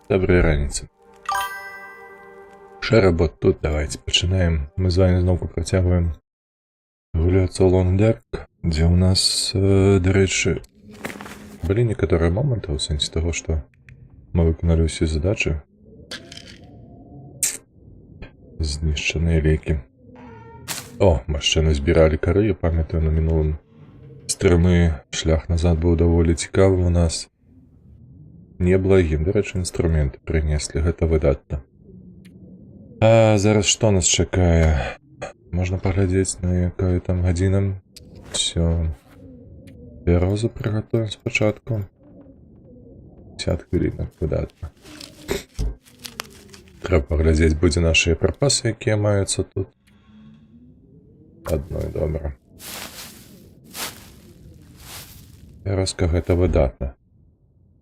Доброй раніцы. Шэработ тут, давайте пачынаем. Мы з вами зноўку працягваем гуляцца ў Long Dark, дзе ў нас, дарэчы, былі некаторыя моманты ў сэнсе таго, што мы выканалі ўсе задачы. Знішчаныя лекі. О, машчыны збіралі кары, я памятаю, на мінулым стрымы шлях назад быў даволі цікавым у нас. Неблагім, дарэчы, інструменты прынеслі, гэта выдатна. А зараз што нас чакае? Можна паглядзець, на якая там гадзіна. Всё. Бярозу прыгатуем спачатку. 50 хвілінак, выдатна. Трэба паглядзець будзе нашыя прапасы, якія маюцца тут. Адно і добра. Бярозка гэта выдатна.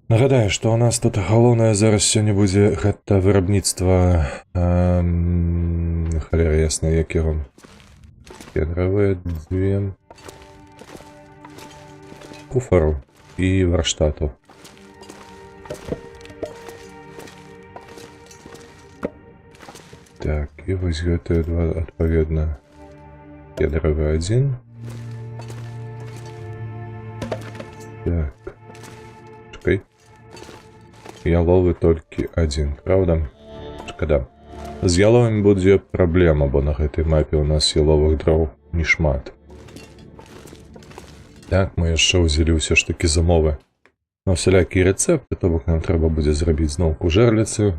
Нагадаю, што у нас тут галоўнае зараз сёння будзе гэта вырабніцтва халера ясна, як яго кедравыя дзве куфару і варштату. Так, і вось гэтыя два адпаведна кедравы адзін. Так. Чакай. Яловы толькі адзін, правда? Шкада. З яловымі будзе праблема, бо на гэтай мапе ў нас яловых дроў нешмат. Так, мы яшчэ ўзялі ўсё ж такі замовы на ўсялякія рэцэпты, то бок нам трэба будзе зрабіць зноўку жэрліцы.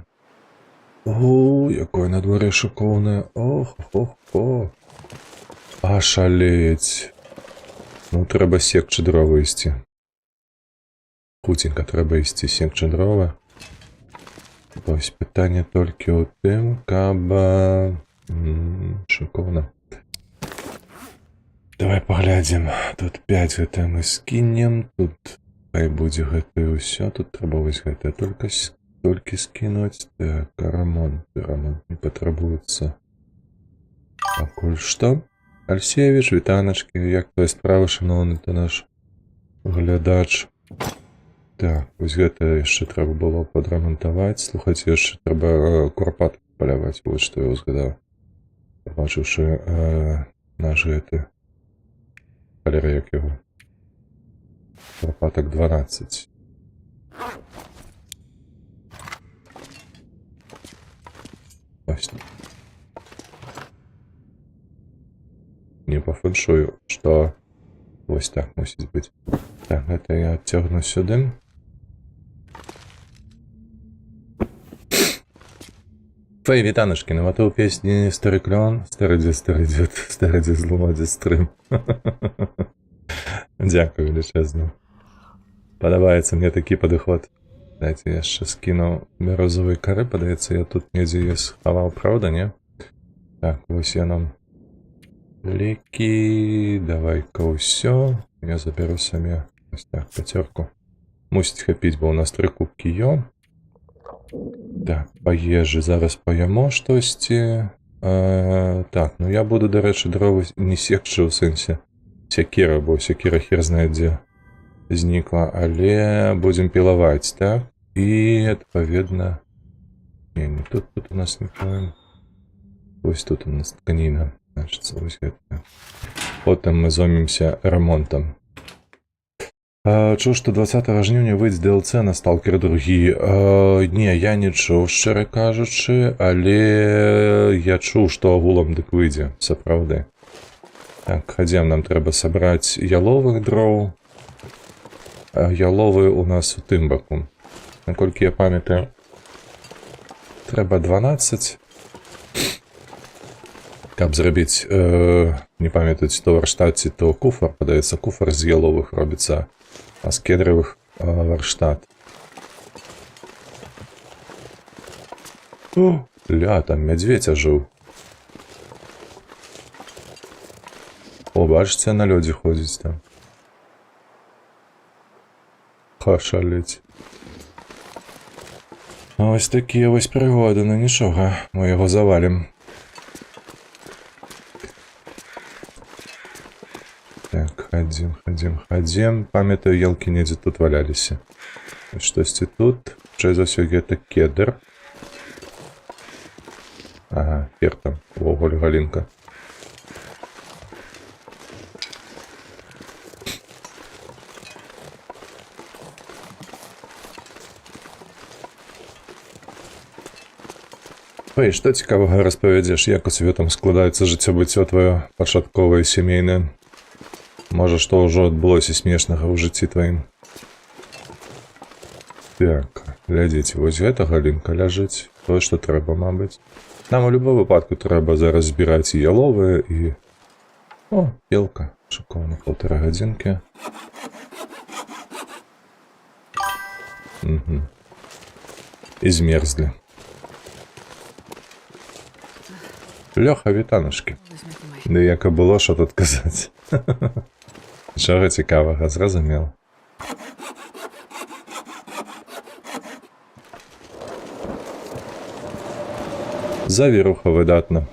О, якое надвор'е шыкоўнае. Ох. Ашалець. Ну, трэба секчы дровы ісці. Хуценька трэба ісці секчы дровы. Вось пытанне толькі ў тым, каб... шыкоўна. Давай паглядзім. Тут 5 гэта мы скінем. Тут хай будзе гэта і ўсё. Тут трэба вось гэта толькі скінуць. Так, рамонт не патрабуецца. Пакуль што. Альсевіч, вітаначкі, як твоя справа, шаноўны ты наш глядач. Так, вось гэта яшчэ трэба было падрамантаваць. Слухайце, яшчэ трэба курпат паляваць, вось што я ўзгадаў. Пабачыўшы наш гэты халера, як яго. Курпатак 12. Ось. Не па фэншую, што вось так мусіць быць. Так, гэта я адцягну сюды. Твои вітанашкі, наватоў песні «Стары клён», «Стары дзед, зломадзе стрым». Дзякую велічэзна. Падабаецца мне такі падыход. Дайце яшчэ скіну бярозавай кары, падаецца, я тут недзе яе схаваў, праўда, не? Так, вось я нам лекі, давай-ка ўсё. Я заберу саме ось так, 5. Мусіць хапіць, бо ў нас 3 кубкі ё. Так, па ежы зараз паяму штосьці. Так, ну я буду, дарэчы, дровы не секчы ў сэнсе сякера, бо сякера хер знае дзе знікла, але будзем пілаваць, так? І, адпаведна... Не тут у нас не паем. Вось тут у нас тканіна. Значыцца, вось гэта. Потым мы зоймемся ремонтам. Чуў, што 20 жніўня выйдзе DLC на Stalker 2. Не, я не чуў, шчыра кажучы, але я чуў, што агулам дык выйдзе, сапраўды. Так, хадзем, нам трэба сабраць яловых дроў. Яловы у нас у тым баку. Наколькі я памятаю, трэба 12. Каб зрабіць, не памятаць, то варштат ці то куфар, падаецца, куфар з яловых робіцца, а з кедравых варштат. О, ля, там мядзведзь ажыў. О, бачыце, на лёдзе ходзіць там. Хашалець. Ось такія вось прыгоды, ну нічога, мы яго завалім. Так, хадзім. Памятаю, елкі недзе тут валяліся. Штосьці тут. хутчэй за ўсё гэта кедр. Ага, пер там, увогуле галінка. Ой, што цікавага распавядзеш, як у цябе там складаецца жыццё-быццё тваё пачатковае сямейнае? Можа, што ўжо адбылося смешнага ў жыцці тваім? Так, глядзіце, вось гэта галінка ляжыць, тое, што трэба, мабыць. Нам у любым выпадку трэба зараз збіраць і яловыя, і... О, елка, шыкоўна, 1,5 гадзінкі. Угу. І змерзлі. Лёха, вітанушкі. Ды як і было, што тут казаць. Чого цікавага, зразумел. Завіруха выдатна.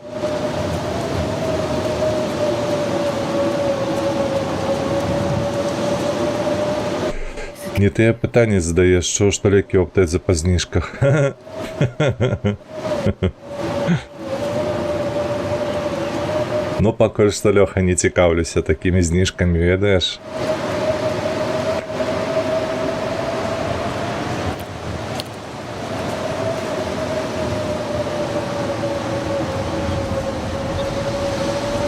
Не тыя пытанні задаеш, што ж талекі ў аптэдзе па зніжках. Ну, пакуль што, Лёха, не цікаўлюся такімі зніжкамі, ведаеш?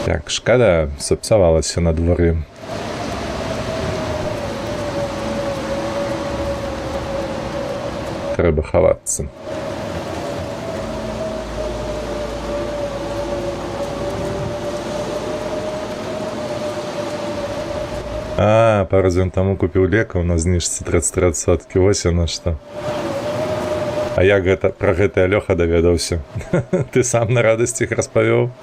Так, шкада, сапсавалася на дворы. Трэба хавацца. Пару дзён таму купіў лекаў на зніжцы 33%. Вось яно што. А як гэта, пра гэта Лёха даведаўся? Ты сам на радасці іх распавёў?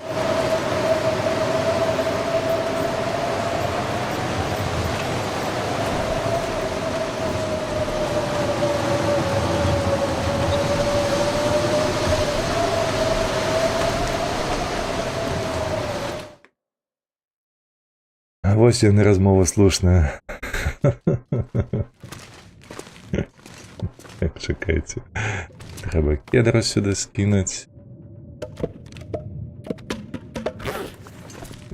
Вось яны размова слушная. Так, чакайце. Трэба кедра сюда скінуць.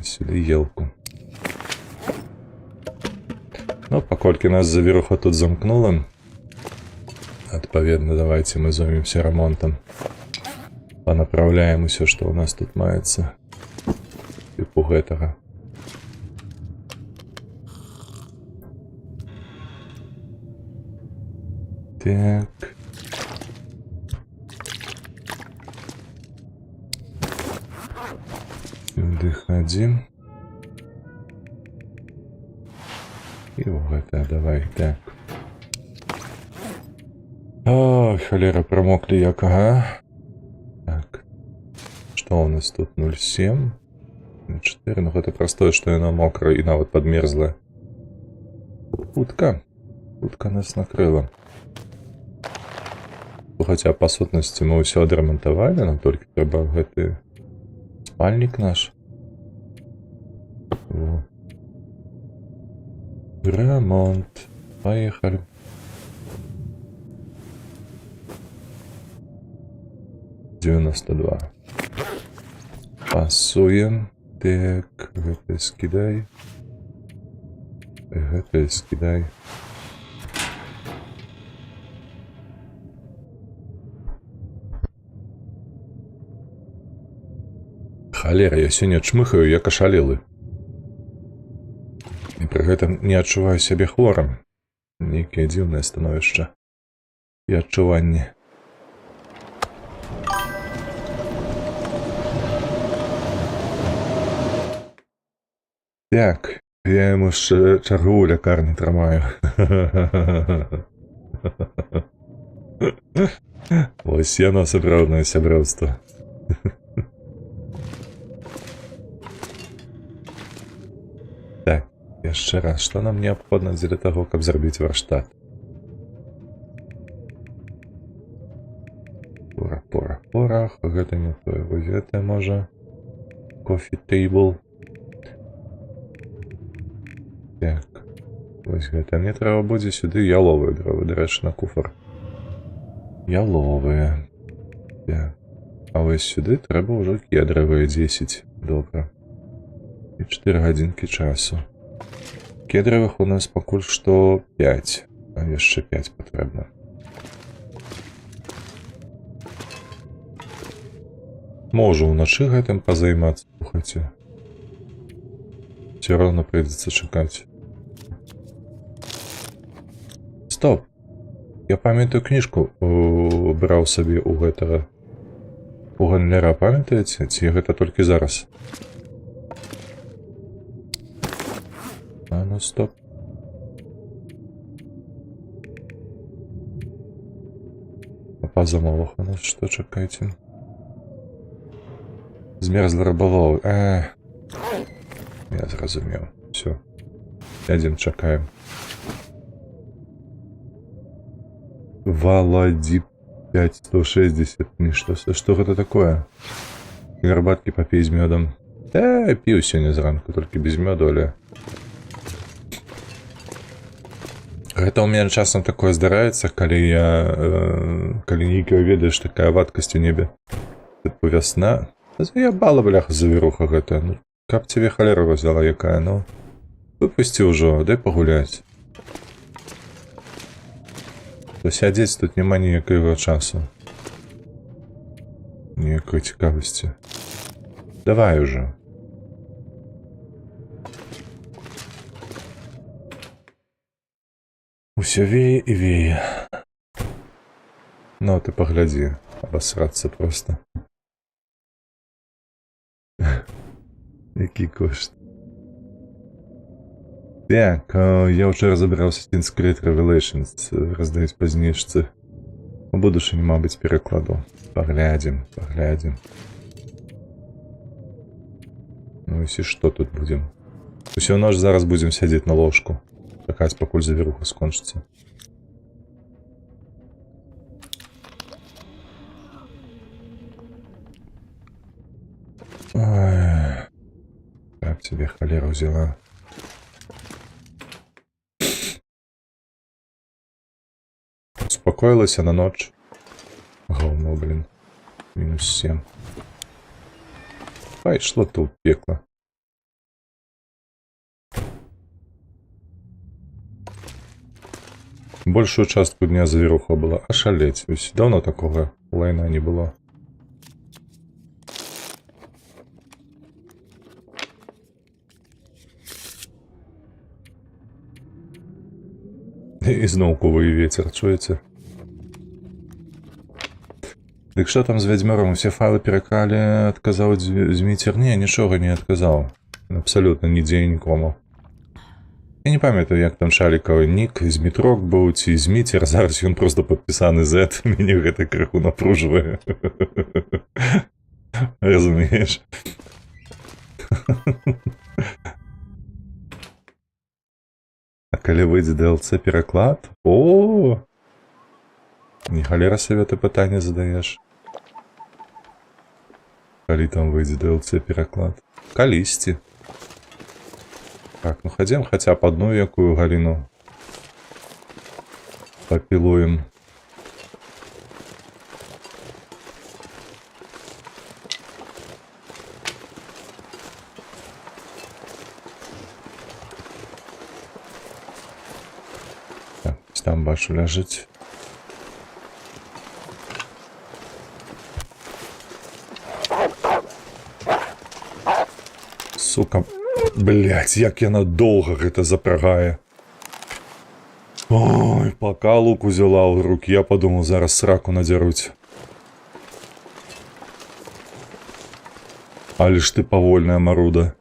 Сюда елку. Ну, паколькі нас завіруха тут замкнула, адпаведна, давайте мы зоймемся ремонтом. Панаправляем усё, што ў нас тут маецца. Типу гэтага. Так. Сюды ходим. И вот это давай, так. Ой, холера, промокли як, ага. Так. Что у нас тут? 0,7. 4, ну это простое, что она мокрая и навод подмерзла. Утка. Утка нас накрыла. Хотя, по сутнасці, мы ўсё адрамантавалі, нам толькі трэба гэты спальнік наш. Во. Ремонт. Поехали. $92. Пасуем. Так, гэта скідай. Гэта скідай. Халера, я сёння чмыхаю, як ашалелы. І пры гэтым не адчуваю сябе хворым. Нейкае дзіўнае становішча. І адчуванне. Так, я яму чаргу ў лякарні трымаю. Вось яно сапраўднае сяброўства. Так, яшчэ раз, што нам неабходна дзеля таго, каб зрабіць варштат? Порах, гэта не тое, вось гэта можа. Coffee table. Так, вось гэта мне трэба будзе сюды яловыя дровы, дарэчы, на куфар. Яловыя. А вось сюды трэба ўжо кедравыя 10. Добра. І 4 гадзінкі часу. Кедравых у нас пакуль што 5. А яшчэ 5 патрэбна. Можа ўначы гэтым пазаймацца, слухайце. Все равно придется чакаць. Стоп! Я памятаю кніжку браў сабе у гэтага у гандлера, памятаеце? Ці гэта толькі зараз? А ну стоп. А па замовах у нас што, чакайце? Змерзла рыбалоў. Я зразумеў. Все. Сядзем, чакаем. Валаді 5160. Што гэта такое? Гарбаткі папей з мёдам. Піў сёння зранку, толькі без мёду, але... Гэта ў мяне часам такое здараецца, калі нейкая, ведаеш, такая вадкасць у небе. Тыпу вясна. Заябала, бляха, завіруха гэта. Ну, каб цябе халера взяла якая, ну. Выпусці ўжо, дай пагуляць. То сядзець тут няма ніякага часу. Ніякай цікавасці. Давай уже. Усё вее і вее. Ну, ты паглядзі. Абасрацца проста. Які кошт. Так, я ўжо разабраўся Assassin's Creed Revelations, раздаюць па знижцы. У будучыні, мабыць, перакладу. Паглядзім. Ну і што тут будзем? Усю ноч зараз будзем сядзець на ложку. Чакаць, пакуль завіруха скончыцца. Ой, как тебе холера взяла? Успокоилась на ночь. Говно, блин. -7. Пайшло тут пекло. Большую частку дня завіруха была. Ошалеть. Давно такого лайна не было. І зноў куває ветер, чуєте? Дык што там з вядзьмаром? Усе файлы перакралі, адказаў Зміцер? Не, нічога не адказаў. Абсалютна нідзе і нікому. Я не памятаю, як там шалікавы нік, Змітрок быў ці Зміцер, зараз ён проста падпісаны Z, мяне гэта крыху напружвае. Разумееш? А калі выйдзе DLC пераклад? О! Не халера сабе ты пытанне задаеш. Калі там выйдзе DLC пераклад? Калісьці. Так, ну хадзем хаця б адну якую галіну папілуем. Так, там бачу ляжыць. Сука, блять, як яна доўга гэта запрагае. Ой, пока лук узяла ў руки, я подумал, зараз сраку надзяруць. Але ж ты павольная маруда.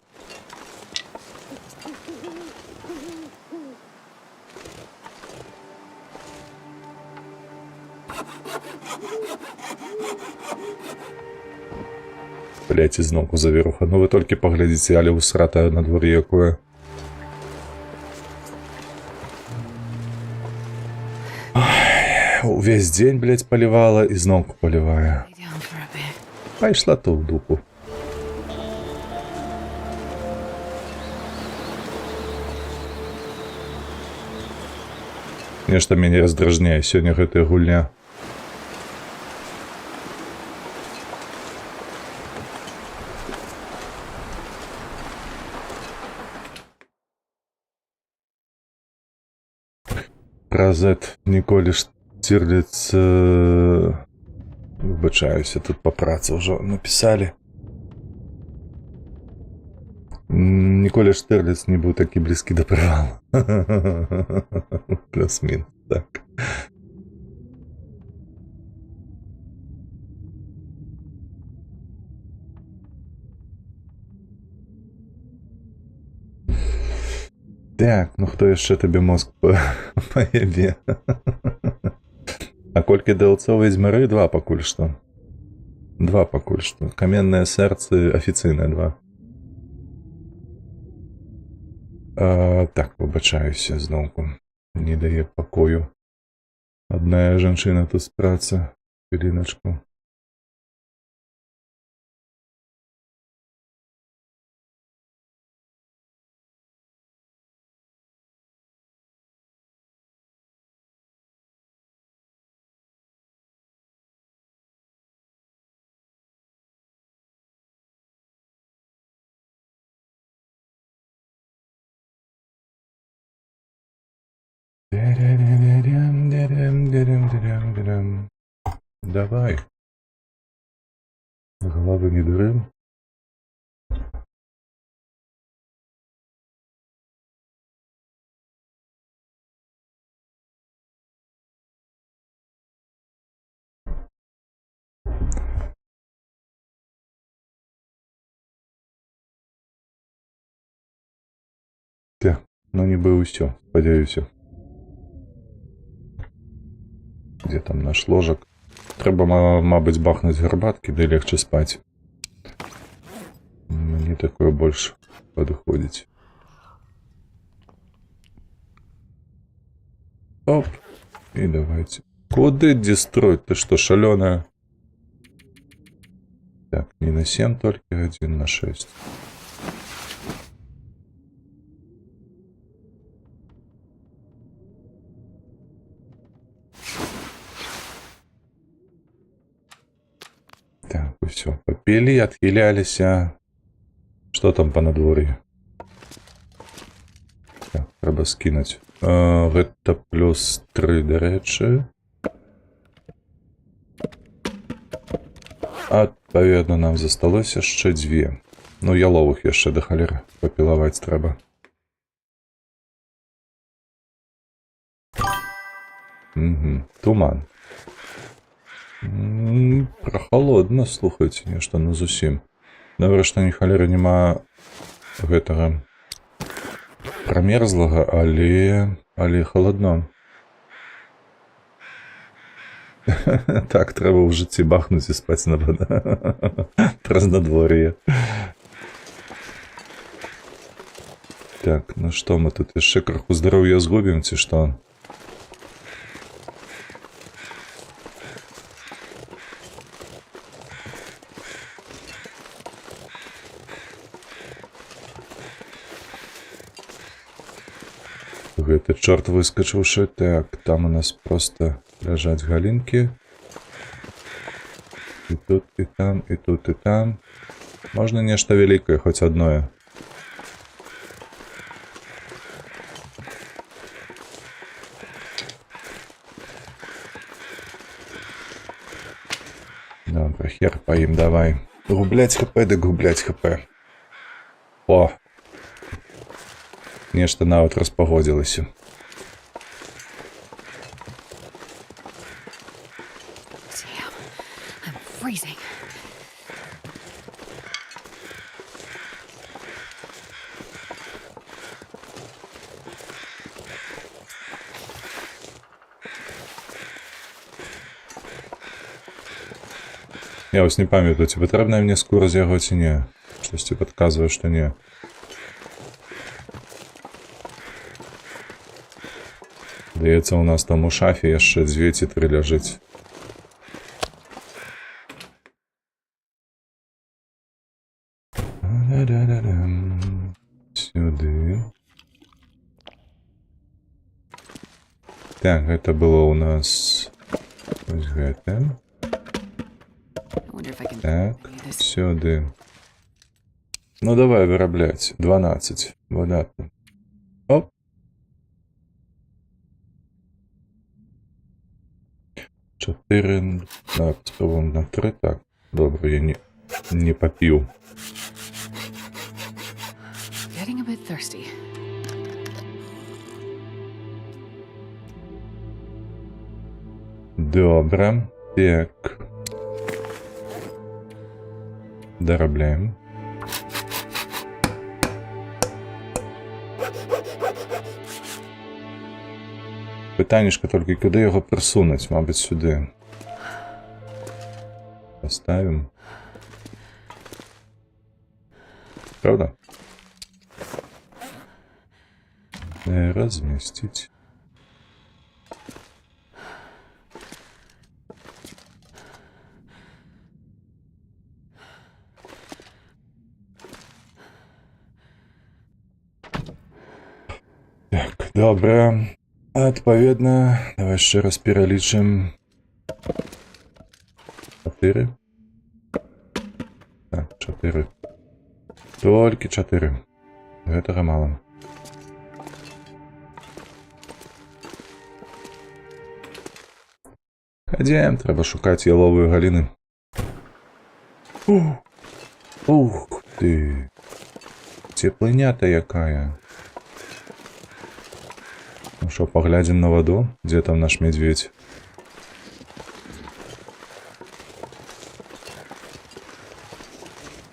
Блять, ізноўку завіруха. Ну вы толькі паглядзіце, але усратае на дворе якое. Увесь дзень, блять, палівала, ізноўку палівае. Пайшла то ў дупу. Нешта мяне раздражняе сёння гэтая гульня. Розет Ніколі Штірліц. Вибачаюся, тут по праці вже написали. Ніколя Штирліц не був такий близький до провалу. Плюс-мінус, так. Так, ну хто ще тобі мозк поєбє? А колькі DLC Ведьмары? 2 пакуль што. 2 пакуль што. Каменнае сэрцы афіцыйнае 2. Так, выбачаюся зноўку. Не дае пакою. Адная жанчына тут з працы. Хвіліначку. Давай. Головы не дурим. Так, ну ніби усё, спадзяюся. Где там наш ложак? Треба, мабуть, бахнуть гарбатки, да легче спать. Мне такое больше подходит. Оп. И давайте. Куда дестроить? Ты что, шаленая? Так, не на 7 только, 1 на 6. Так, и все. Попили, отхилялись. Что там по надворью? Так, треба скинуть. Это плюс 3, до речі. Відповідно, нам зосталося ще 2. Ну, ялових ще до холери попілувати треба. Угу. Туман. Прохолодно, слухайте, нешта, ну зусім. Добре, што ні холери нема гэтага прамерзлага, але холодно. Так, трэба ў жыцці бахнуць і спаць на праз надвор'е. Так, ну што мы тут яшчэ крыху здароўя згубім, ці што? Гэты чорт выскачыўшы. Так, там у нас просто ляжаць галінкі. І тут, і там, і тут, і там. Можна нешта вялікае, хоць адное. Добра, хер па ім давай. Губляць хп, да губляць хп. О! Нешта нават распагодзілася. Я вось не памятаю, ці патрэбная мне скура з яго ці не. Штосьці падказвае, што не. Здаецца, у нас там у шафе яшчэ 2 ці 3 ляжыць. Сюды. Так, гэта было у нас вось гэта. Так, сюды. Ну давай вырабляць. 12. Выдатна. Оп. 4. Давай спробуємо на 3. Так, добре, я не попів. Getting a bit thirsty. Добре. Так. Доробляємо. Питаннячко тільки, куди його присунуть? Мабуть, сюди. Поставимо. Правда? Разместить. Так, добре. Відповідно, давай ще раз перелічимо. 4. Так, 4. Тільки 4. Гэтага мало. Ходім, треба шукати ялової галіни. Ух ти. Теплынята якая. Ну что, поглядим на воду? Где там наш медведь?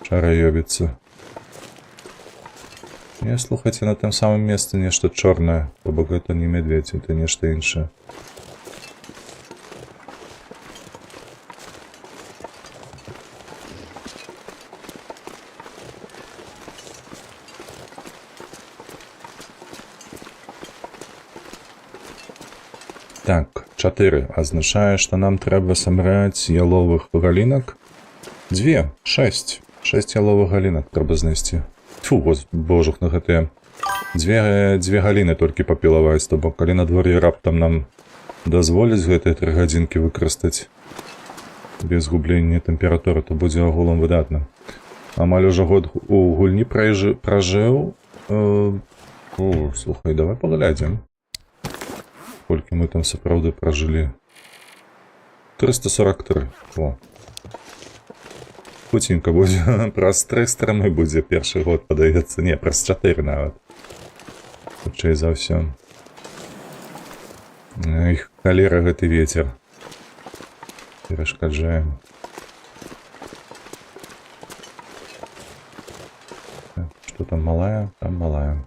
Шароёбится. Не, слухайте, на том самом месте нечто черное. Побог, это не медведь, это нечто инше. Так, 4 означає, що нам треба собрати ялових галінок. 2, 6. 6 ялових галінок треба знести. Фу, божух на ГТ. Две галіни тільки попілаваць, то бо калі на дворі раптам нам дазволяць гэтыя 3 гадзінкі выкарыстаць без гублення тэмпературы, то будзе агулам выдатна. Амаль уже год у гульні пражыў. Слухай, давай паглядзім. Сколько мы там сапраўды прожили? 343. О. Хутенько будзе. Праз 3 страны будзе першы год, падаецца. Не, праз 4 нават. Хутчэй за ўсё. Эх, халера гэты ветер. Перашкаджаем. Что там малая? Там малая.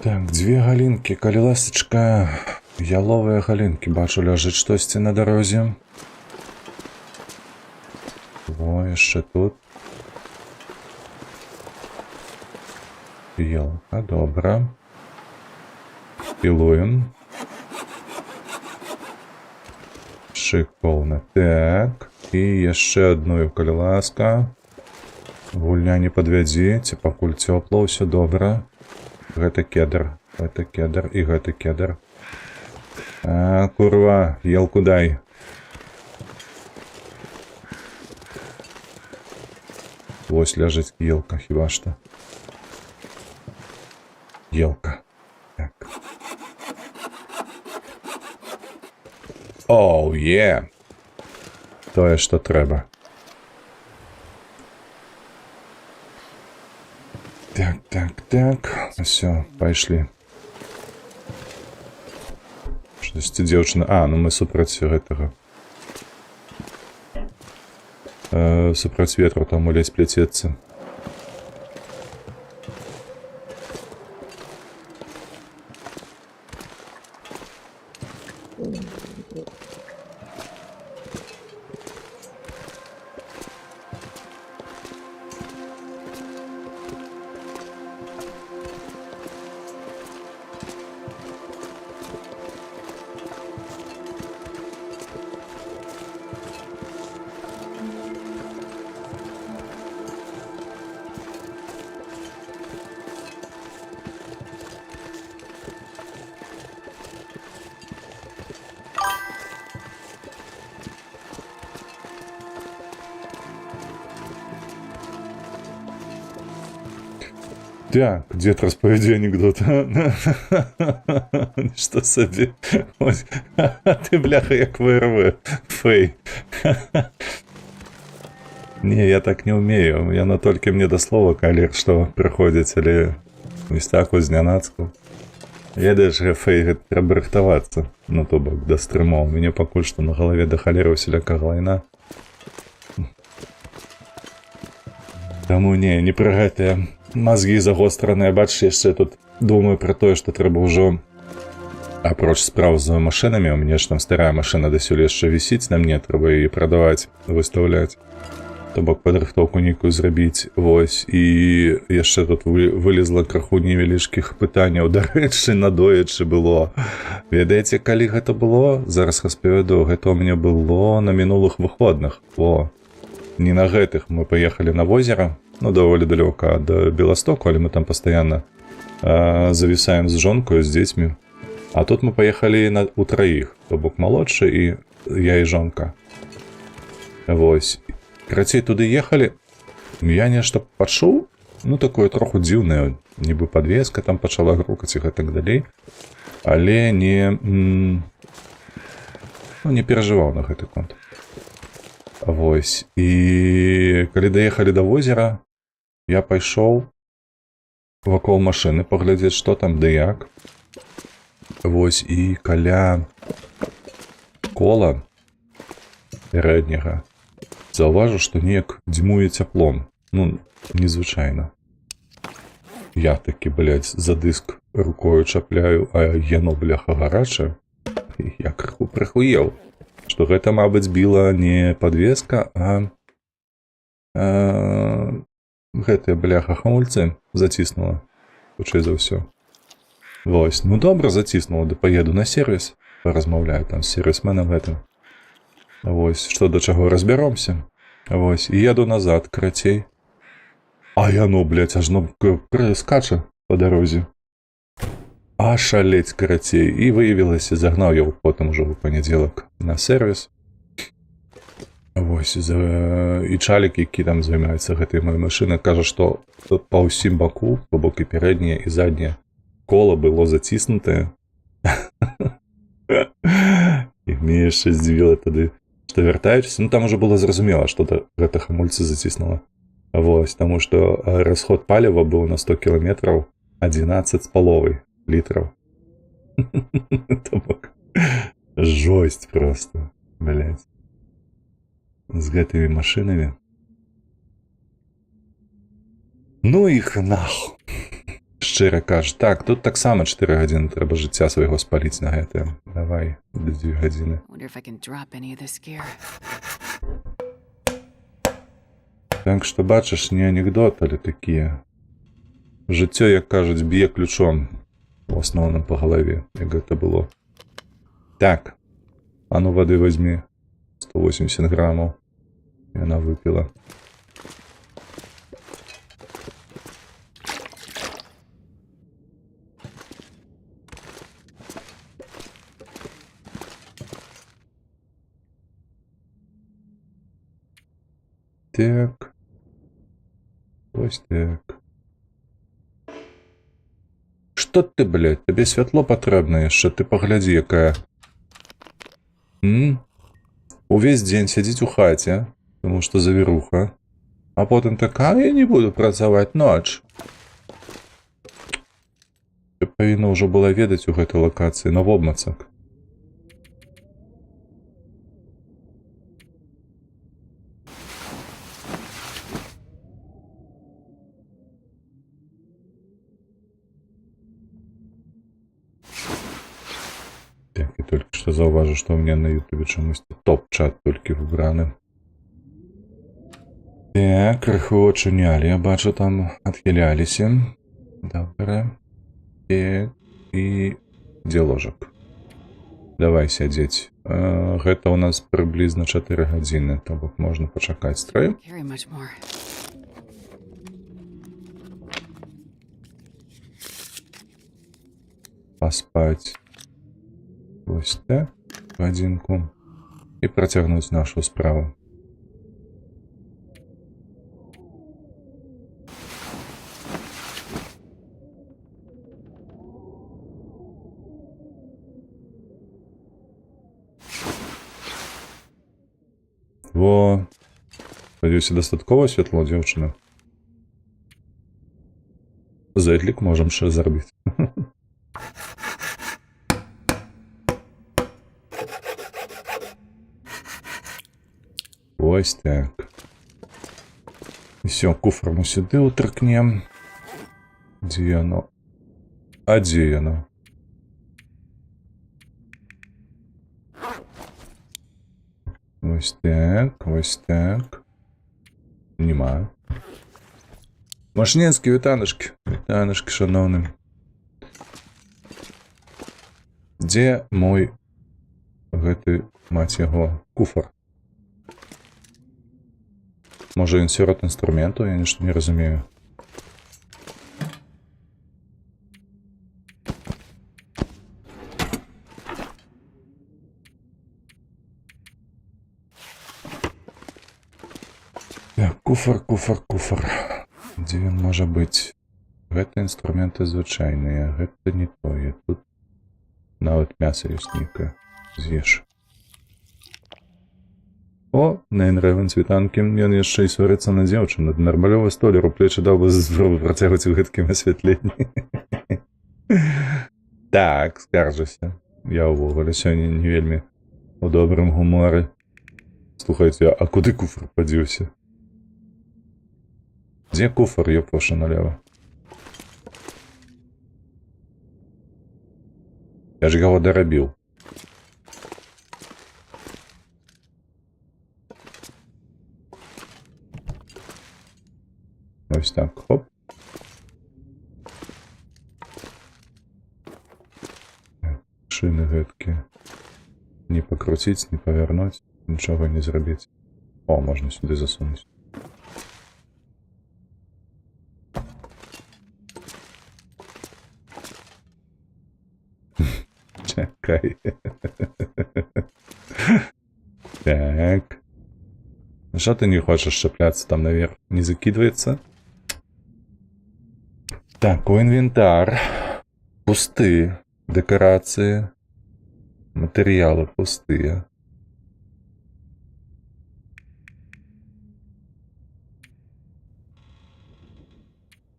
Так, 2 галінкі, калі ласачка, яловыя галінкі, бачу, ляжыць штосьці на дарозе. О, яшчэ тут. Елка, добра. Пілуем. Шыкоўна. Так, і яшчэ адную, калі ласка. Гульня не падвядзі, ці пакуль цёпла, ўсё добра. Гэта кедр і гэта кедр. А, курва, елку дай. Вось ляжыць елка, хіба што. Елка. Так. Оу, е! Тое, што трэба. Так. Все, пайшлі. Штосьці дзеўчына... А, ну мы супраць гэтага. Супраць ветру там улезь пляцецца. Так, дед розповіді анекдот. Що собі? Ось. Ти, бляха, як ВРВ. Фей. Не, я так не умею. Я только мне до слова, коллег, что приходить, или ось так ось знянацьку. Я даже фей, говорит, треба рихтоваться. Ну, то бок, до стримов. У меня покуль что на голове до холеры усіляка глайна. Тому не про гэтыя мозги загостраныя. Бачиш, яшчэ тут думаю про тое, што трэба ўжо апроч справ з машинамі. У мяне ж там старая машина дасюль яшчэ вісіць на мне, трэба яе прадаваць, выстаўляць. То бок падрыхтоўку нейкую зрабіць. Вось, і яшчэ тут вылезла краху невялічкіх пытанняў. Дарэчы, надоечы было. Ведаеце, калі гэта было? Зараз распавяду. Гэта у мяне было на мінулых выходных. О, не на гэтых. Мы поехали на возера, ну, даволі далёка ад Беластоку, але мы там постоянно зависаем з жонкою, з дзецьмі. А тут мы поехали у троих. То бок малодшы і я і жонка. Вось. Крацей туды ехалі, я нешта пачуў, ну такое троху дзіўнае, нібы подвеска там пачала грукаць і гэтак далей, але не перажываў на гэты конт. Вось, і калі даехалі да возера, я пайшоў вакол машыны паглядзець, што там ды як. Вось, і каля кола пярэдняга заўважу, што неяк дзьмуе цяплом. Ну, незвычайна. Я такі, блядь, за дыск рукою чапляю, а яно, бляха, гарачае. Я крыху прыхуеў, што гэта, мабыць, біла не подвеска, а гэтыя, бляха, хамульцы заціснула. Хутчэй за ўсё. Вось, ну добра заціснула, да паеду на сервіс, паразмаўляю там з сервісменам гэтым. Вось, што да чаго разбяромся. Вось, і еду назад, крацей. А яно, блядь, ажно скача па дарозе. А шалець, крацей. І выявілася, загнаў яго потым ужо ў панядзелак на сервіс. Вось, і чалік, які там займаецца гэтай моей машыны, кажа, што па ўсім баку, то бок і пярэдняе, і задняе кола было заціснутае. І мне яшчэ здзівіла тады, што вяртаючыся, ну там уже было зразумела, што гэта хамульцы заціснула. Вось, таму што расход паліва быў на 100 кіламетраў 11,5 літраў. То бок, жосць проста, блядь. З гэтымі машынамі. Ну іх нахуй. Шчыра кажу. Так, тут таксама 4 гадзіны трэба жыцця свайго спаліць на гэтае. Давай, да 2 гадзіны. Так што бачыш, не анекдот, але такія. Жыццё, як кажуць, б'е ключом. У асноўным па галаве, як гэта было. Так, а ну вады возьмі. 180 граммов. И она выпила. Так. Ось так. Что ты, блядь? Тебе святло патрэбна яшчэ? Ты паглядзі, якая. Увесь дзень сядзіць у хаце, тому што завіруха. А потым такая, я не буду працаваць ноч. Ты павінна ўжо была ведаць у гэтай лакацыі на вобмацак. Так, і толькі што заўважу, што ў мяне на ютубе чамусьці топ-чат толькі выбраны. Так, крыху ачунялі, я бачу, там адхіляліся. Добра. Так, і дзе ложак? Давай сядзець. Гэта ў нас прыблізна 4 гадзіны, то бок можна пачакаць строю. Паспаць. Ось так, гадзінку. І працягнуць нашу справу. Во. Сподіваюся, достатково світло, дівчина. Зетлік можемо ще зробити. Ось так. Все, куфр ми сюди утркнем. Де оно? А де оно? Ось так, ось так. Нема. Машненські, вітанушки. Вітанушки, шановним. Де мой гэты, мать яго, куфр? Може він сирот інструменту? Я нічого не розумію. Так, куфр. Де він може бути? Гэта інструменти звичайні, гэта не тое. Тут навіть м'ясо є ніяке. З'їж. О, Нейнревен світанки, ён яшчэ і сварыцца на дзяўчыну. Нармалёва столеру плечы даў бы здорово працягваць у гэткім асвятленні. Так, скаржуся. Я ўвогуле сёння не вельмі у добрым гуморы. Слухайце, а куды куфр падзеўся? Дзе куфр, ёпоша налево? Я ж яго дарабіў. Ось так, хоп. Шины гэткія. Не пакруціць, не павярнуць, нічога не зрабіць. О, можна сюди засунуць. Чакай. Так. Что ты не хочешь шепляться там наверх? Не закидывается? Так, инвентарь. Пустые. Декорации. Материалы пустые.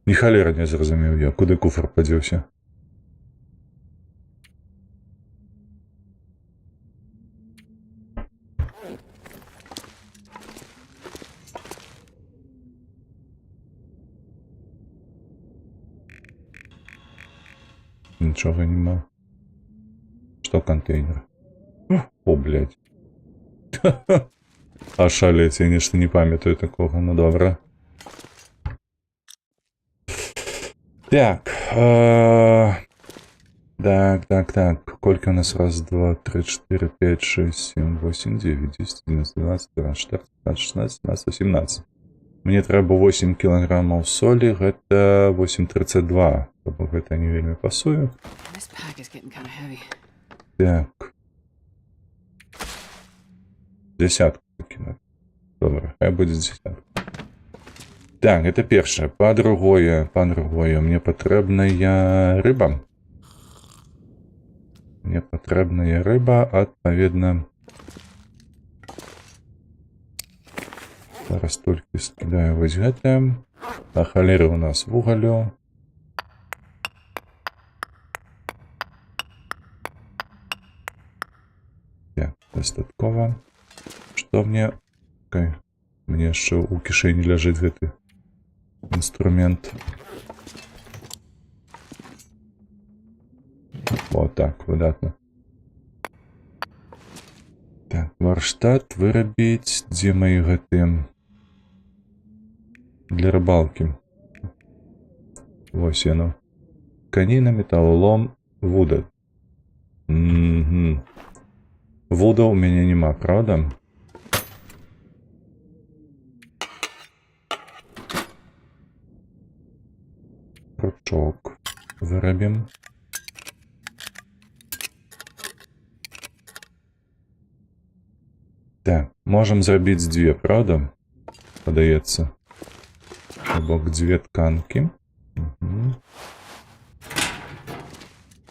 Ні халера не зрозумів я. Куди куфр подівся? Ничего нема. Что контейнер? О, блядь. А шалеть, я нечто не памятаю такого, ну добре. Так. Так. Сколько у нас? Раз, два, три, четыре, пять, шесть, семь, восемь, девять, 10, 11, 12, 13, 14, 15, 16, 17, 18. Мне треба 8 килограммов соли, это 8,32. Это не вельми пасує. Так. Десятку закинуть. Добре, хай буде десятку. Так, это перше. По-другое, мне потрібна риба. Мне потрібна риба, відповідно. Зараз тільки скидаю ось гэта. А холери у нас вуголю. Так, достатково. Что мне... Окей. Мне еще у кишені лежит гэты инструмент. Вот так, выдатно. Так, варштат вырабіць. Дзе мои гэты... Для рыбалки. Вось яно. Каніна, металлолом, вуда. Вуда у меня нема, правда? Крючок вырабим. Так, можем зрабіць две, правда? Падаецца. Бок две тканки.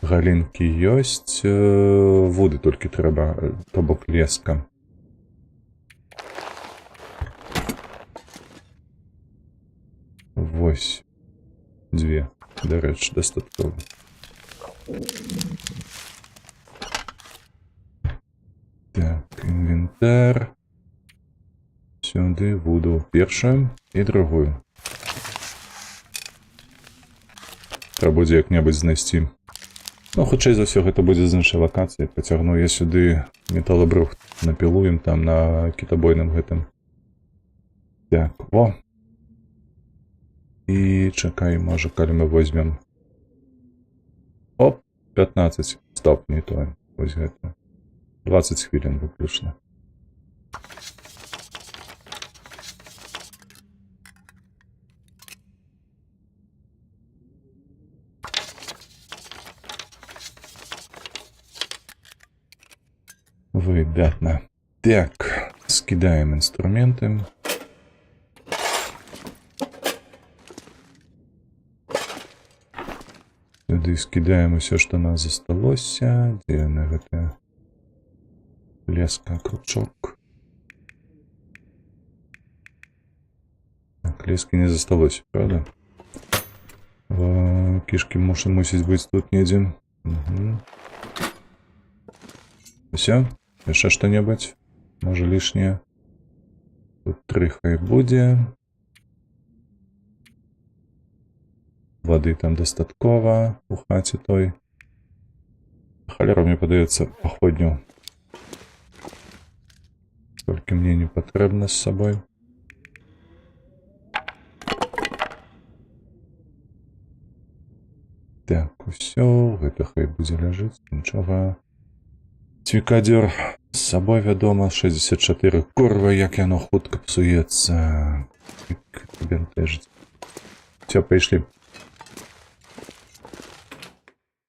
Галінкі ёсць. Вуды толькі трэба, то бок леска. Вось. 2. До речі, дастатково. Так, інвентар. Сюди буду першою і другою. Треба буде як-небудь знайти. Ну, хутчэй за ўсё, гэта будзе з іншай лакацыі. Пацягну я сюди металобрухт. Напілуем там на кітабойным гэтым. Так, о. І чакай, можа, калі мы возьмем. Оп, 15. Стоп, не то. Вось гэта. 20 хвілін выключна. Выдатно. Так, скидаем инструменты. Сюда скидаем все, что у нас осталось. Где на это? Леска, крючок. Так, лески не засталось, правда? Кишки мусить быть тут не один. Угу. Все? Еще что-нибудь? Может лишнее? Тут 3 хай буде. Воды там достатково у хаті той. Холера мне подается походню. Только мне не потребно с собой. Так, все, это хай буде лежить, нічого. Цвікадзер з собой, вядома, 64. Курва, як яно хутка псуецца. Бентежить. Все, пошли.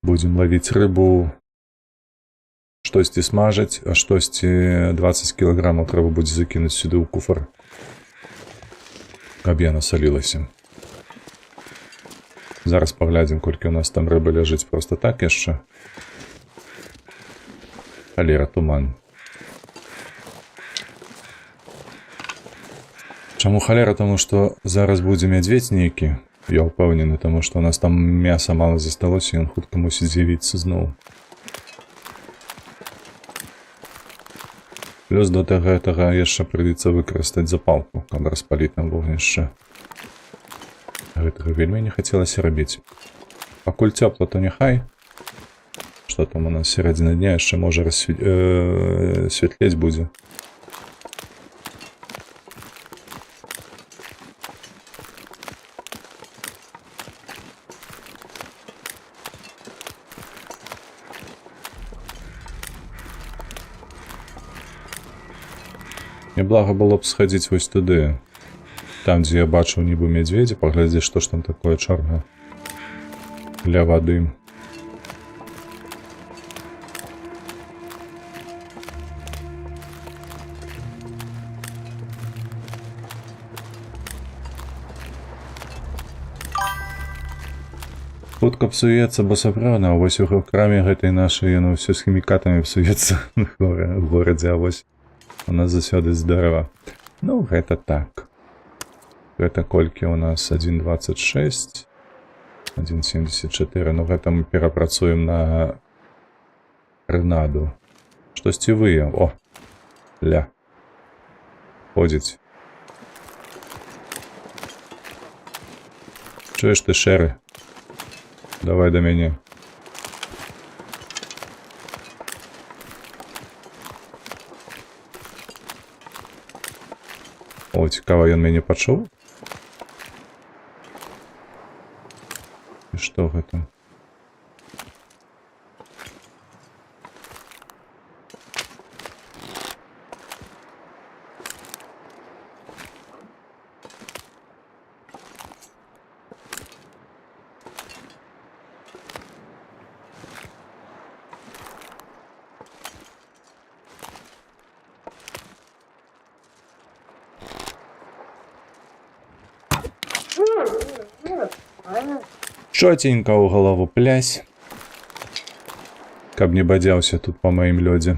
Будем ловить рыбу. Штосьці смажить, а штосьці 20 килограммов треба будет закинуть сюда у куфар. Каб я насолилася. Зараз поглядим, колькі у нас там рыба лежить просто так яшчэ. Холера, туман. Чаму холера? Тому что зараз будзе мядзведь нейкі. Я упэўнены, тому что у нас там мяса мало засталося, і ён хутка мусіць з'явіцца зноў. Плюс до гэтага яшчэ прыйдзецца выкарыстаць запалку, каб распаліць нам вогнішча. Гэтага вельмі не хацелася рабіць. Пакуль цёпла, то няхай. Что там у нас середина дня яшчэ можа святлець будзе. Неблаго было б сходить вось туды. Там, дзе я бачыў нібы мядзведзя, паглядзець, што ж там такое чорнае для вады. Хутка псуецца, бо сапраўдна, а вось у краме гэтай нашай яно ўсё з хімікатамі псуецца в горадзе, а вось у нас заўсёды здорова. Ну, гэта так. Гэта колькі у нас 1.26, 1.74, ну гэта мы перапрацуем на Ренаду. Штосьці вые, о, ля, ходзіць. Чуеш ты, шэры? Давай до мяне. О, цікава, ён мяне пачуў? І што гэта? Чётенько у голову плясь. Каб не бадзяўся тут по маім лёдзе.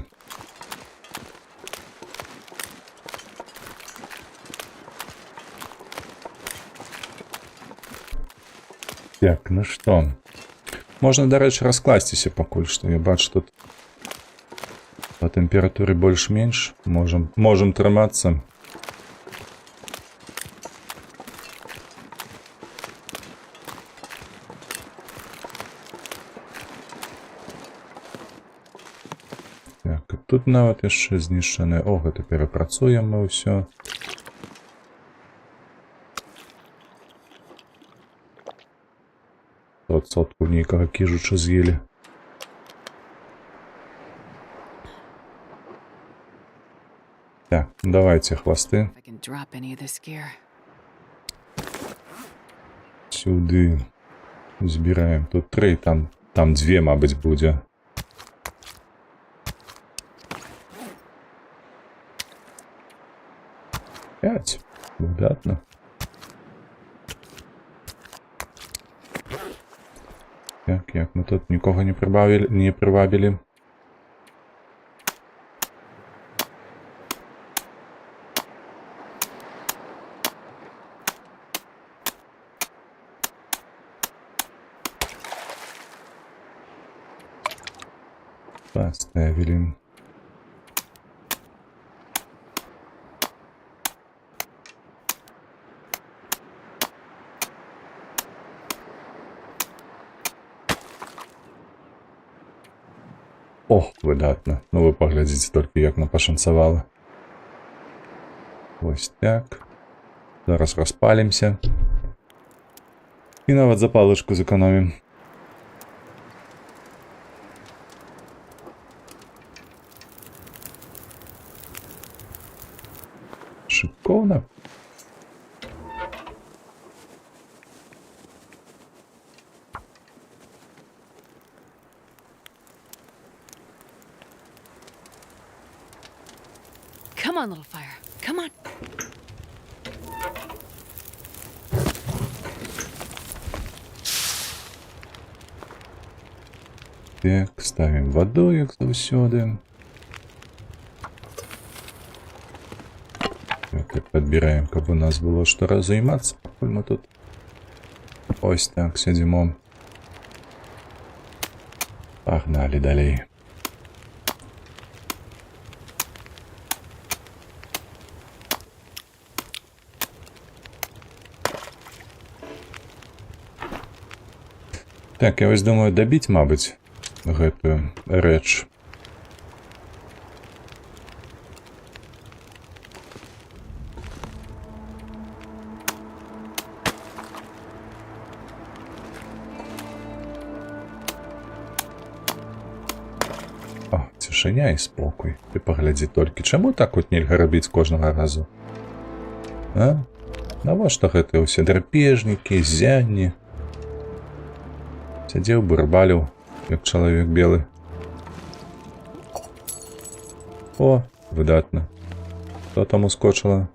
Так, ну што? Можна, дарэчы, раскласціся пакуль што. Я бачу, тут па тэмпературы больш-менш. Можам трымацца. Так, і тут нават яшчэ знішчанае. О, гэта перапрацуем мы ўсё. Сотку нейкага кіжуча з'елі. Так, давайте хвасты. If I can drop any of this gear. Сюды збіраем. Тут 3, там 2, мабыць, будзе. Пять. Выдатна. Так, як мы тут нікога не прывабілі. Поставили. О, выдатна. Ну вы паглядзіце толькі, як нам пашанцавала. Вось так. Зараз распалімся. І нават запалачку зэканомім. Шикоўна. Come on, little fire. Come on. Так, ставім ваду, як заўсёды. Так, падбіраем, каб у нас было што займацца, пакуль мы тут. Ось так, сядзімо. Пагналі далей. Так, я вось думаю дабіць, мабыць, гэтую рэч. О, цішыня і спокой. Ты паглядзі толькі, чаму так вот нельга рабіць кожнага разу? А? Навошта гэтыя ўсе драпежнікі, зянні? Сядзеў бы, рыбаліў, як чалавек белы. О, выдатна. Што там ускочыла?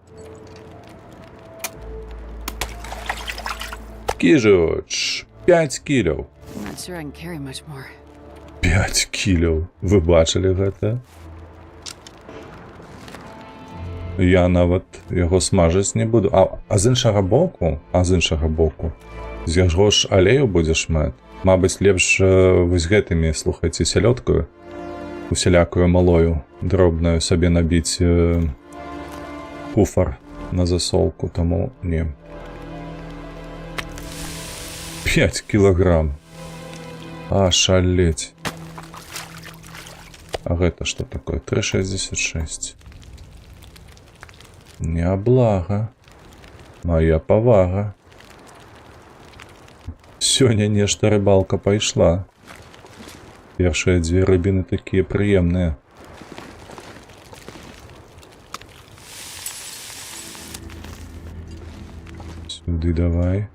Кіжуч! 5 кіляў. I'm not sure I can carry much more. 5 кіляў. Вы бачылі гэта? Я нават яго смажыць не буду. А з іншага боку? З яго ж алею будзе шмат. Мабыць, лепш вось гэтымі, слухайце, сялёдкаю, усялякую малою, дробнаю сабе набіць куфар на засолку, таму не. 5 кілаграм. А, шалеть. А гэта што такое? 3,66. Няблага. Моя павага. Сёння нешта рыбалка пайшла. Першыя 2 рыбіны такія прыемныя. Сюды давай.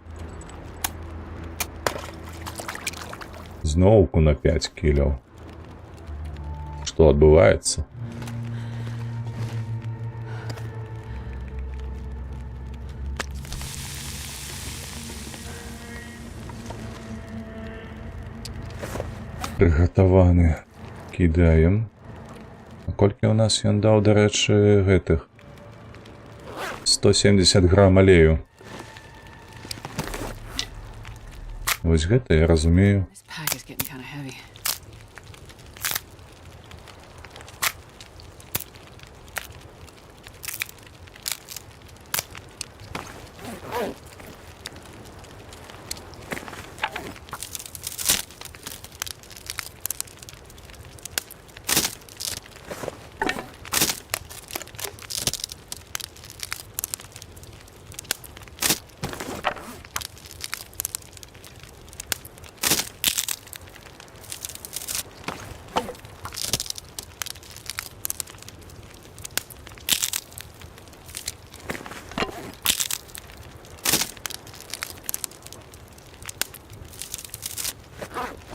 Зноўку на 5 кіляў. Што адбываецца? Прыгатаваны. Кідаем. А колькі ў нас ён даў, дарэчы, гэтых? 170 грам алею. Вось гэта я разумею. This pack is getting kind of heavy.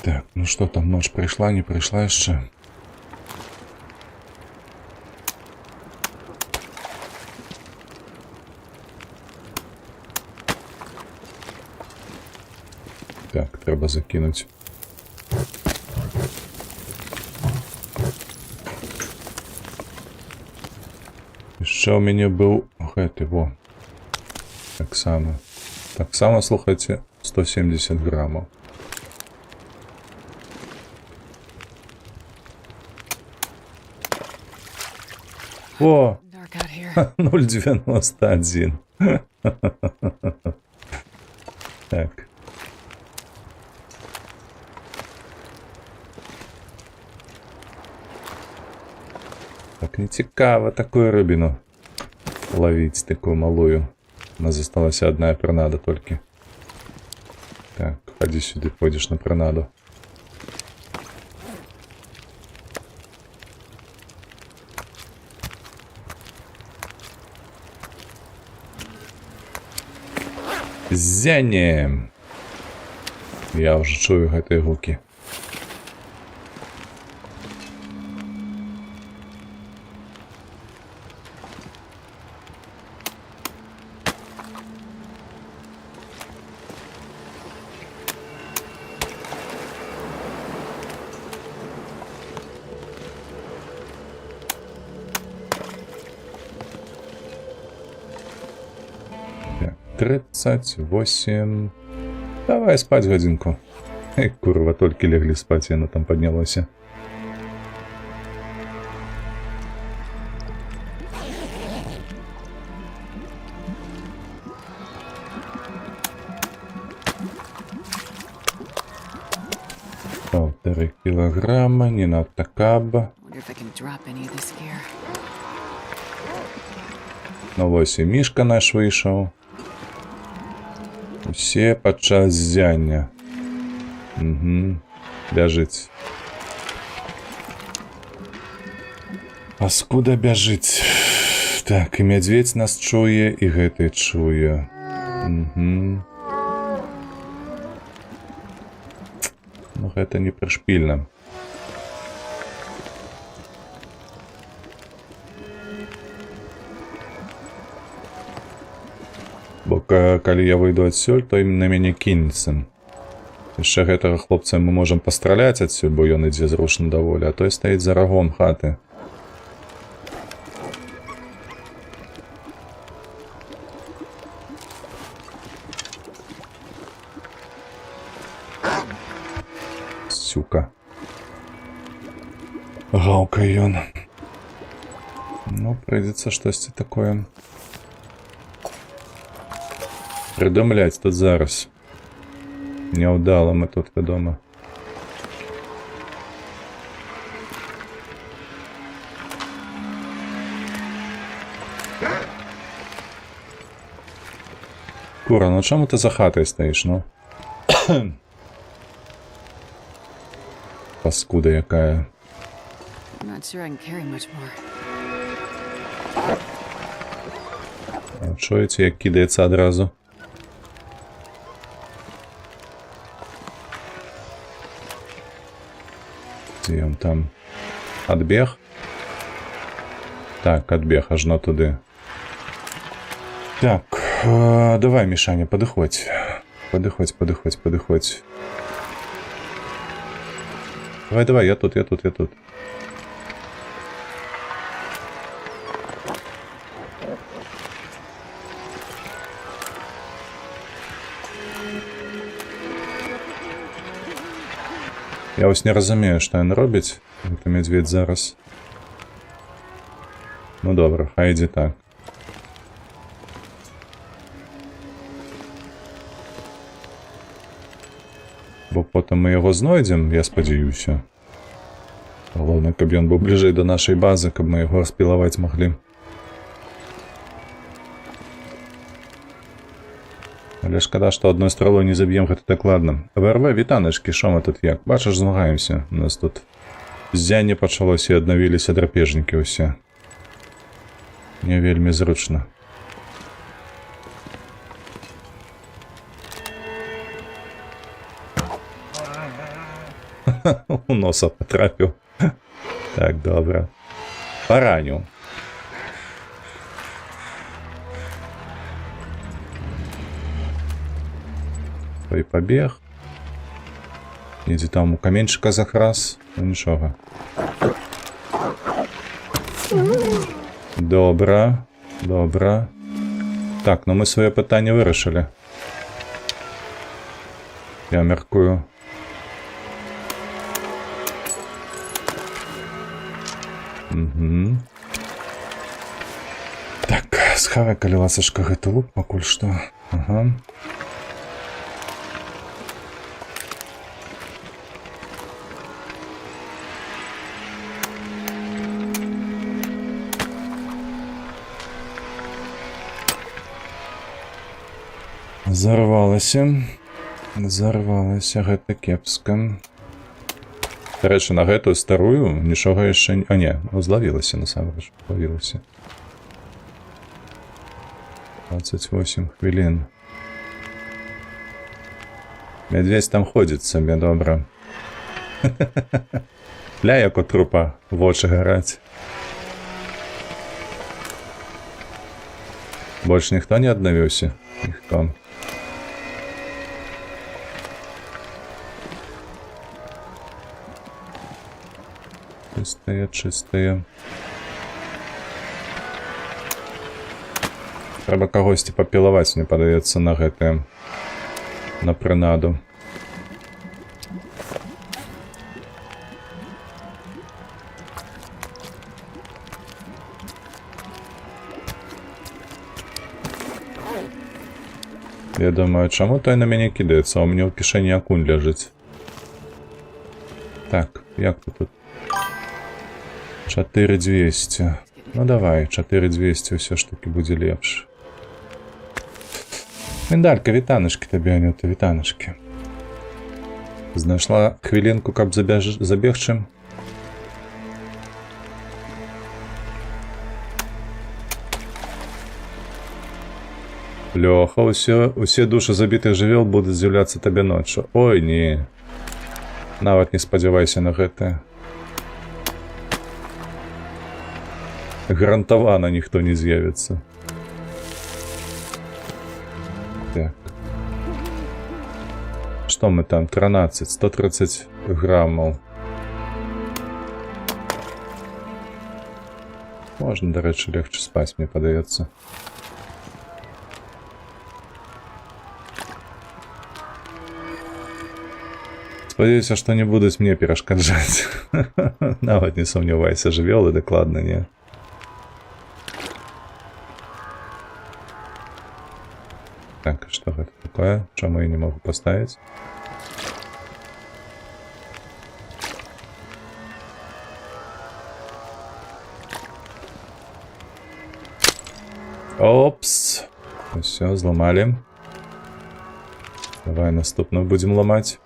Так, ну что там, ночь пришла, не пришла еще? Так, треба закинуть. Еще у меня был гэты, во. Так само, слухайте, 170 граммов. О, Dark out here. 0,91. Так. Так, не цікаво такую рыбину ловить, такую малую. У нас осталась одна принада только. Так, ходи сюда, пойдешь на принаду. Зяне! Я уже чую гэтыя гукі. Так, 38. Давай спать годинку. Эй, курва, только легли спать, и она там поднялась. Полтора килограмма, не надо каб. Wonder if I can drop any of this gear. Ну ось і мішка наш вийшов. Усе падчас зяння. Угу. Бяжить. Паскуда бяжить. Так, і мядзведь нас чуе, і гэты чуе. Угу. Ну, гэта не прышпільна. Бо калі я выйду адсюль, то ім на мяне кінецца. Яшчэ гэтага хлопца мы можам пастраляць адсюль, бо ён ідзе зручна даволі, а той стаіць за рагом хаты. Сюка. Гаўкае ён. Ну, прыйдзецца штосьці такое придумлять тут зараз. Няўдала мы тут, вядома. Кура, ну чому ти за хатой стоїш, ну? Паскуда якая. I'm not sure I can carry much more. Чуєте, як кидається одразу? Де он там? Отбег? Так, отбег, аж на туди. Так, давай, Мишаня, подыходь. Подыходь. Давай, я тут. Я вось не разумею, што ён робіць. Гэта мядзведь зараз. Ну добра, хай ідзе так. Бо потым мы яго знойдзем, я спадзяюся. Галоўнае, каб ён быў бліжэй да нашай базы, каб мы яго распілаваць маглі. Але шкада, што адной стрэлой не заб'ем гэта дакладна. ВРВ, вітаначкі, шо мы тут як? Бачыш, змагаемся. У нас тут ззянне пачалося і аднавіліся драпежнікі ўсе. Не вельмі зручна. У носа потрапіў. Так, добра. Параню. Той пабег. Ідзе там у каменьчыка захрас. Ну нічога. Добра. Добра. Так, ну мы сваё пытанне вырашылі. Я мяркую. Угу. Так, схавай, калі ласачка, гэты лук пакуль што. Ага. Зарвалася. Зарвалася, гэта кепска. Дарэчы, на гэтую старую нічога яшчэ... А не, злавілася, насамрэч, злавілася. 28 хвілін. Мядзведь там ходзіць сабе, добра. Ля, як у трупа вочы гараць. Больш ніхто не аднавіўся? Ніхто. Чистые, чистые. Трэба кагосьці папілаваць, мне падаецца, на гэтае. На прынаду. Я думаю, чаму той на мяне кідаецца, а ў мяне ў кішэні акунь ляжыць. Так, як тут? 4200. Ну давай, 4200 ўсё ж таки будзе лепш. Міндалька, вітаначкі табе, Анюта, вітаначкі. Знайшла хвілінку, каб забегчы. Лёха, усе душы забітых жывёл будуць з'яўляцца табе ноччу. Ой, не. Нават не спадзявайся на гэта. Гарантавана ніхто не з'явіцца. Так. Што мы там? 13, 130 граммаў. Можна, дарэчы, легче спаць, мне падаецца. Спадзяюся, што не будуць мне перашкаджаць. Нават не сумнявайся, жывёлы дакладна не. Так, что это такое? Чему я не могу поставить? Опс. Все, взломали. Давай наступную будем ломать.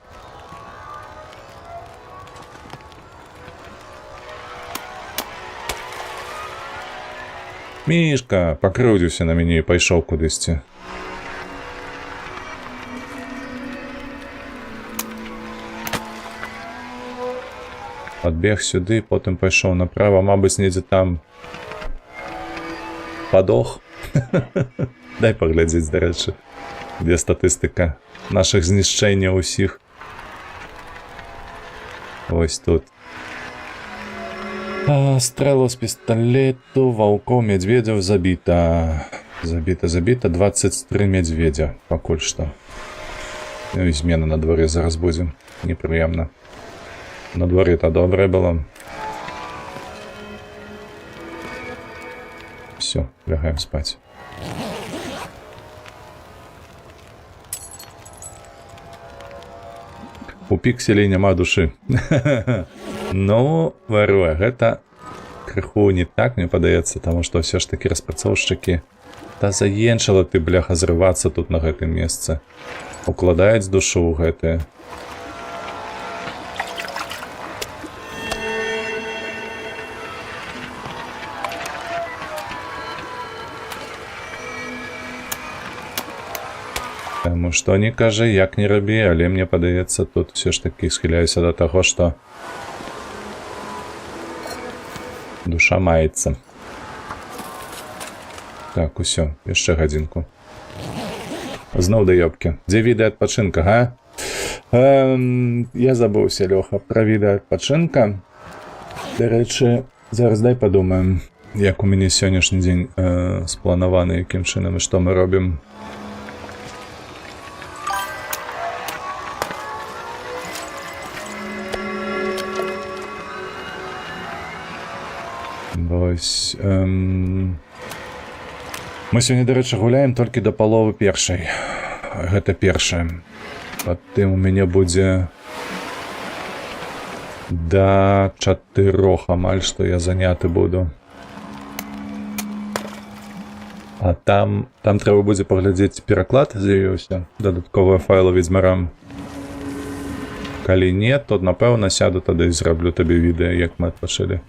Мишка, покрыўдзіўся на мяне і пайшоў кудысьці. Подбег сюды, потым пайшоў направо, мабыць, недзе там падох. Дай паглядзець, дарэчы, дзе статыстыка нашых знішчэнняў усіх. Вось тут. Стрэлу з пісталету, ваўкоў, мядзведзяў забіта. Забіта, 23 мядзведзя, пакуль што. Ну і змена на дварэ зараз будзе. Непрыемна. На дворі та добре було. Все, лягаємо спати. У пікселей няма душі. Ну, варуе, гэта крыху не так, мне падаецца, таму што ўсё ж такі распрацоўшчыкі та заенчыла ты, бляха, зрывацца тут на гэтым месцы. Укладаюць душу ў гэтае. Таму што не кажы, як не рабі, але мне падаецца, тут все ж такі схіляюся да таго, што душа маецца. Так, усё, яшчэ гадзінку. Зноў да ёбкі. Дзе віды адпачынка, га? Я забыўся, Лёха, пра віды адпачынка. Дарэчы, зараз дай падумаем, як у мяне сённяшні дзень спланаваны, якім чынам і што мы робім. Вось... Мы сёння, дарэчы, гуляем толькі да паловы першай. Гэта першае. Патым у мяне будзе да 4 амаль, што я заняты буду. А там трэба будзе паглядзець пераклад, з'явіўся, дадатковыя файлы ведзьмарам. Калі не, то, напэўна, сяду тады і зраблю табе відэа, як мы адпачылі.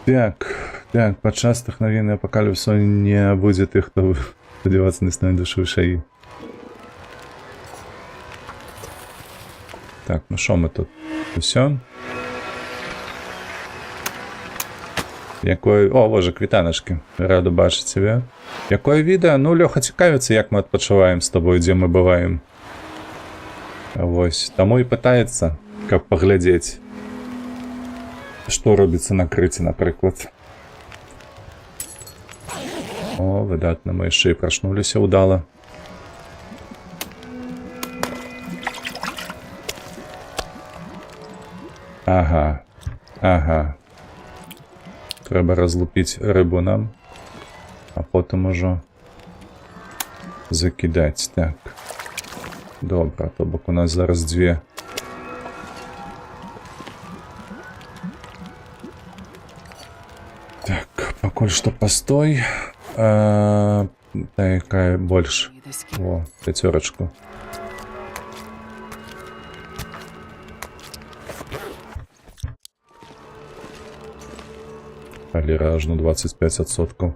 Так, падчас тэхнагеннай апакаліпсу не будзе тых, хто спадзявацца на існаванне душы ў шаі. Так, ну шо мы тут? Усё? Якое... О, боже, квітаначкі. Рада бачыць цябе. Якое відэо? Ну, Лёха цікавіцца, як мы адпачуваем з тобой, дзе мы бываем. Вось, таму і пытаецца, каб паглядзець. Што робіцца на крыце, напрыклад. О, выдатна, мы яшчэ і прачнуліся ўдала. Ага. Трэба разлупіць рыбу нам, а потым ужо закідаць. Так. Добра, то бок у нас зараз дзве. Пакуль што пастой. Та якая больш. О, 5. Аліра аж на 25%.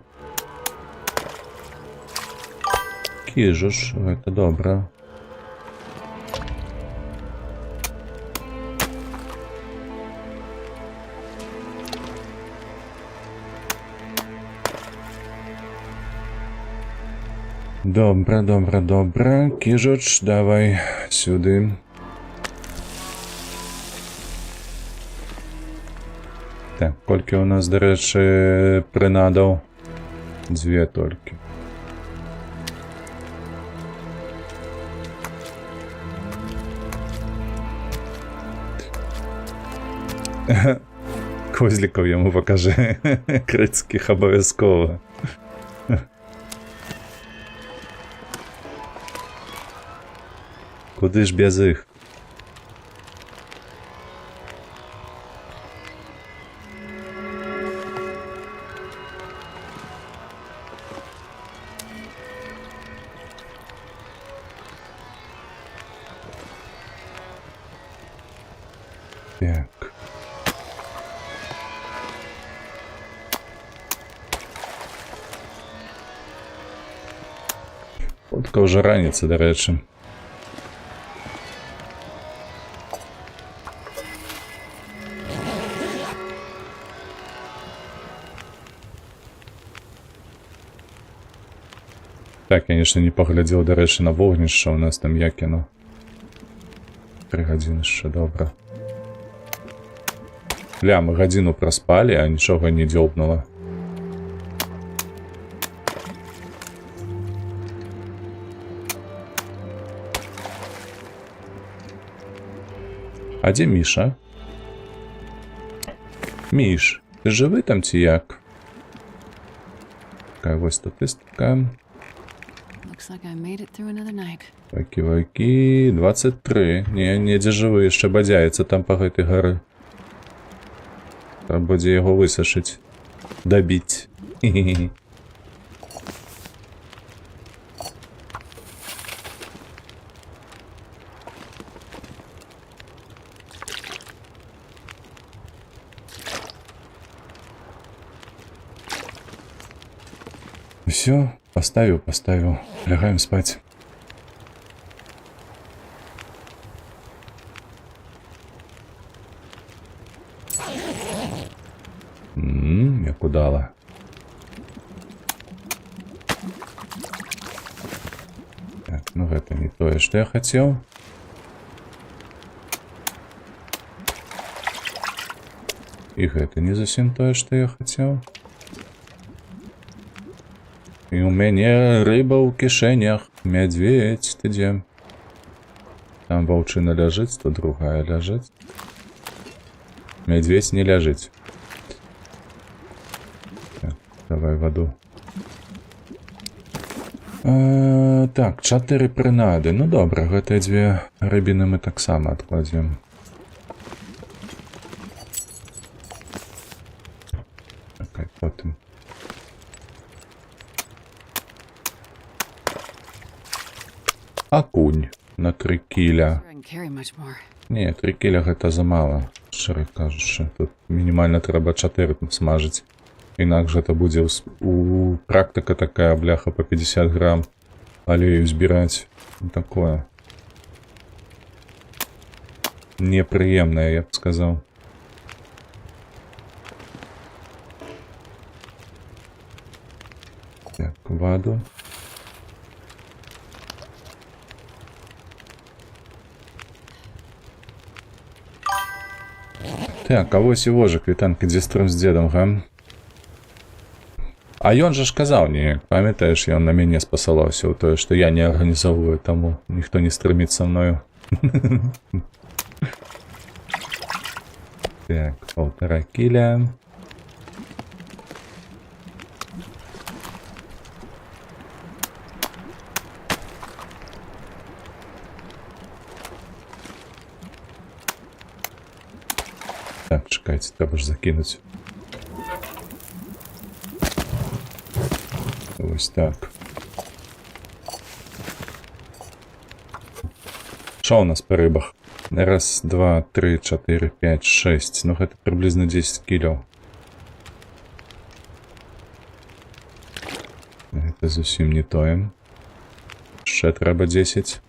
Кіжуш, гэта добра. Добра. Кіжуч, давай сюды. Так, колькі у нас, дарэчы, прынадаў? 2 толькі. Козлікаў яму пакажы. Крыцкіх абавязкова. Куды ж без іх? Так. Хутка ўжо раніца, дарэчы. Так, конечно, не паглядзеў, дарэчы, на вогнішча. У нас там як яно. 3 гадзіны яшчэ, добра. Ля, мы гадзіну праспалі, а нічога не дзёбнула. А дзе Міша? Міш, ты жывы там ці як? Такая вось статыстыка. Looks like I made it through another night. Вакі-вакі, 23. Не, недзе жывы, яшчэ бадзяецца там па гэтай гары. Трэба будзе яго высашыць. Дабіць. Хе-хе-хе. Все, поставил. Лягаем спать. Як удала. Так, ну гэта не тое, што я хацеў. І гэта не зусім тое, што я хацеў. І у мяне рыба ў кішэнях. Мядзведь, ты дзе? Там ваўчына ляжыць, то другая ляжыць. Мядзведь не ляжыць. Так, давай ваду. Так, 4 прынады. Ну добра, гэтыя 2 рыбіны мы таксама адкладзем. Так, потым. Акунь на 3 кіля. Sure I can carry much more. Не, 3 кіля гэта замала, шчыра кажучы. Тут мінімальна трэба 4 смажыць. Інакш гэта будзе у практыка такая, бляха, по 50 грам алею збіраць. Такое. Непрыемнае, я б сказаў. Так, ваду. Так, а вось і вожык, вітанка, дзе стрым з дзедам, га? А ён жа ж казаў неяк, памятаеш, ён на мяне спасалаўся ў тое, што я не арганізоўваю, таму ніхто не стрыміць са мною. Так, 1,5 кіля. Так, чекайте, треба ж закинуть. Ось так. Що у нас по рибах? Раз, два, три, 4, 5, 6. Ну, это приблизно 10 кілів. Это зовсім не тое. Ще треба 10.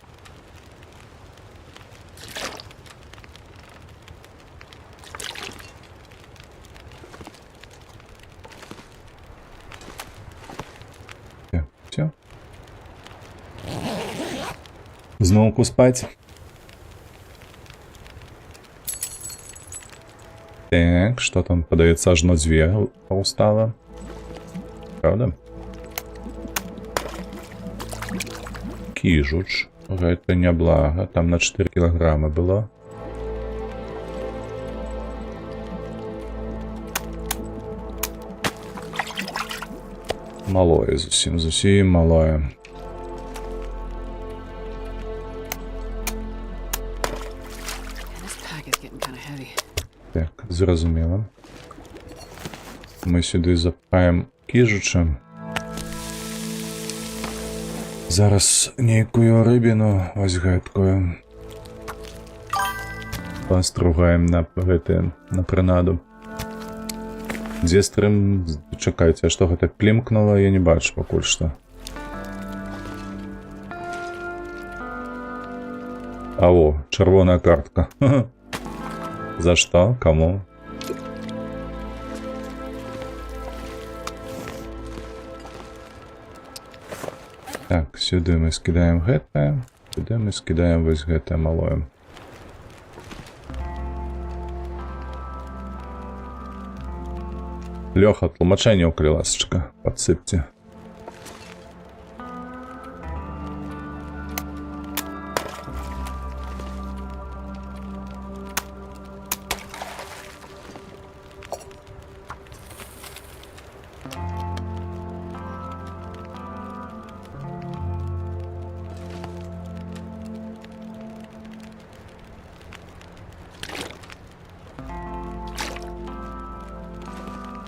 Все. Знову спать. Так, что там подается? Аж на 2 устало. Правда? Кижуч. Это не благо. Там на 4 килограмма было. Малое, зовсім малое. And this pack is getting kind of heavy. Так, зрозуміло. Ми сюди запхаємо кіжуча. Зараз нейкую рибину, ось гэткую. Постругаємо на принаду. Дзе стрым? Чакайце, а што гэта плімкнула, я не бачу пакуль што. А во, чырвоная картка. За што? Каму? Так, сюды мы скидаем гэтае, сюды мы скидаем вось гэтае малое. Лёха, тлумачэнняў, калі ласачка, падсыпце.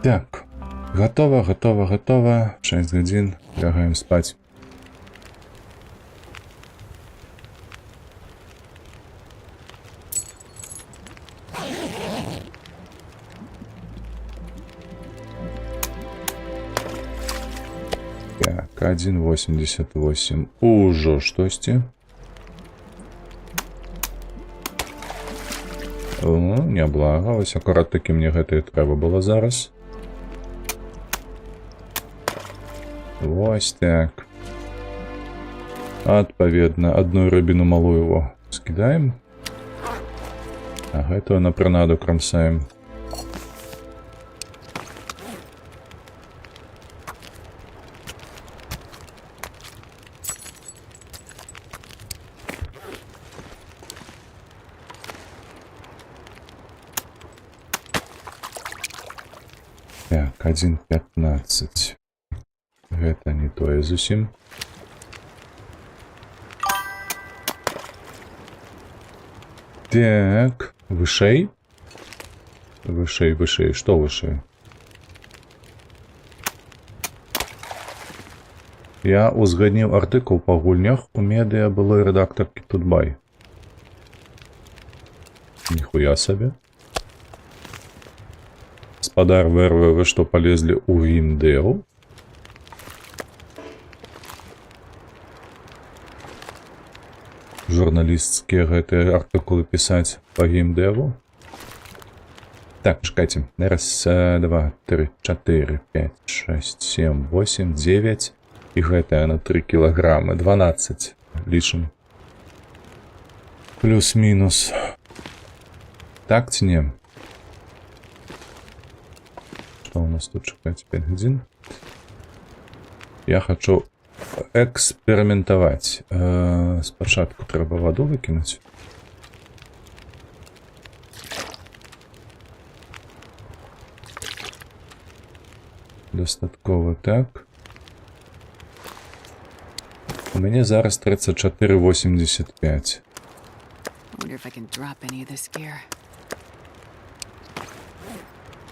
Так, готово, готово, готово. 6 годин, лягаем спать. Так, 1,88. Ужо штосьці. О, не облагалось. Акурат таки мне гэта і трэба было зараз. Вось так. Адпаведна, одну рыбіну малую его скидаем. А гэтую на прынаду крамсаем. Так, 1,15. Гэта не тое зусім. Так, вышэй. Вышэй, вышэй, што вышэй? Я узгадніў артыкул па гульнях у медыа былой рэдактаркі Тутбай. Ніхуя сабе. Спадар ВРВ, вы што полезлі ў геймдэў? Журналістскія гэтыя артыкулы пісаць па геймдэву. Так, чекайте. Раз, два, три, 4, 5, 6, 7, 8, 9. І гэтая на 3 кілаграмы. 12. Лічым. Плюс-мінус. Так ці не? Што у нас тут чекаць? 5 гадзін. Я хочу эксперыментаваць. Спачатку трэба ваду выкінуць. Дастаткова так. У мяне зараз 34,85.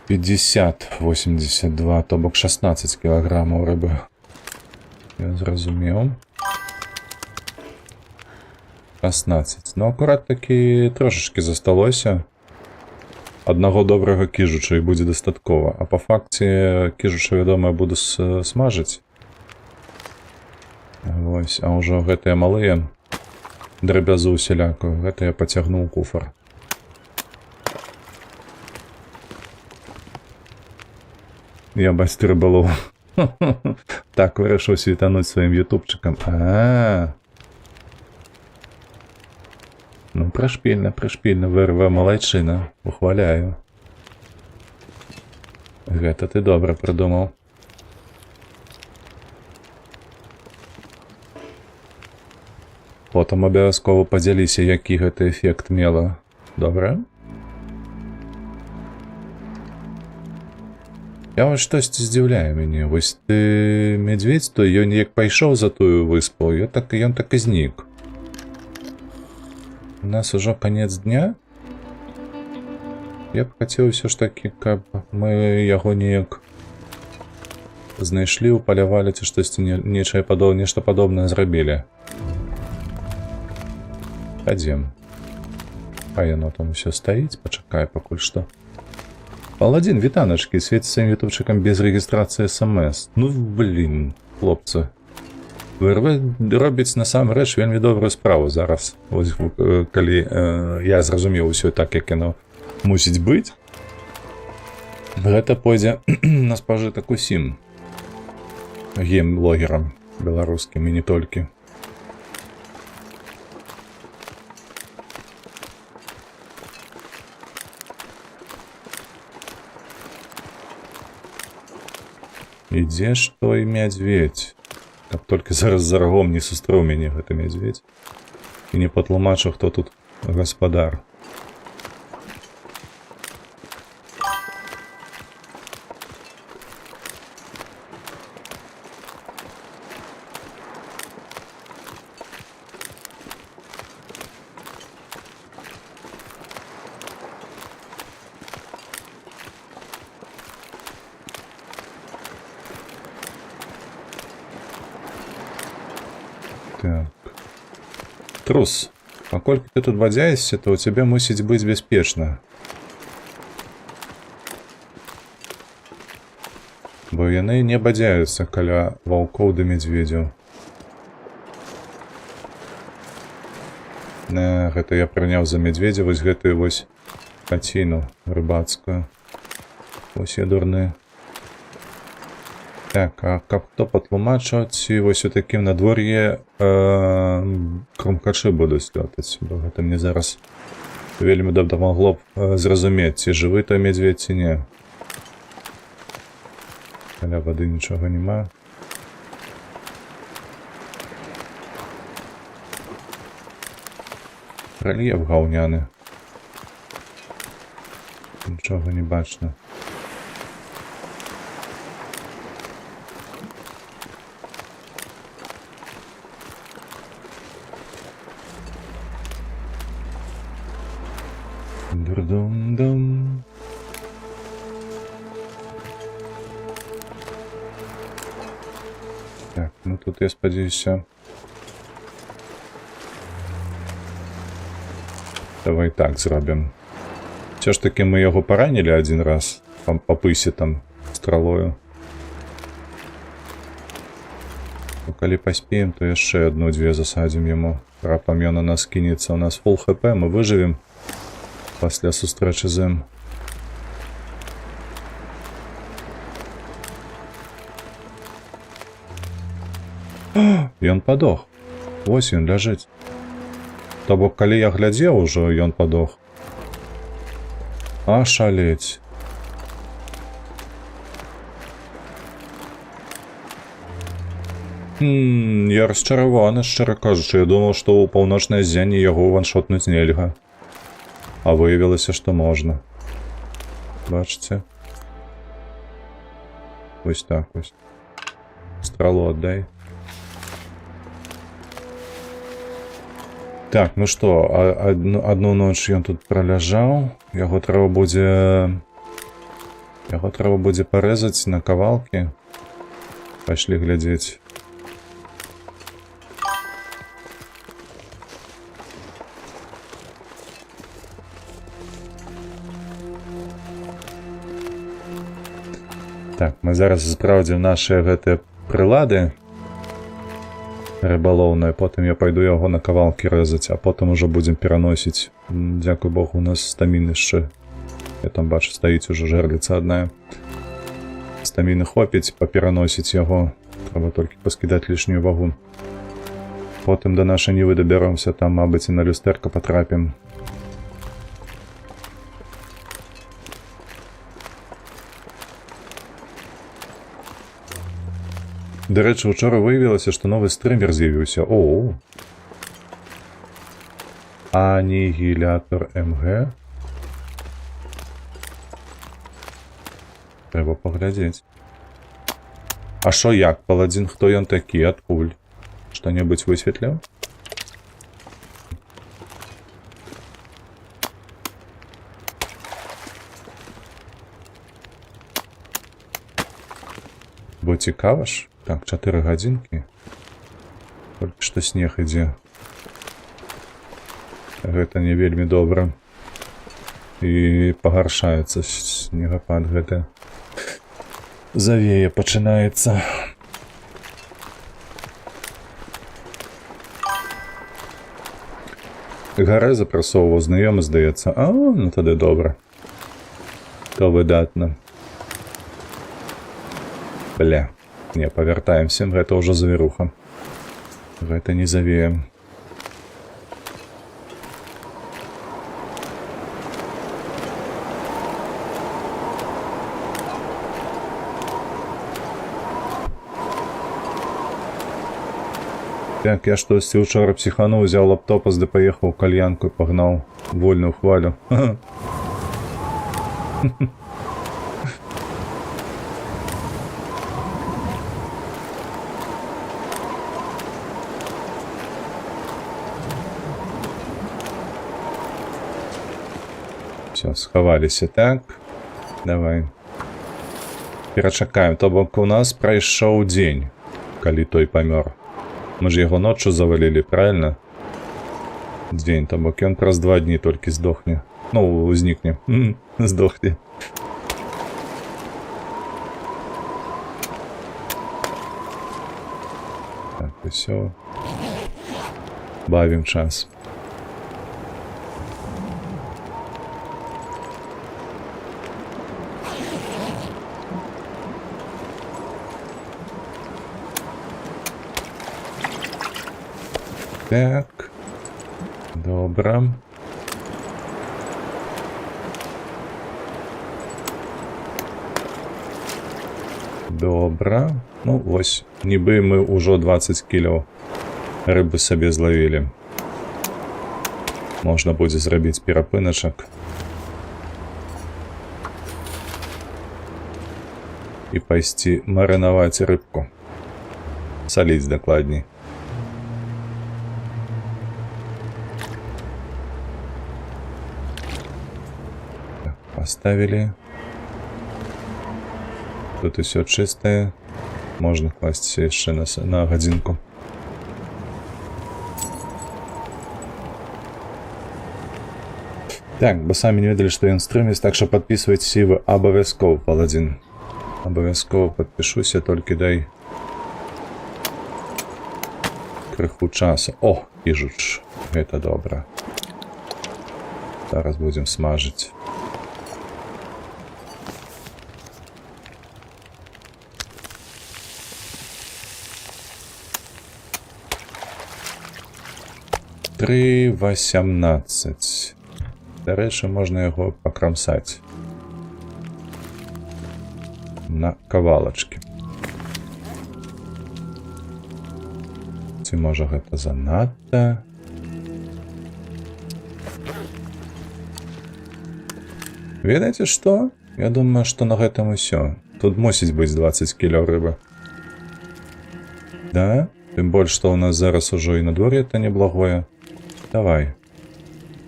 50,82, то бок 16 кілаграмаў рыбы. Я зразумеў. 16. Ну, акурат такі трошечки засталося. Одного добрага кіжуча і будзе дастаткова. А па факце кіжуча, вядома, я буду смажыць. Вось, а ўжо гэтыя малыя драбязу усялякую. Гэта я пацягнуў куфар. Я бацькі рыбалоў. Так, вырашыў світануць сваім ютубчыкам. Ну, прашпільна, ВРВ малайчына. Ухваляю. Гэта ты добра прыдумаў. Потым абавязкова падзяліся, які гэты эфект мела. Добра? Я вось штосьці здзіўляе мяне. Вось ты, медведь, то ён як пайшоў за тую выспу, ён так і знік. У нас ужо канец дня. Я б хацеў усё ж такі, каб мы яго неяк знайшлі, упалявалі, ці штосьці нешта падобнае зрабілі. Хадзем. Хай яно там усё стаіць, пачакай пакуль што. Паладзін, вітаначкі, свеціць сваім ютубчыкам без рэгістрацыі СМС. Ну, блін, хлопцы. ВРВ робіць насамрэч вельмі добрую справу зараз. Вось, калі я зразумеў усё так, як яно мусіць быць, гэта пойдзе на спажытак усім гейм-блогерам. беларускім і не толькі. І дзе ж той мядзведь? Каб толькі зараз за рагом не сустрэў мяне гэты мядзведь. І не патлумачыў, хто тут гаспадар. Так. Трус, паколькі ты тут бадзяешся, то ў цябе мусіць быць бяспечна. Бо яны не бадзяюцца каля ваўкоў ды мядзведзяў. Гэта я прыняў за мядзведзя вось гэтую вось хаціну рыбацкую. Вось я дурны. Так, а каб хто патлумачыў, ці вось у такім надвор'і крумкачы будуць лётаць, бо гэта мне зараз вельмі дапамагло б зразумець, ці жывы той мядзведь, ці не. Каля вады нічога няма. Рэльеф гаўняны. Нічога не бачна. Дум-дум. Так, ну тут я спадзяюся. Давай так зробім. Все ж таки мы яго паранілі адзін раз па пысе там стралою. Калі паспеем, то яшчэ адну-дзве засадзім яму. Раптам ён на нас кінецца. У нас фул хп, мы выжывем пасля сустрэчы з ім. Ён падох. Вось ён ляжыць. То бок, калі я глядзеў ужо, ён падох. А шалець. Я расчараваны, шчыра кажучы. Я думаў, што ў паўночнай ззянні яго ваншотнуць нельга. А выявілася, што можна. Бачыце? Вось так вось. Стралу аддай. Так, ну што, адну ноч ён тут праляжаў. Яго трэба будзе парэзаць на кавалкі. Пайшлі глядзець. Так, мы зараз спраўдзім нашыя гэтыя прылады рыбалоўныя, потым я пайду яго на кавалкі рэзаць, а потым ужо будзем пераносіць. Дзякуй Богу, у нас стаміны яшчэ. Я там бачу, стаіць ужо жэрліца адная. Стаміны хопіць, папераносіць яго. Трэба толькі паскідаць лішнюю вагу. Потым да нашай нівы дабяромся, там, мабыць, і на люстэрка патрапім. Дарэчы, учора выявілася, што новы стрымер з'явіўся. О! Анігілятор МГ. Трэба паглядзець. А шо як, паладзін? Хто ён такі? Адкуль? Што-небудзь высветліў? Бо цікава ж? Так, 4 гадзінкі. Толькі што снег ідзе. Гэта не вельмі добра. І пагаршаецца снегапад гэты. Завея пачынаецца. Гара запрасоўваў знаёмы, здаецца. А, ну тады добра. То выдатна. Бля. Не, павяртаемся, гэта ўжо завіруха. Гэта не завеем. Так, я штосьці учора психануў, узяў лаптопас, да паехаў у кальянку і пагнаў вольную хвалю. Все, схаваліся, так. Давай. Перачакаем, то бок у нас прайшоў дзень, калі той памёр. Мы ж яго ноччу завалілі, правильно? Дзень, то бок ён праз 2 дні толькі здохне. Ну, узнікне. Здохне. Так, усё. Бавім час. Так. Добре. Добре. Ну, ось, ніби ми уже 20 кілів риби собі зловили. Можна буде зробити перепиночок. І пойти маринувати рибку. Солить докладней. Поставили. Тут все чистое. Можно класть еще на годинку. Так, бо самі не ведали, що він стрімість, так що підписуйтесь і ви обов'язково, Паладин. Обов'язково підпишуся, тільки дай криху часу. О, пишуть. Это добре. Зараз будем смажить. Три 18. До речі, можна його покромсати на кавалочки. Це може гэта занадто. Ведаеце што? Я думаю, што на гэтым усё. Тут мусіць быць 20 кіло рыбы. Да? Тым больш, што ў нас зараз ужо і надвор'е это неблагое. Давай.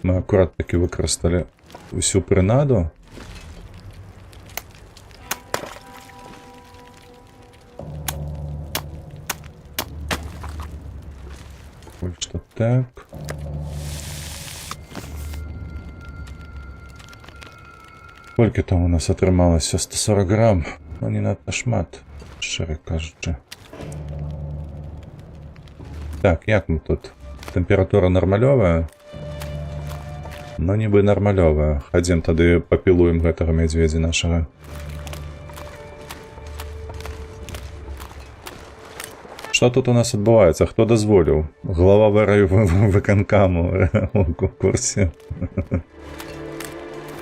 Мы аккурат таки выкарысталі усю прынаду. Что так. Сколько там у нас атрымалася? 140 грамм. Ну не надто шмат, шчыра кажучы. Так, як мы тут? Температура нормалёвая? Ну, нібы нормалёвая. Хадзім тады папілуем гэтага мядзведзя нашага. Што тут у нас адбываецца? Хто дазволіў? Глава выканкаму у курсе.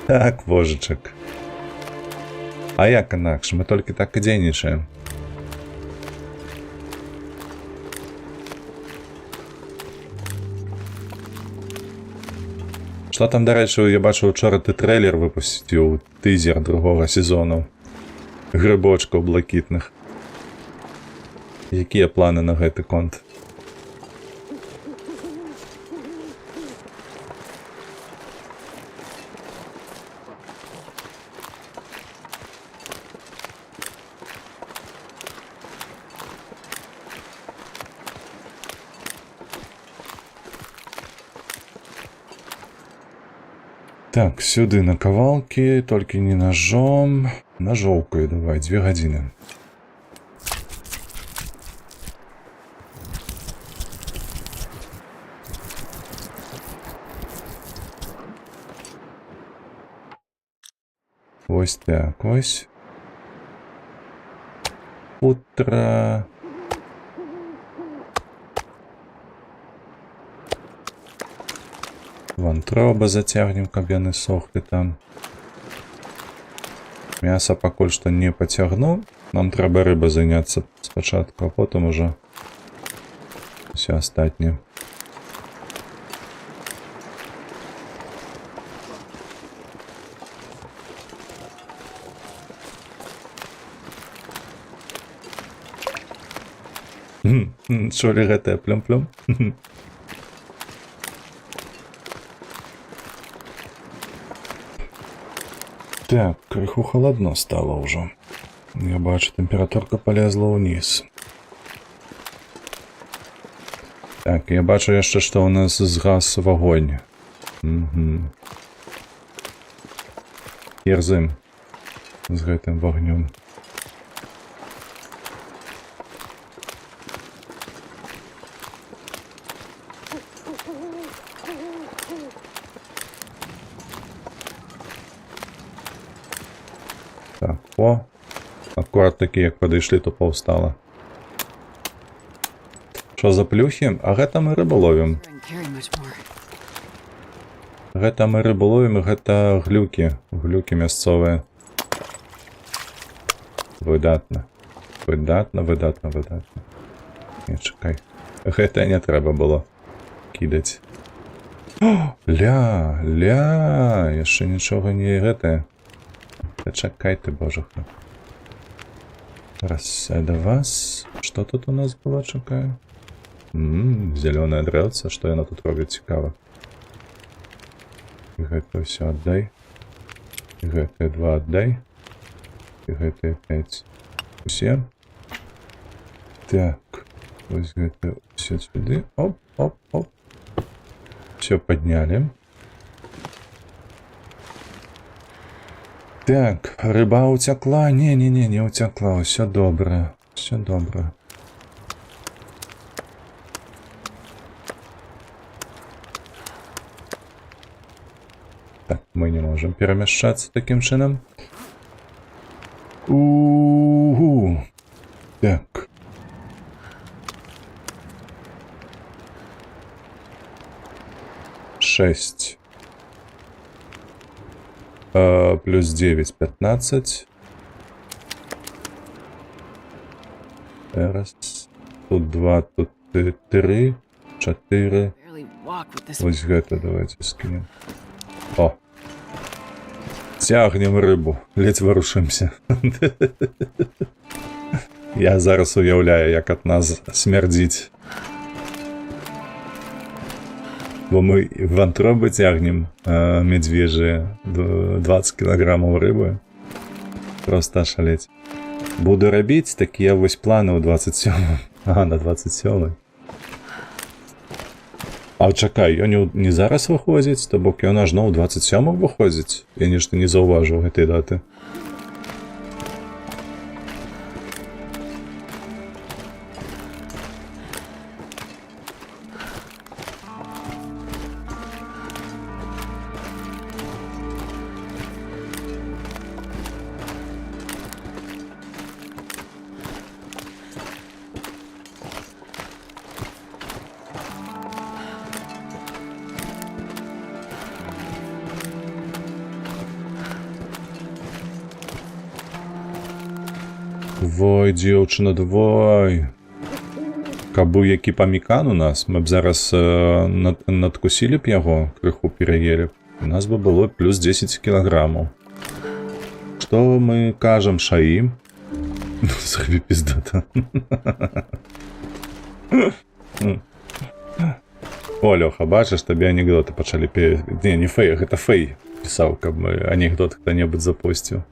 Так, божачак. А як інакш? Мы толькі так і дзейнічаем. Што там, дарэчы, я бачу, учора ты трэйлер выпусціў, тызер другога сезону. Грыбочкаў блакітных. Якія планы на гэты конт? Так, сюды на кавалкі, толькі не ножом. Ножоўкай давай, 2 гадзіны. Ось так, ось. футра. Вантроба зацягнем, каб яны сохлі там. Мяса пакуль што не пацягну. Нам трэба рыба заняцца спачатку, а потым ужо ўсё астатняе. Чулі гэтае плюм-плюм? Так, крыху халадно стало ўжо. Я бачу, тэмпературка полезла ўніз. Так, я бачу яшчэ, што ў нас згас вагонь. Ерзым з гэтым вагнём. Так, о, аккурат такі, як падышлі, то паўстала. Што за плюхі? А гэта мы рыбу ловім. I can carry much more. Гэта мы рыбу ловім, і гэта глюкі. Глюкі мясцовыя. Выдатна. Выдатна, выдатна, выдатна. Не, чакай. Гэта не трэба было кідаць. О, ля, яшчэ нічога не гэтае. Да чакай ты, божаха. Раз, да вас. Што тут у нас было, чакаю? Зелёнае дрэўца, што яна тут робіць, цікава. І гэта ўсё аддай. І гэтыя 2 аддай. І гэтыя 5. Усе. Так. Вось гэта ўсе сюды. Оп, оп, оп. Всё паднялі. Так, рыба уцякла? Не уцякла. Усё добра. Усё добра. Так, мы не можем перемещаться таким чином. У-у-у. Так. Шесть. Плюс 9, 15. Раз. Тут 2, тут 3, 4. Barely walk with this. Ось гэта давайте скинем. О. Тягнем рыбу. Ледь варушимся. Я зараз уяўляю, як ад нас смярдзіць. Бо мы вантробы цягнем медвежьи 20 килограммов рыбы. Просто шалеть. Буду рабіць такія вось планы ў 27. Ага, на 27. А чакай, ён не зараз выходзіць, то бок ён аж ў 27 выходзіць. Я нешта не заўважыў гэтай даты. Вой, дзеўчына, давай. Каб які памікан у нас, мы б зараз надкусілі б яго, крыху пераелі б. У нас бы было плюс 10 килограммов. Што мы кажам Шаім? Зрабі пиздата. О, Лёха, бачыш, табе анекдоты пачалі пе... Не Фэй, гэта Фэй пісаў, каб мы анекдот хто-небудзь запусціў.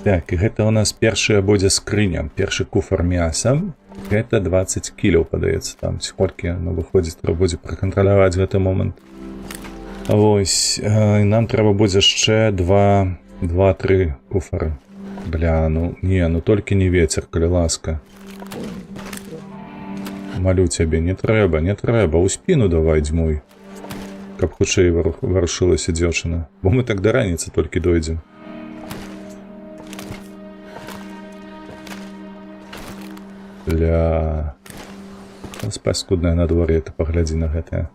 Так, і гэта у нас першая будзе скрыня, першы куфар мяса. Гэта 20 кіляў, падаецца, там сколькі ну, выходзіць, трэба будзе пракантраляваць гэты момант. Вось, нам трэба будзе яшчэ 2-3 куфары. Бля, ну, не, ну толькі не вецер, калі ласка. Малю цябе, не трэба, не трэба. У спіну давай, дзьмуй. Каб хутчэй варушылася дзяўчына. Бо мы так да раніцы толькі дойдзем. Ля... Паскуднае надвор'е, ты паглядзі на гэтае.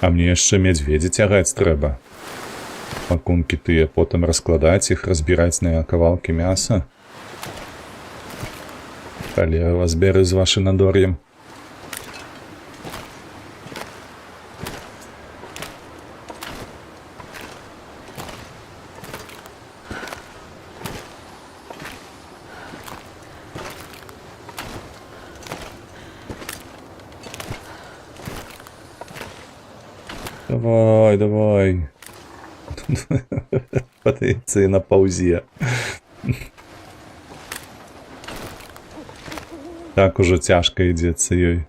А мне яшчэ мядзведзі цягаць трэба. Пакункі тыя, потым раскладаць іх, разбіраць на кавалкі мяса. Халера вас бяры з вашым надор'ем. Давай, давай. Патыцы на паўзе. Так ужо цяжка ідзецца ёй.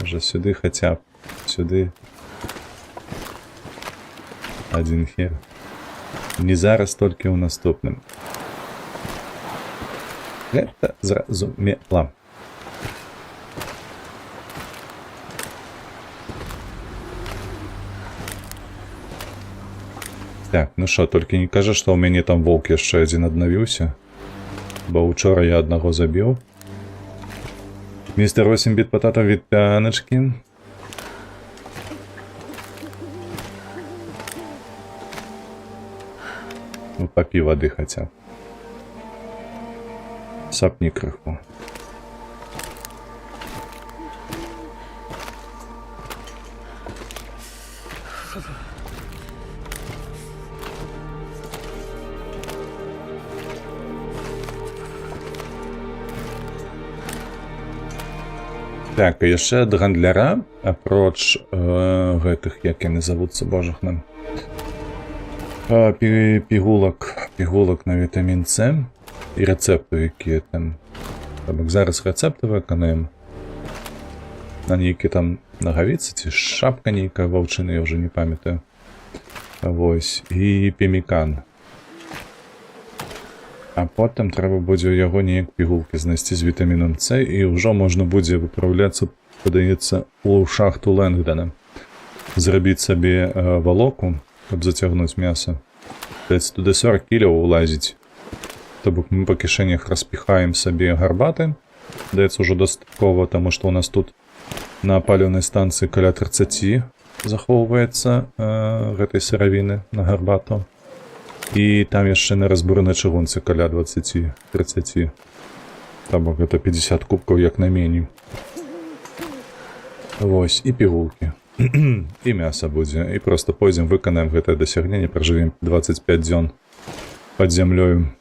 Уже сюды хаця б. Сюды. Адзін хер. Не зараз, толькі ў наступным. Гэта зразумела. Так, ну шо, толькі не кажа, што ў мяне там волк яшчэ адзін аднавіўся. Бо учора я аднаго забіў. Містер 8-біт патата, вітаначкі. Ну, папі вады хаця. Сапні крыху. Так, і яшчэ ад гандляра, апроч гэтых, як яны завуцца, божах нам, пігулак на вітамін С і рэцэпту, якія там. Так, зараз рэцэпты выканаем. На нейкі там нагавіцы, ці шапка нейкая ваўчына, я ўжо не памятаю. Вось, і пемікан. А потым трэба будзе ў яго неяк пігулкі знайсці з вітамінам С, і ўжо можна будзе выпраўляцца, падаецца, у шахту Лэнгдана. Зрабіць сабе валоку, каб зацягнуць мяса. Туды 40 кіляў улазіць. То бок мы па кішэнях распіхаем сабе гарбаты. Даецца ўжо дастаткова, таму што ў нас тут на паліўнай станцыі каля 30 захоўваецца гэтай сыравіны на гарбату. І там яшчэ на разбурнай чыгунцы каля 20-30. Там гэта 50 кубкаў як найменей. Вось, і пігулкі. І мяса будзе. І проста пойдзем, выканаем гэтае дасягненне, пражывем 25 дзён пад зямлёю.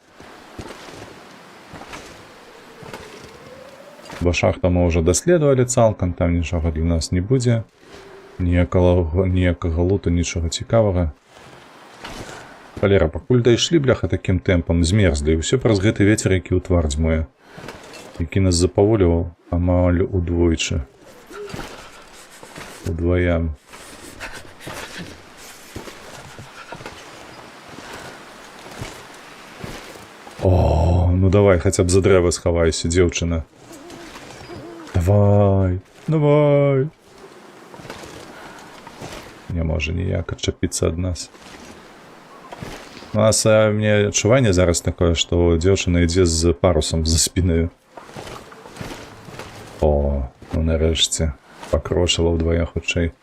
Бо шахта мы ўжо даследавалі цалкам, там нічога для нас не будзе. Ніякага луту, нічога цікавага. Халера, пакуль дайшлі, бляха, такім тэмпам, змерзлі, і ўсё праз гэты вецер, які ў твар дзьмуе. Які нас запаволіваў амаль удвойчы. Удвая. О, ну давай, хаця б за дрэва схавайся, дзеўчына. Давай, давай. Не можа ніяк адчапіцца ад нас. У нас мне адчуванне зараз такое, што дзяўчына ідзе з парусам за спінаю. О, ну нарэшце. Пакрошыла ўдвая хутчэй.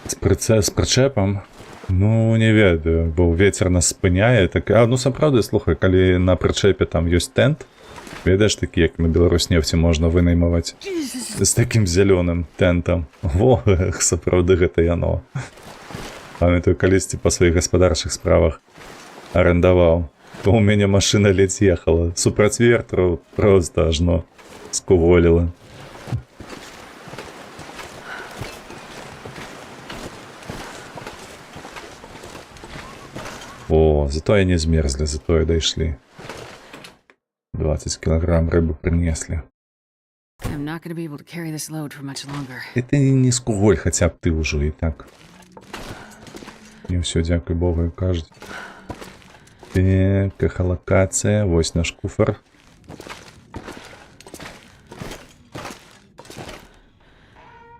З прычэпам. Ну, не ведаю, бо вецер нас спыняе. Так... А, ну, сапраўды, слухай, калі на прычэпе там ёсць тэнт, ведаеш, такі, як на Беларуснефці можна вынаймаваць з такім зялёным тэнтам. Во, сапраўды гэта яно. Памятаю, калісьці па сваіх гаспадарчых справах арендаваў. То ў мяне машына ледзь ехала. Супраць ветру проста ажно скуволіла. О, затое не змерзли, затое дайшлі. 20 килограмм рыбы принесли. I'm not gonna be able to carry this load for much longer. І ти не скуголь, хоча б ти ўжо і так. Не ўсё, дзякуй Богу, кажуць. Так, эхалокацыя, вось наш куфар.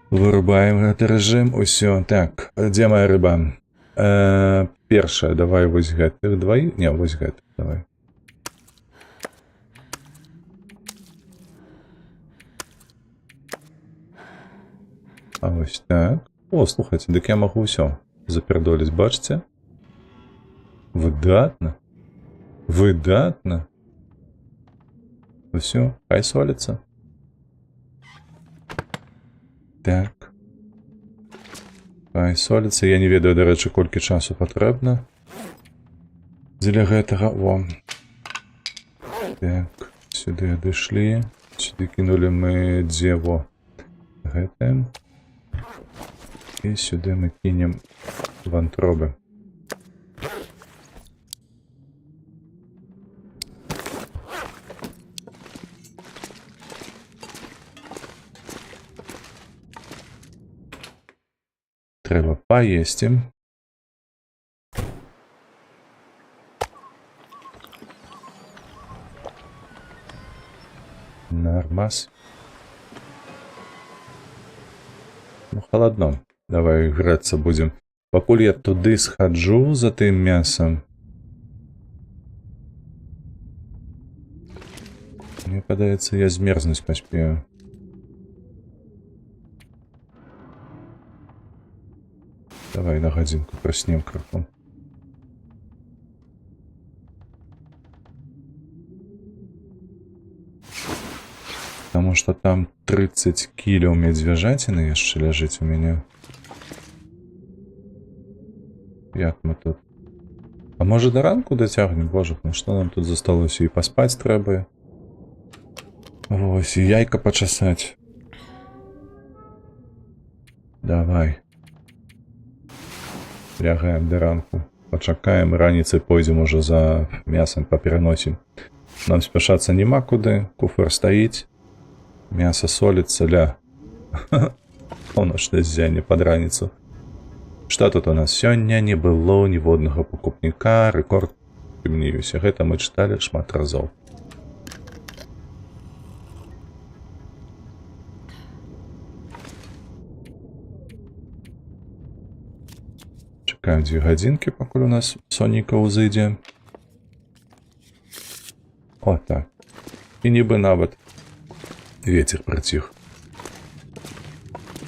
Вырубаем гэты рэжым, усё. Так, дзе моя рыба? Першая, давай вось гэтых дваіх. Не, вось гэтых, давай. А вось так. О, слухайце, дык я магу ўсё запердоліць, бачце? Выдатна. Выдатна. Усё, хай соліцца. Так. Хай соліцца. Я не ведаю, дарэчы, колькі часу патрэбна. Дзеля гэтага, во. Так, сюды адышлі. Сюды кінулі мы дзе, во. Гэтым. І сюды мы кінем вантробы. Трэба паесці. Нормас. Ну, холодно. Давай грэцца будзем. Пакуль я туды схаджу за тым мясам. Мне падаецца, я змерзнуць паспею. Давай на гадзінку праснем крыху. Потому что там 30 кіляў медвяжаціны яшчэ ляжыць у мяне. Як мы тут? А можа да ранку дацягнем? Боже, ну што нам тут засталося? І паспаць трэба. Вось, і яйка пачасаць. Давай. Лягаем да ранку. Пачакаем, раніцай пойдзем уже за мясам папераносім. Нам спяшацца няма куды. Куфар стаіць. Мясо соліцца, ля. Поўначнае ззянне пад раніцу. Што тут у нас сёння? Не было ніводнага пакупніка. Рэкорд прымніюся. Гэта мы чыталі шмат разоў. Чакаем 2 гадзінкі, пакуль у нас сонейка ўзыдзе. О, так. І нібы нават вецер праціх.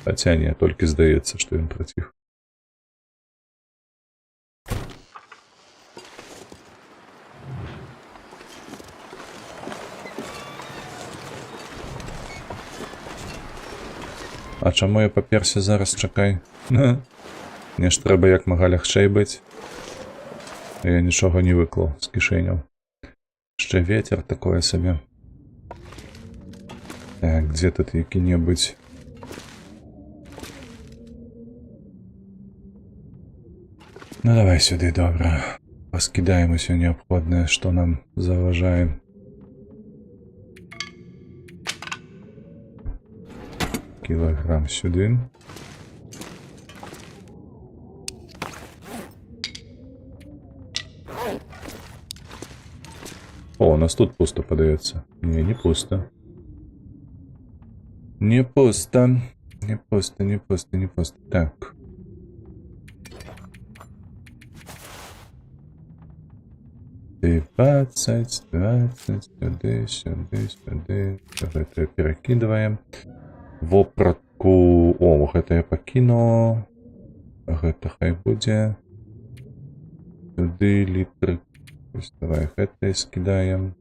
Хаця не, толькі здаецца, што ён праціх. А чаму я паперся зараз, чакай? Мне ж трэба як мага лягчэй быць. Я нічога не выклаў з кішэняў. Яшчэ вецер такое сабе. Так, дзе тут які-небудзь? Ну давай сюды, добра. Паскідаем усё неабходнае, што нам заважае. Кілаграм сюды. О, у нас тут пусто падаецца. Не пусто. Не пусто. Не пусто, не пусто, не пусто. Так. И 20, сюды, сюды, сюды. Это перекидываем. Вопратку. О, гэта я пакіну. Гэта хай будзе. Сюды літры. Давай гэта скідаем.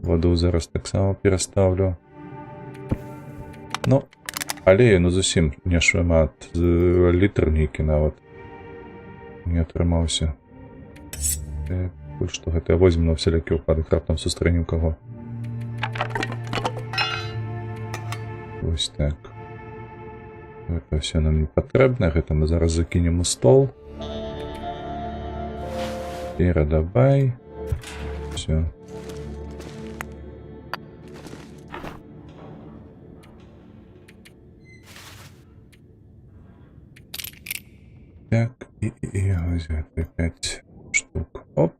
Воду зараз таксама пераставлю. Ну, алею, ну зусім не шмат. Літр нейкі нават не атрымаўся. Што гэта я возьму на всялякі ўпадак, раптам сустрэнем каго. Вось так. Гэта ўсё нам не патрэбна. Гэта мы зараз закінем у стол. Передавай. Все. Так, и взяти 5 штук. Оп.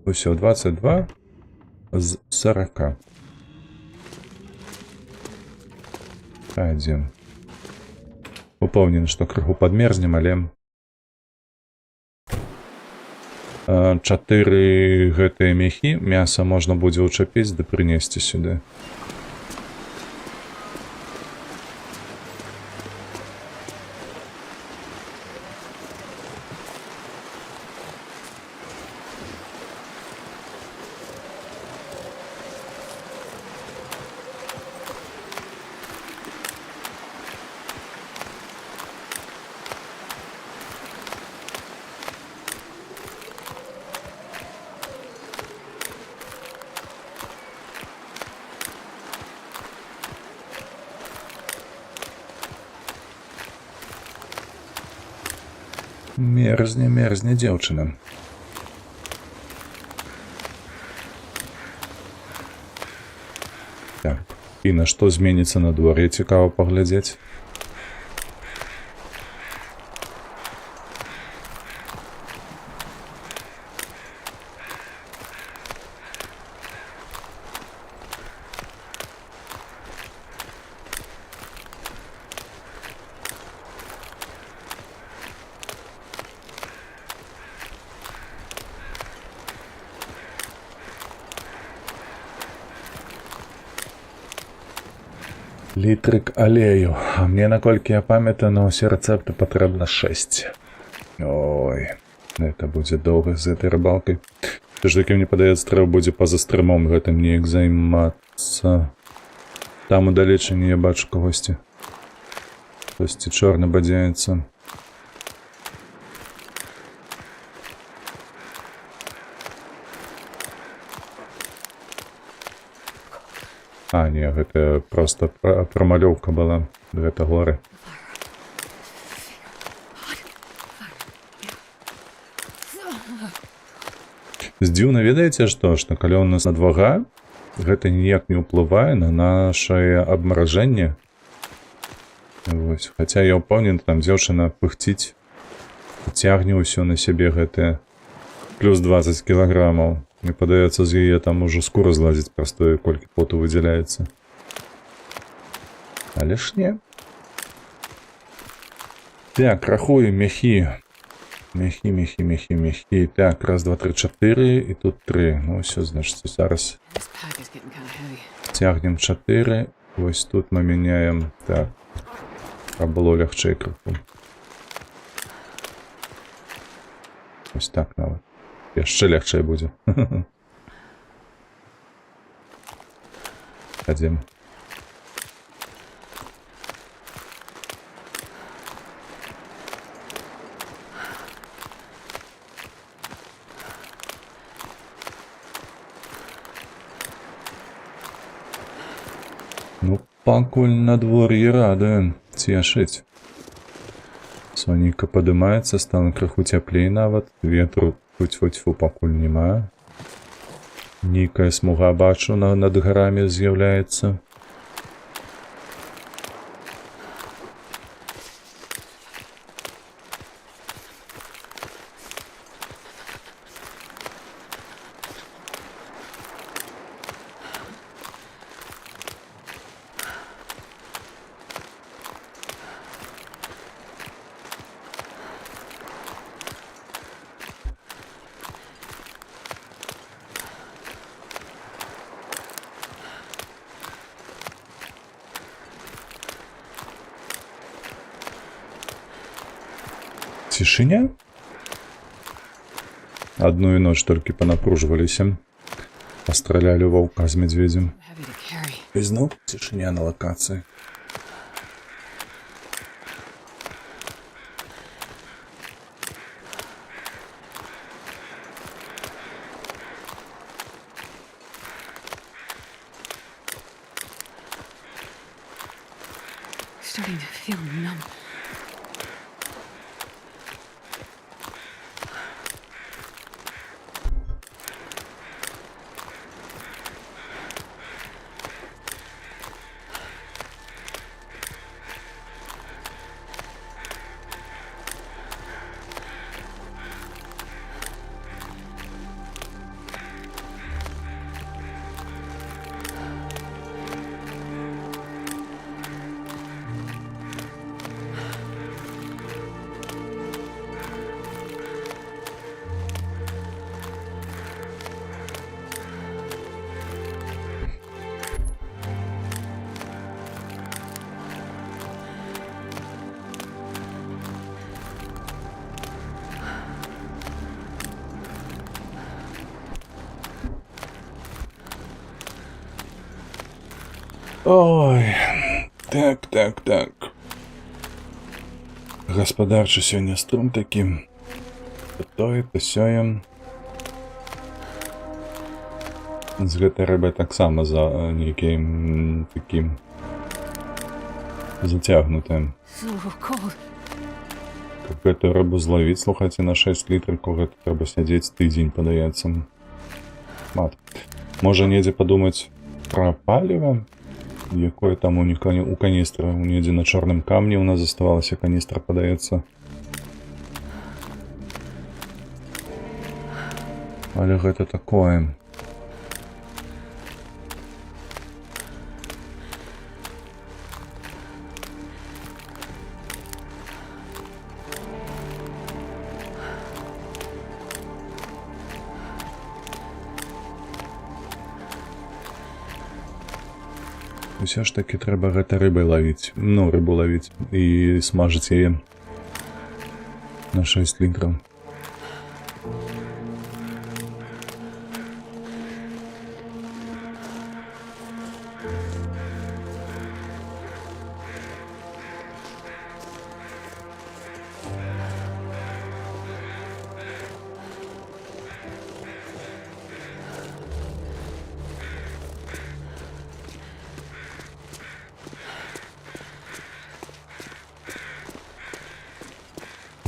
Все, 22 з 40. Один. Упэўнены, што крыху падмерзнем, але 4 гэтыя мяхі мяса можна будзе ўчапіць ды прынесці сюды. Мерзне дзяўчына. Так, і на што зменіцца надвор'е, цікава паглядзець. Літрик алею. А мне, наколькі я памятаю, на ўсе рэцэпты патрэбна 6. Ой, это будзе доўга з гэтай рыбалкай. Ты ж такі, мне падаецца, трэба будзе па-за стрымом гэтым неяк займацца. Там удалечыні я бачу кагосьці. Хтосьці чорны бадзяецца. А, не, гэта проста прамалёўка была. Гэта горы. Здзіўна, ведаеце што? Што калі ў нас надвага, гэта ніяк не ўплывае на нашае абмаражэнне. Вось. Хаця я ўпэўнены, там дзяўчына пыхціць, цягне ўсё на сябе гэтае. Плюс 20 кілаграмаў. Мне падаецца, з яе там ужо скура злазіць простое, колькі поту выдзяляецца. Але ж не. Так, рахуем мяхі. Мяхі. Так, раз, два, три, 4, і тут 3. Ну, все, значит, зараз цягнем 4. Вось тут мы мяняем. Так, а было лягчэй крыху. Вось так нават. Яшчэ лягчэй будзе. Хадзім. Ну, пакуль надвор'е радуе, цешыць. Сонейка падымаецца, стане крыху цяплей нават, ветру тьфу-тьфу, пакуль няма. Нейкая смуга, бачу, над гарамі з'яўляецца. Цішыня? Адну ноч толькі панапружваліся. Пастралялі ваўка з мядзведзем. І зноў цішыня на лакацыі. Starting to feel numb. Ой, так. Гаспадарчы сёння струм такі. То тое, то сёе. З гэтай рыбай таксама за нейкім такім зацягнутым. So cold. Каб гэтую рыбу зловіць, слухайце, на 6 літрыкаў гэта трэба сядзець тыдзень, падаецца. Мат. Можа недзе падумаць пра паліва, якое там у каністра, недзе на чорным камні у нас заставалася каністра, падаецца. Але гэта такое. Усё ж таки трэба гэта рыбай лавіць. Ну, рыбу лавіць і смажыць яе на 6 літраў.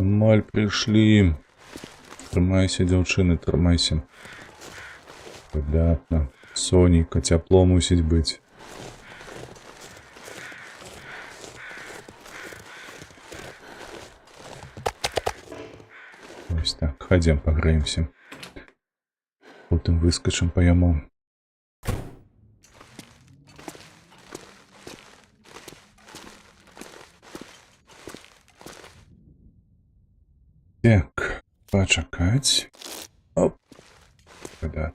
Амаль прыйшлі. Трымайся, дзяўчыны, трымайся. Выдатна. Сонейка, цяпло мусіць быць. Вось так, хадзем пагрэемся. Потым выскачым паяму. Так, пачакаць. Оп. Да.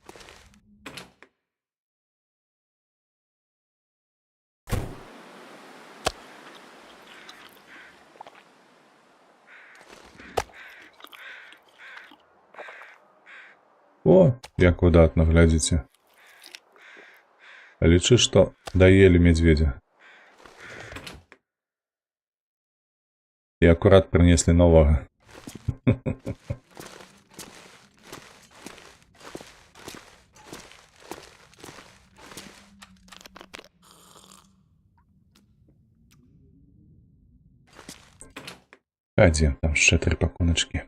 О, як выдатна, глядзіце. Лічы, што даелі мядзведзя. І акурат прынеслі новага. А дзе там яшчэ 3 пакуначкі.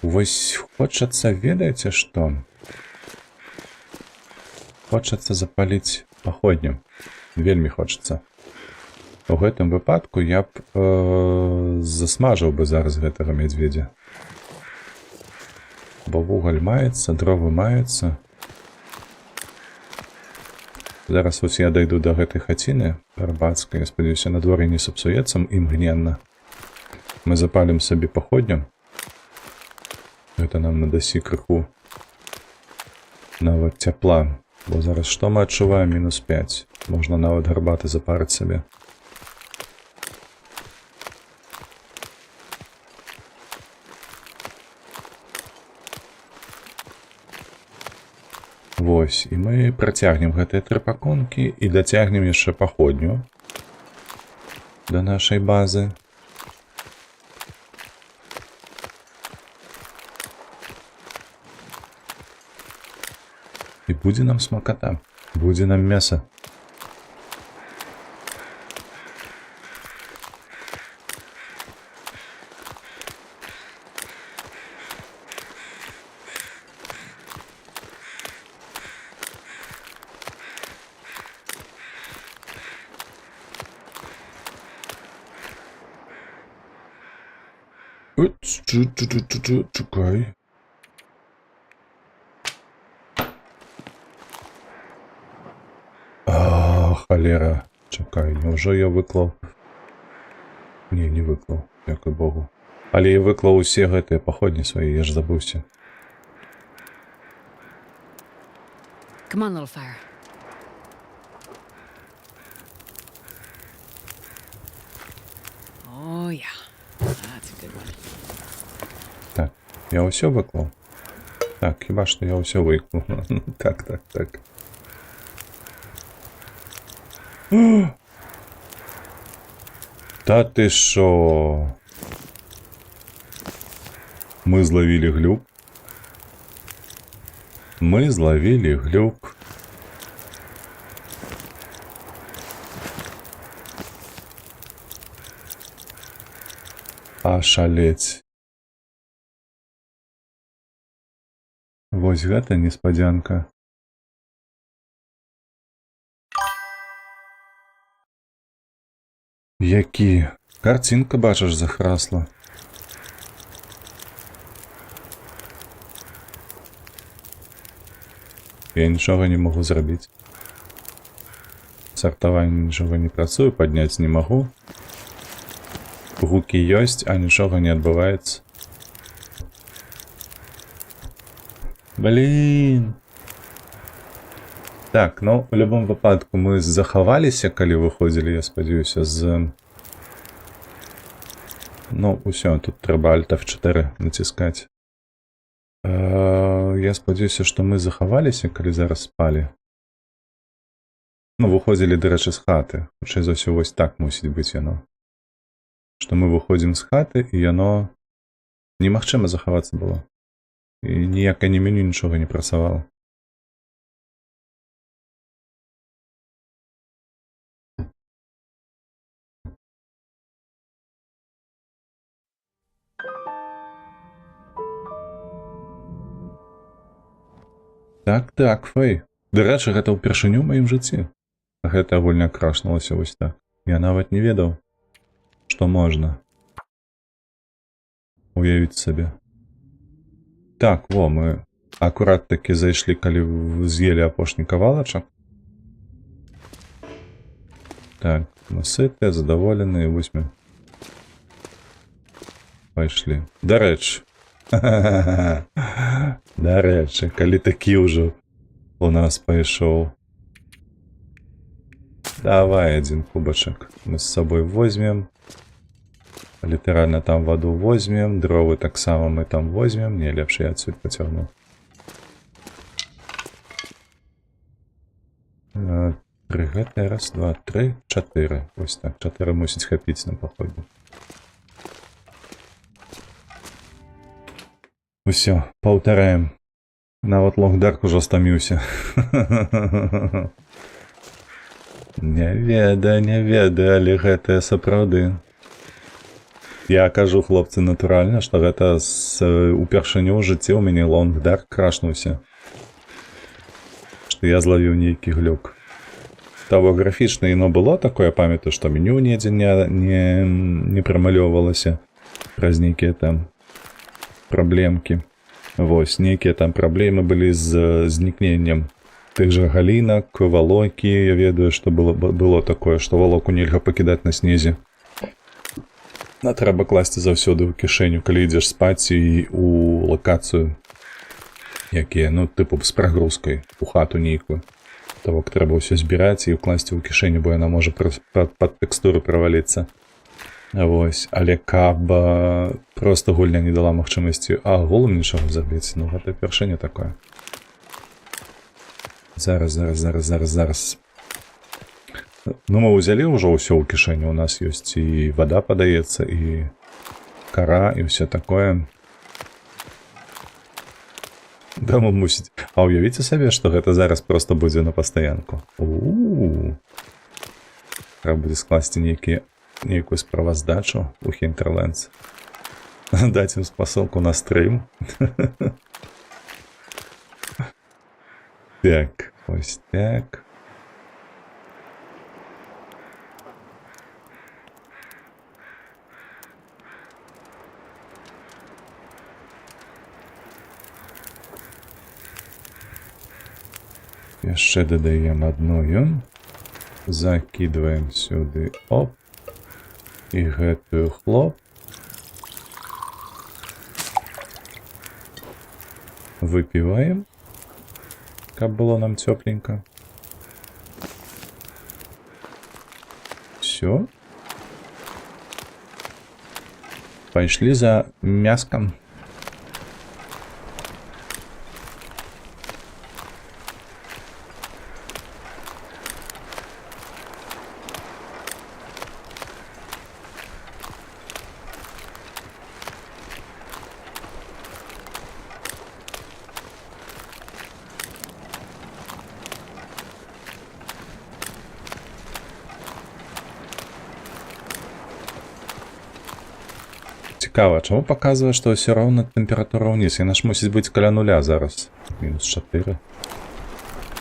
Вось хочацца, ведаеце што? Хочацца запаліць паходню. Вельмі хочацца. У гэтым выпадку я б засмажыў бы зараз гэтага мядзведзя. Бо вугаль маецца, дровы маюцца. Зараз вось я дайду да гэтай хаціны рыбацкай. Я спадзяюся, надвор'е не сапсуецца імгненна. Мы запалім сабе паходню. Гэта нам надасі крыху нават цяпла. Бо зараз што мы адчуваем? -5. Можна нават гарбаты запарыць сабе. Вось, і мы працягнем гэтыя 3 пакункі і дацягнем яшчэ паходню да нашай базы. І будзе нам смаката, будзе нам мяса. Чекай. Халера. Чекай, няўжо я выклаў? Не выклаў, дзякуй Богу. Але я выклаў усе гэтыя паходні свае, я ж забыўся. Come on, little fire. Oh, yeah. That's a good one. Так, я ўсё выклаў. Так, хіба што я ўсё выкну. Так. Та ты шо? Мы зловили глюк. Мы зловили глюк. Ашалець. Вось гэта неспадзянка. Які? Карцінка, бачыш, захрасла. Я нічога не магу зрабіць. Сартаванне нічога не працуе, падняць не магу. Гукі ёсць, а нічога не адбываецца. Блин. Так, ну, в любом выпадку мы захаваліся, калі выходзілі, я спадзяюся, з... Ну, усё, тут трэба Alt F4 націскаць. Я спадзяюся, што мы захаваліся, калі зараз спалі. Ну, выходзілі, дарэчы, з хаты. Хутчэй за ўсё, вось так мусіць быць яно. Што мы выходзім з хаты, і яно... Немагчыма захавацца было. І ніякае ні меню нічога не працавала. Так, Фэй. Дарэчы, гэта ўпершыню ў маім жыцці. Гэта гульня крашнулася вось так. Я нават не ведаў, што можна. Уявіць сабе. Так, во, мы акурат такі зайшлі, калі з'елі апошні кавалачак. Так, мы сытыя, задаволеныя, вось мы пайшлі. Дарэчы. Дарэчы, калі такі ўжо у нас пайшоў. Давай один кубачак мы з сабой возьмем. Літаральна там ваду возьмем, дровы таксама мы там возьмем. Не, лепш я адсюль пацягну. Тры гэта, раз, два, тры, чатыры. Вось так, чатыры мусіць хапіць на паходзе. Усё, паўтараем. Нават лонгдарк ужо стаміўся. Не ведаю, але гэта сапраўды. Я кажу, хлопцы, натуральна, што гэта упершыню ў жыцці ў мяне лонгдарк крашнуўся. Што я злавіў нейкі глюк. Того графічна яно было такое, памятаю, што меню недзе не прамалёвалася праз нейкія там праблемкі. Вось, нейкія там праблемы былі з знікненнем тых жа галінак, валокі. Я ведаю, што было такое, што валоку нельга пакідаць на снезе. Трэба класці заўсёды ў кішэню, калі ідзеш спаць і ў лакацыю, якія, ну, тыпу з прагрузкай у хату нейкую. Тавок трэба ўсё збіраць і ўкласці ў кішэню, бо яна можа пад тэкстуры праваліцца. Вось, але каб проста гульня не дала магчымасці голым нічога забіць, ну гэта першыне такое. Зараз. Ну, мы ўзялі ўжо ўсё ў кішэню, у нас ёсць і вада падаецца, і кара, і ўсё такое. Дома мусіць. А ўявіце сабе, што гэта зараз проста будзе на пастаянку. Трэба будзе скласці нейкую справаздачу у Hinterlands. Даць ім спасылку на стрым. Так, ось так. Яшчэ дадаем адную. Закидываем сюды. Оп. І гэтую хлоп. Выпиваем. Каб было нам тепленько. Все. Пошли за мяском. Цікава, чаму паказвае, што ўсё роўна тэмпература ўніз? Яна ж мусіць быць каля нуля зараз. Мінус 4.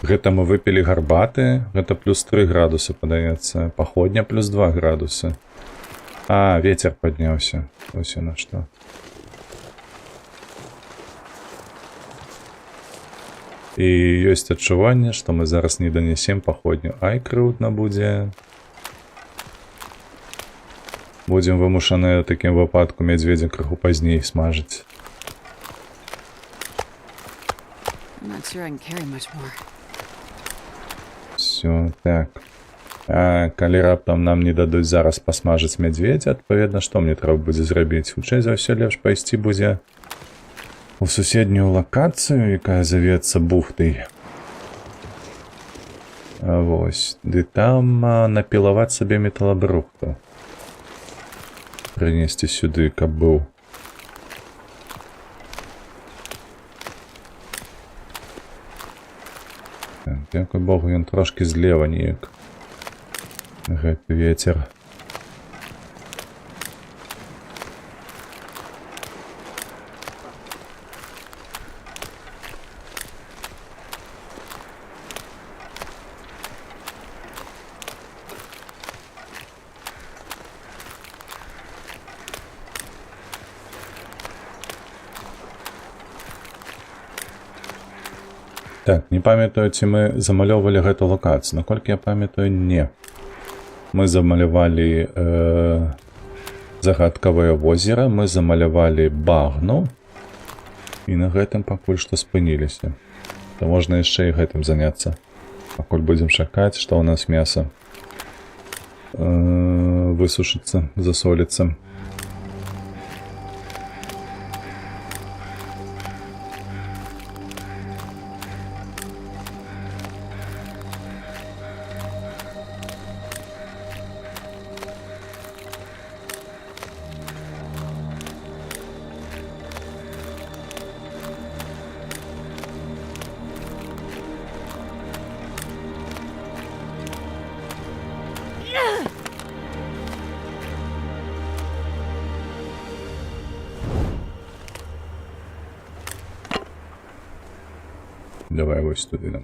Гэта мы выпілі гарбаты, гэта плюс 3 градусы, падаецца. Паходня плюс 2 градусы. А, вецер падняўся. Ось яна што. І ёсць адчуванне, што мы зараз не данесем паходню. Ай, крыўдна будзе. Будзем вымушаныя ў такім выпадку мядзведзя крыху пазней смажыць. I'm not sure I can carry much more. Всё, так. А калі раптам нам не дадуць зараз пасмажыць мядзведзя, адпаведна, што мне трэба будзе зрабіць? Хутчэй за ўсё лепш пайсці будзе у суседнюю лакацыю, якая завецца бухтай. Вось. Ды там напілаваць сабе металабрухту. Прынесці сюды, каб быў. Дзякуй Богу, ён трошкі злева неяк. Гэты вецер. Так, не памятаю, ці мы замалёвалі гэту лакацыю. Наколькі я памятаю, не. Мы замалявалі загадкавае возера, мы замалявалі багну, і на гэтым пакуль што спыніліся. То можна яшчэ і гэтым заняцца. Пакуль будзем чакаць, што ў нас мяса высушыцца, засоліцца. Давай ось туди нам.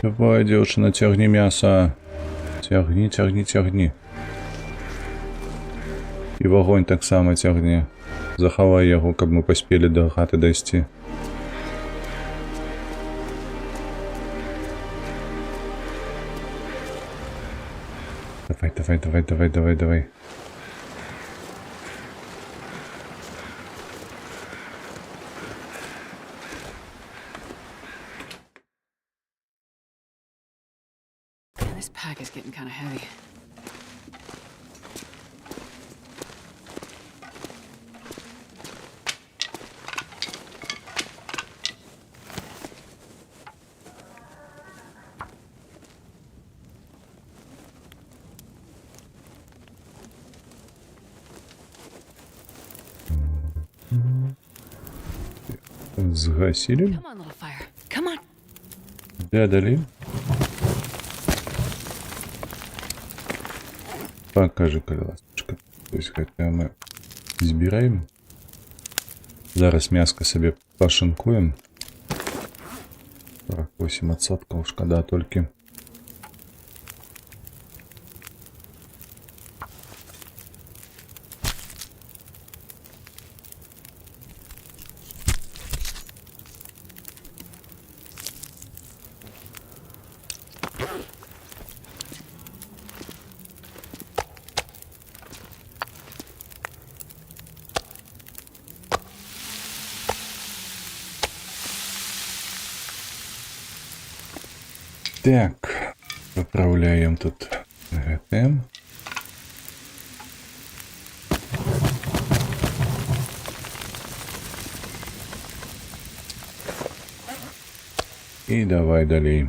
Давай, дзяўчына, цягні мяса. Цягні, цягні, цягні. І вагонь таксама цягні. Захавай яго, каб мы паспелі да хаты дайсці. Давай, давай, давай, давай, давай, давай. This pack is getting kind of heavy. Згасілі? Come on, little fire. Come on. Де далі? Покажи, калі ласточка. Ось гэта мы збіраем. Зараз мяска сабе пашынкуем. 48%, шкада толькі. Так, поправляем тут гэтым. И давай далей.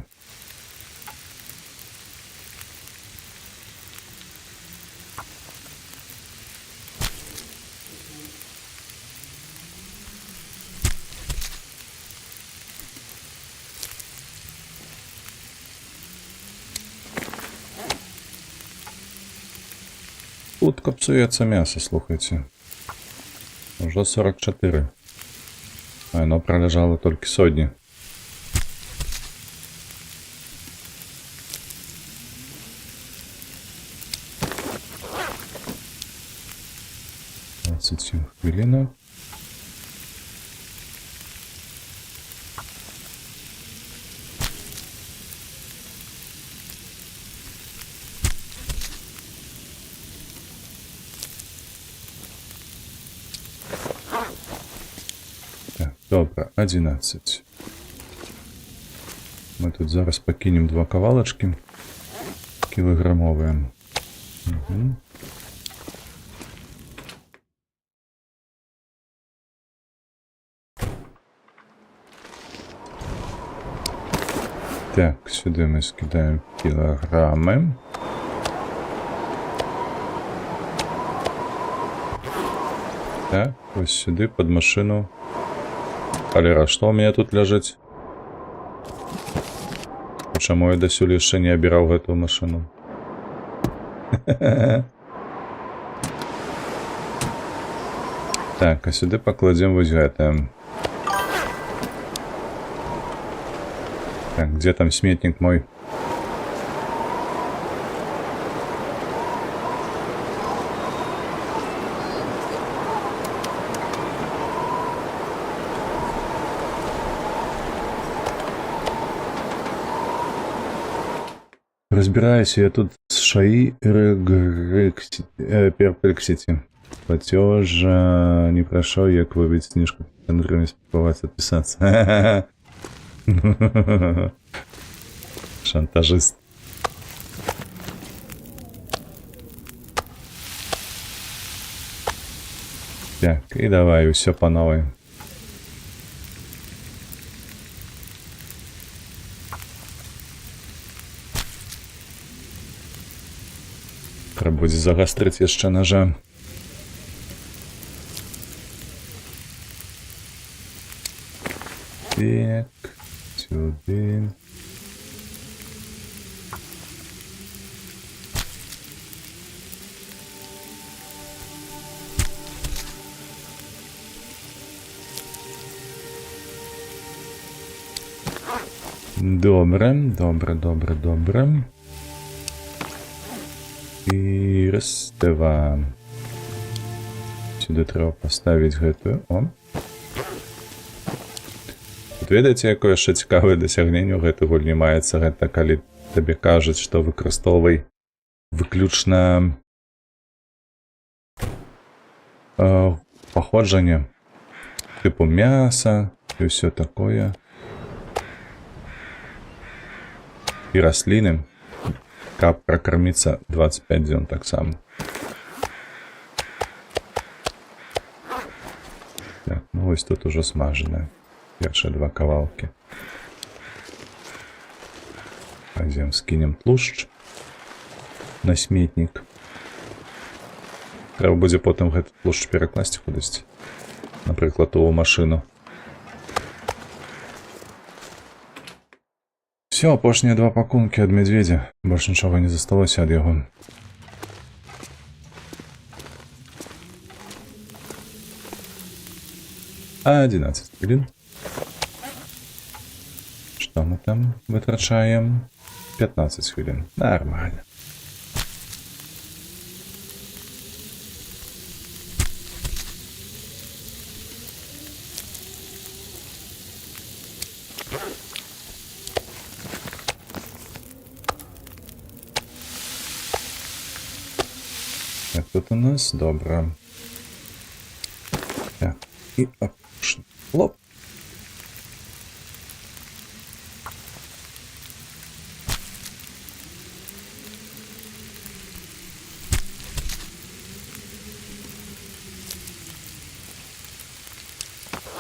Хутка псуецца мясо, слухайце. Уже 44. А оно пролежало толькі сотні. Хвилина. Так, добре, 11. Ми тут зараз покинем 2 кавалочки кілограмові. Угу. Так, сюди ми скидаємо кілограми. Так, ось сюди під машину. Холера, що у мене тут лежить? Чому я досюль ще не обирав эту машину? Так, а сюди покладем вот это. Так, где там сметник мой? Разбираюсь я тут с ШАИ Перплексити. Платеж не прошел, як выбить снижку. Андрей спілкуватися, отписаться. Шантажист. Так, и давай, все по новой. Треба буде загастрити jeszcze ножа. Так, сюди. Добре, добре, добре, добре. І розстава. Сюди треба поставити гэтую. О. Тут ведаеце, якое ще цікаве досягнення у гэтай гульні маецца, гэта калі табе кажуць, што выкарыстоўвай выключна паходжанне типу мяса і ўсё такое. І расліны, каб прокормиться 25 дзён таксама. Так, ну ось тут уже смаженное. Першие 2 кавалки. Пойдем скинем тлушч на сметник. Треба буде потім этот тлушч перекласти кудись. Наприклад, у машину. Все, апошнія 2 пакунки ад медведя. Больше нічого не засталося ад яго. А 11 хвилин. Что мы там вытрачаем? 15 хвилин. Нормально. Так, тут у нас добре. Так, і опушно. Лоп.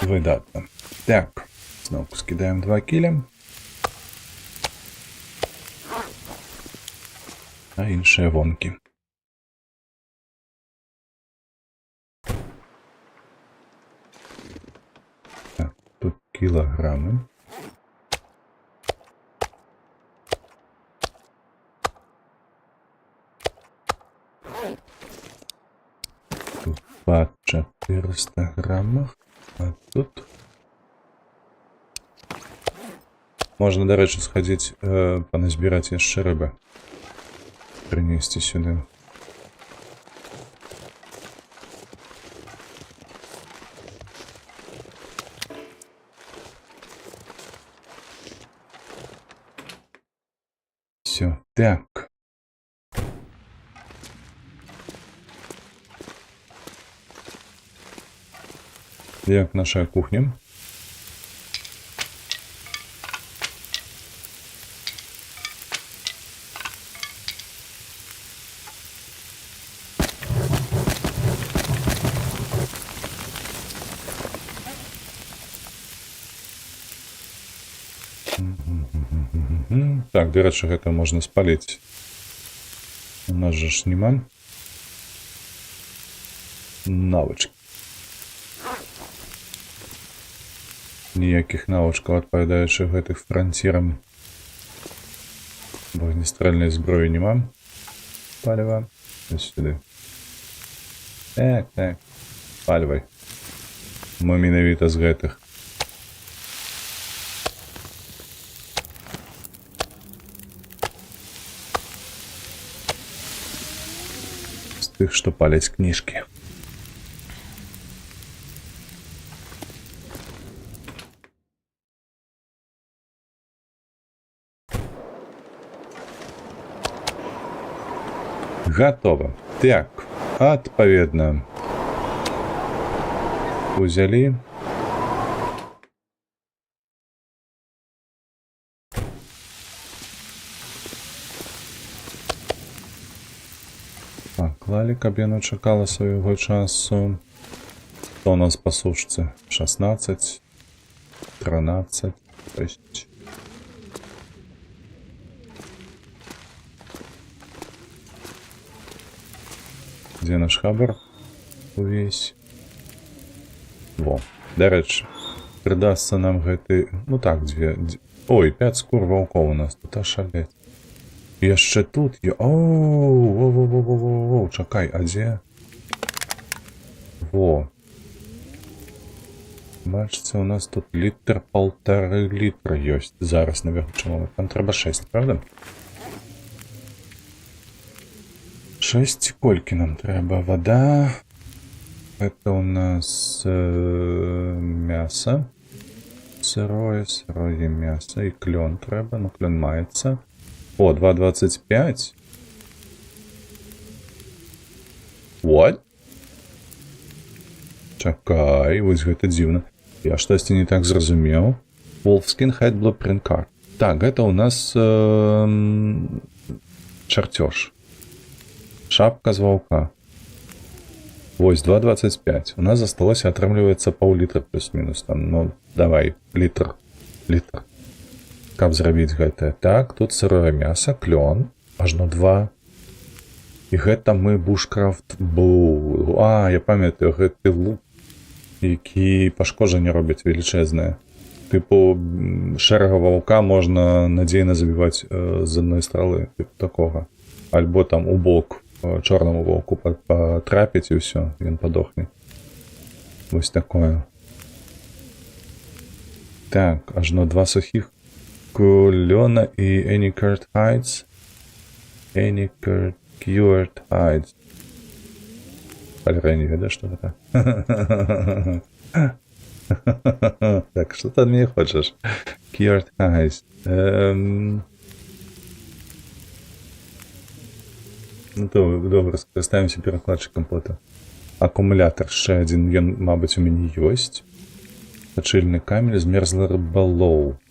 Видатно. Так, знову скидаємо 2 кіля. А інші вонки. Так, тут кілограми. Тут по 400 грамах. А тут... Можна, до речі, сходити, поназбирати ще риби. Принести сюди. Все, так. Як наша кухня? Так, до речі, гэта можна спаліць. У нас же ж нема навычак. Ніякіх навычкаў, адпавядаючых гэтых францірам. Вогнестрэльнай зброі нема. Паліва. Ось сюди. Так, так. Палівай. Мы менавіта з гэтых. З тых, што паляць кніжкі. Готово. Так, адпаведна. Узялі. Поклали, каб яно чакала свайго часу. Что у нас по сушцы? 16, 13, 6. Где наш хабар? Увесь. Во. До речі, придасться нам гэты... Ну так, Ой, 5 скур ваўкоў у нас. Тут ашалець. Яшчэ тут... Оу, воу, чакай, а дзе? Во. Бачыце, у нас тут літр, 1,5 літра ёсць. Зараз наверху, чаму? Там трэба 6, правда? 6, колькі нам трэба? Вода. Это у нас мясо. Сырое мясо. И клен трэба. Ну, клен маецца. О, 2,25. What? Чакай, вось гэта дзіўна. Я штосьці не так зразумеў. Wolfskin Head Blueprint Card. Так, гэта у нас чарцёж. Шапка з ваўка. Вось, 2,25. У нас засталося, атрымліваецца, пол-літра плюс-мінус. Там, ну, давай, літр. Каб зрабіць гэтае. Так, тут сырое мясо, клён. Ажно 2. І гэта мы бушкрафт бул. А, я памятаю, гэты лук, які пашкоджанне робяць велічэзнае. Тыпу, шэрага ваўка можна надзейна забіваць з адной стралы. Тыпу такога. Альбо там у бок чорнаму ваўку патрапіць і ўсё, ён падохне. Вось такое. Так, ажно 2 сухіх клёна і Any Cured Hides. Any Cured Hides. Альга не ведаю, што гэта. Так, што ты ад мяне хочаш? Cured Hides. Ну то, добра, скарыстаемся перакладчыкам потым. Акумулятор яшчэ адзін, ён, мабыць, у мяне ёсць. Точильный камень, змерзла рыбалоў.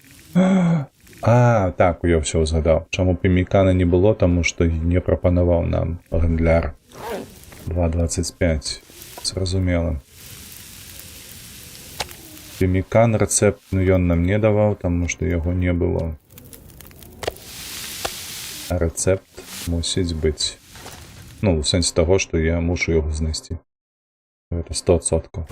А, так, я ўсё згадаў. Чаму пімікана не было, таму што не прапанаваў нам гандляр. 2,25. Зразумела. Пемікан рэцэпт, ну ён нам не даваў, таму што яго не было. А рэцэпт мусіць быць. Ну, у сэнсе таго, што я мушу яго знайсці. Гэта 100%.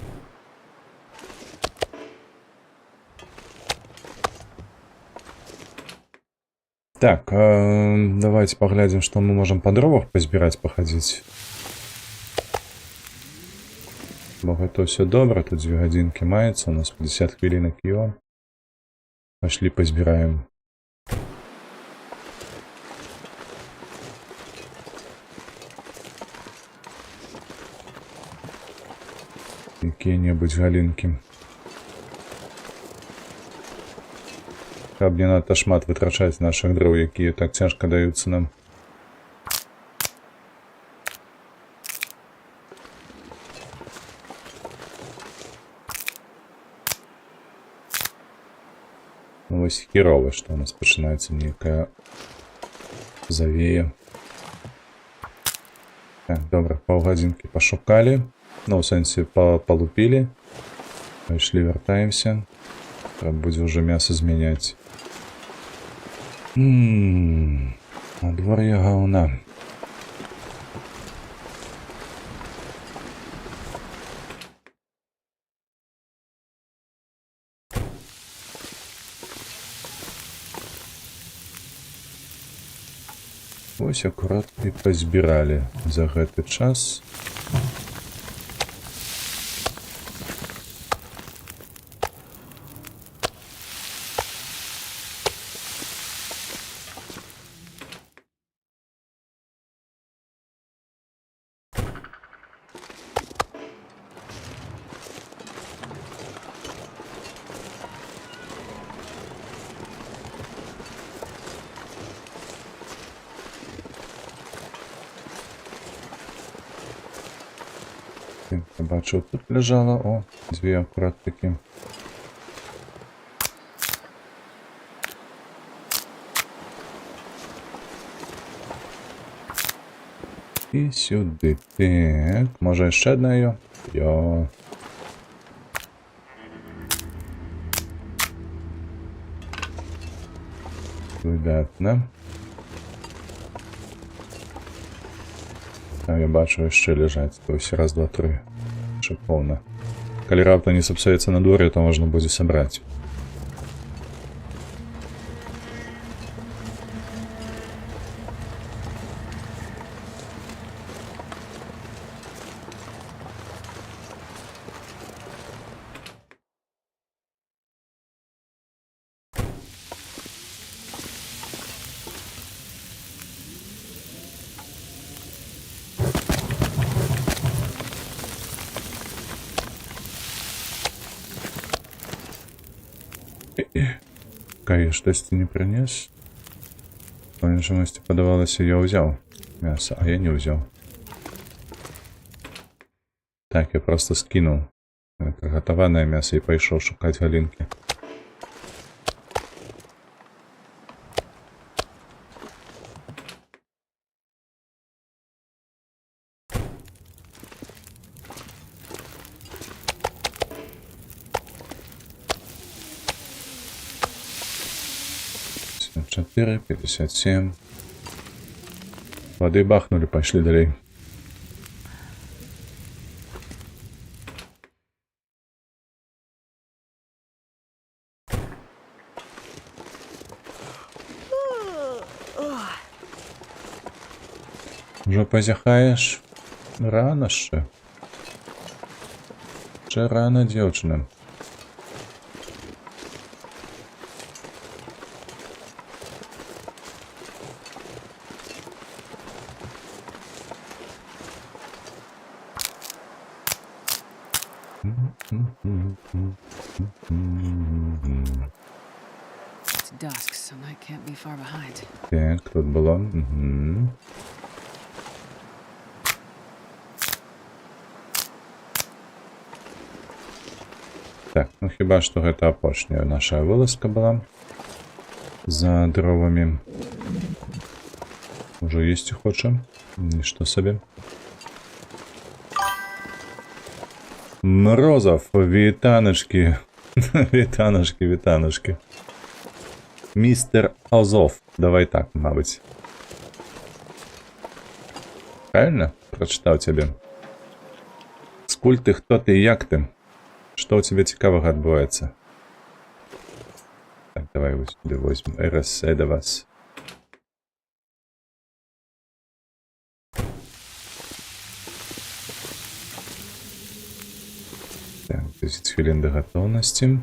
Так, давайте паглядзім, што мы можам па дровах пазбіраць, пахадзіць. Бо гэта ўсё добра, тут 2 гадзінкі маецца, у нас 50 хвілінак ё. Пашлі пазбіраем. Якія-небудзь галінкі. Каб не надта шмат вытрачаць нашых дроў, якія так цяжка даюцца нам. Ну, вось херова, што у нас пачынаецца нейкая завея. Так, добра, паўгадзінкі пашукалі. Ну, у сэнсе палупілі. Пайшлі, вяртаемся. Трэба будзе ўжо мяса змяняць. Надвор'е гаўна. Вось акурат і пазбіралі за гэты час. Я бачу, тут лежало, о, 2 акурат такі. І сюди. Так, може ще одна йо? Йо. Видатно. А я бачу, ще лежать. Ось раз, два, три. Шиповно. Коли раптом не сапсується на дворі, то можна буде собрати. Кай, штосьці не прынес? По іншамусці падавалася, я ўзяў мяса, а я не ўзяў. Так, я просто скінуў прыгатаванае мяса і пайшоў шукаць галінкі. 4, 57. Воды бахнули, пошли далей. Уже позяхаешь? Рано ще. Ще рано, дівчина. It's dusk, so night can't be far behind. Так, тут було. Угу. Так, ну хіба што гэта апошняя наша вылазка была за дровамі. Ужо есці хоча. Нішто сабе. Морозов, вітаначкі. Вітанушки, вітанушки. Містер Азов. Давай так, мабуть. Правильно? Прочитав тебе. Скуль ти, хто ти і як ти? Що у тебе цікавого відбувається? Так, давай ось сюди візьмемо. РСС до вас. Так, 10 хвилин до готовності.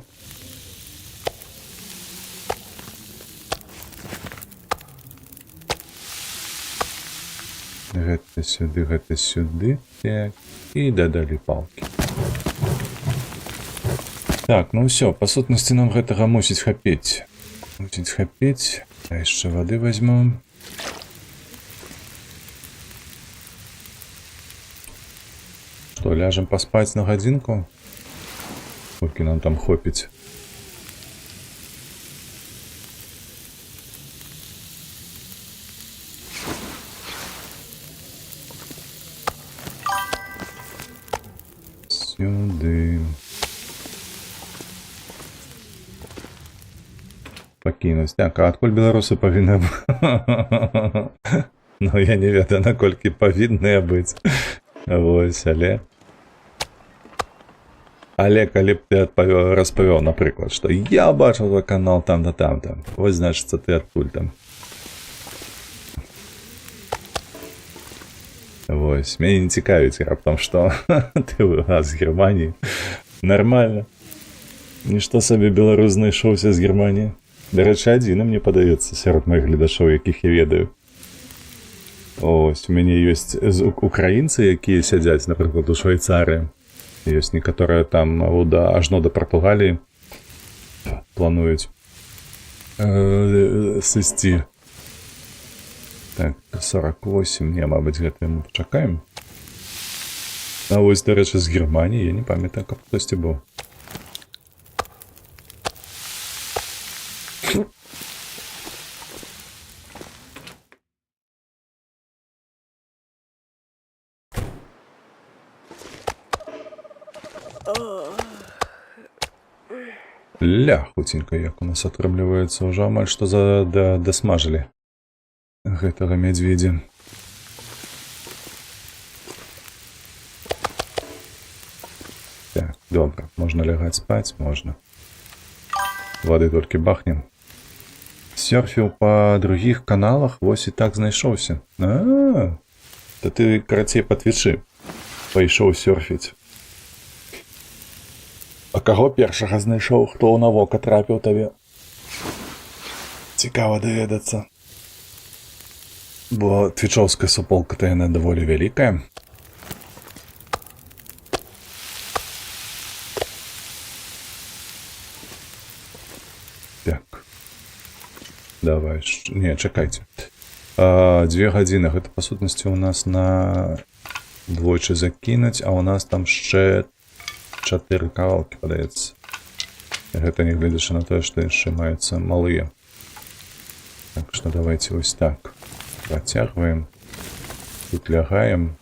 Гэта сюди. Так. І додали палки. Так, ну все, по сутнасці нам гэтага мусіць хапіць. А яшчэ вады возьмем. Что, ляжем поспать на годинку? Сколько нам там хопить? Сюди. Покинуть. Так, а адкуль беларусы павінны быць? Ну, я не ведаю, наколькі павінныя быць. Вось, але калі б ты распавёў, напрыклад, што я бачыў твой канал там-то, там-то. Вось, значыцца, ты адтуль там. Вось, мяне не цікавіць раптам, што ты з Германії. Нормально. Нішто сабе беларус знайшоўся з Германії. Дарэчы, адзіны, мне падаецца, сярод маіх гледачоў, якіх я ведаю. Ось, у мяне ёсць украінцы, якія сядзяць, напрыклад, у Швейцарыі. Ёсць некаторыя там ажно да Партугаліі плануюць сысці. Так, 48, не, мабыць, гэта мы пачакаем. А вось, дарэчы, з Германіі, я не памятаю, каб хтосьці быў. Ля, хуценька, як у нас атрымліваецца, ўжо амаль што дасмажылі гэтага мядзведзя. Так, добра, можна лягаць спаць, можна. Вады толькі бахнем. Сёрфіў па другіх каналах, вось і так знайшоўся. То ты, карацей, па твічы пайшоў сёрфіць. А каго першага знайшоў, хто ў навока трапіў табе? Цікава даведацца. Бо твічоўская суполка-то яна даволі вялікая. Так. Давай. Не, чакайце. 2 гадзіны. Гэта, па сутнасці, у нас на двойчы закінуць, а у нас там яшчэ 4 кавалкі, падаецца. Гэта не гледзячы на тое, што яшчэ маюцца малыя. Так што давайте вось так. Працягваем. Тут лягаем.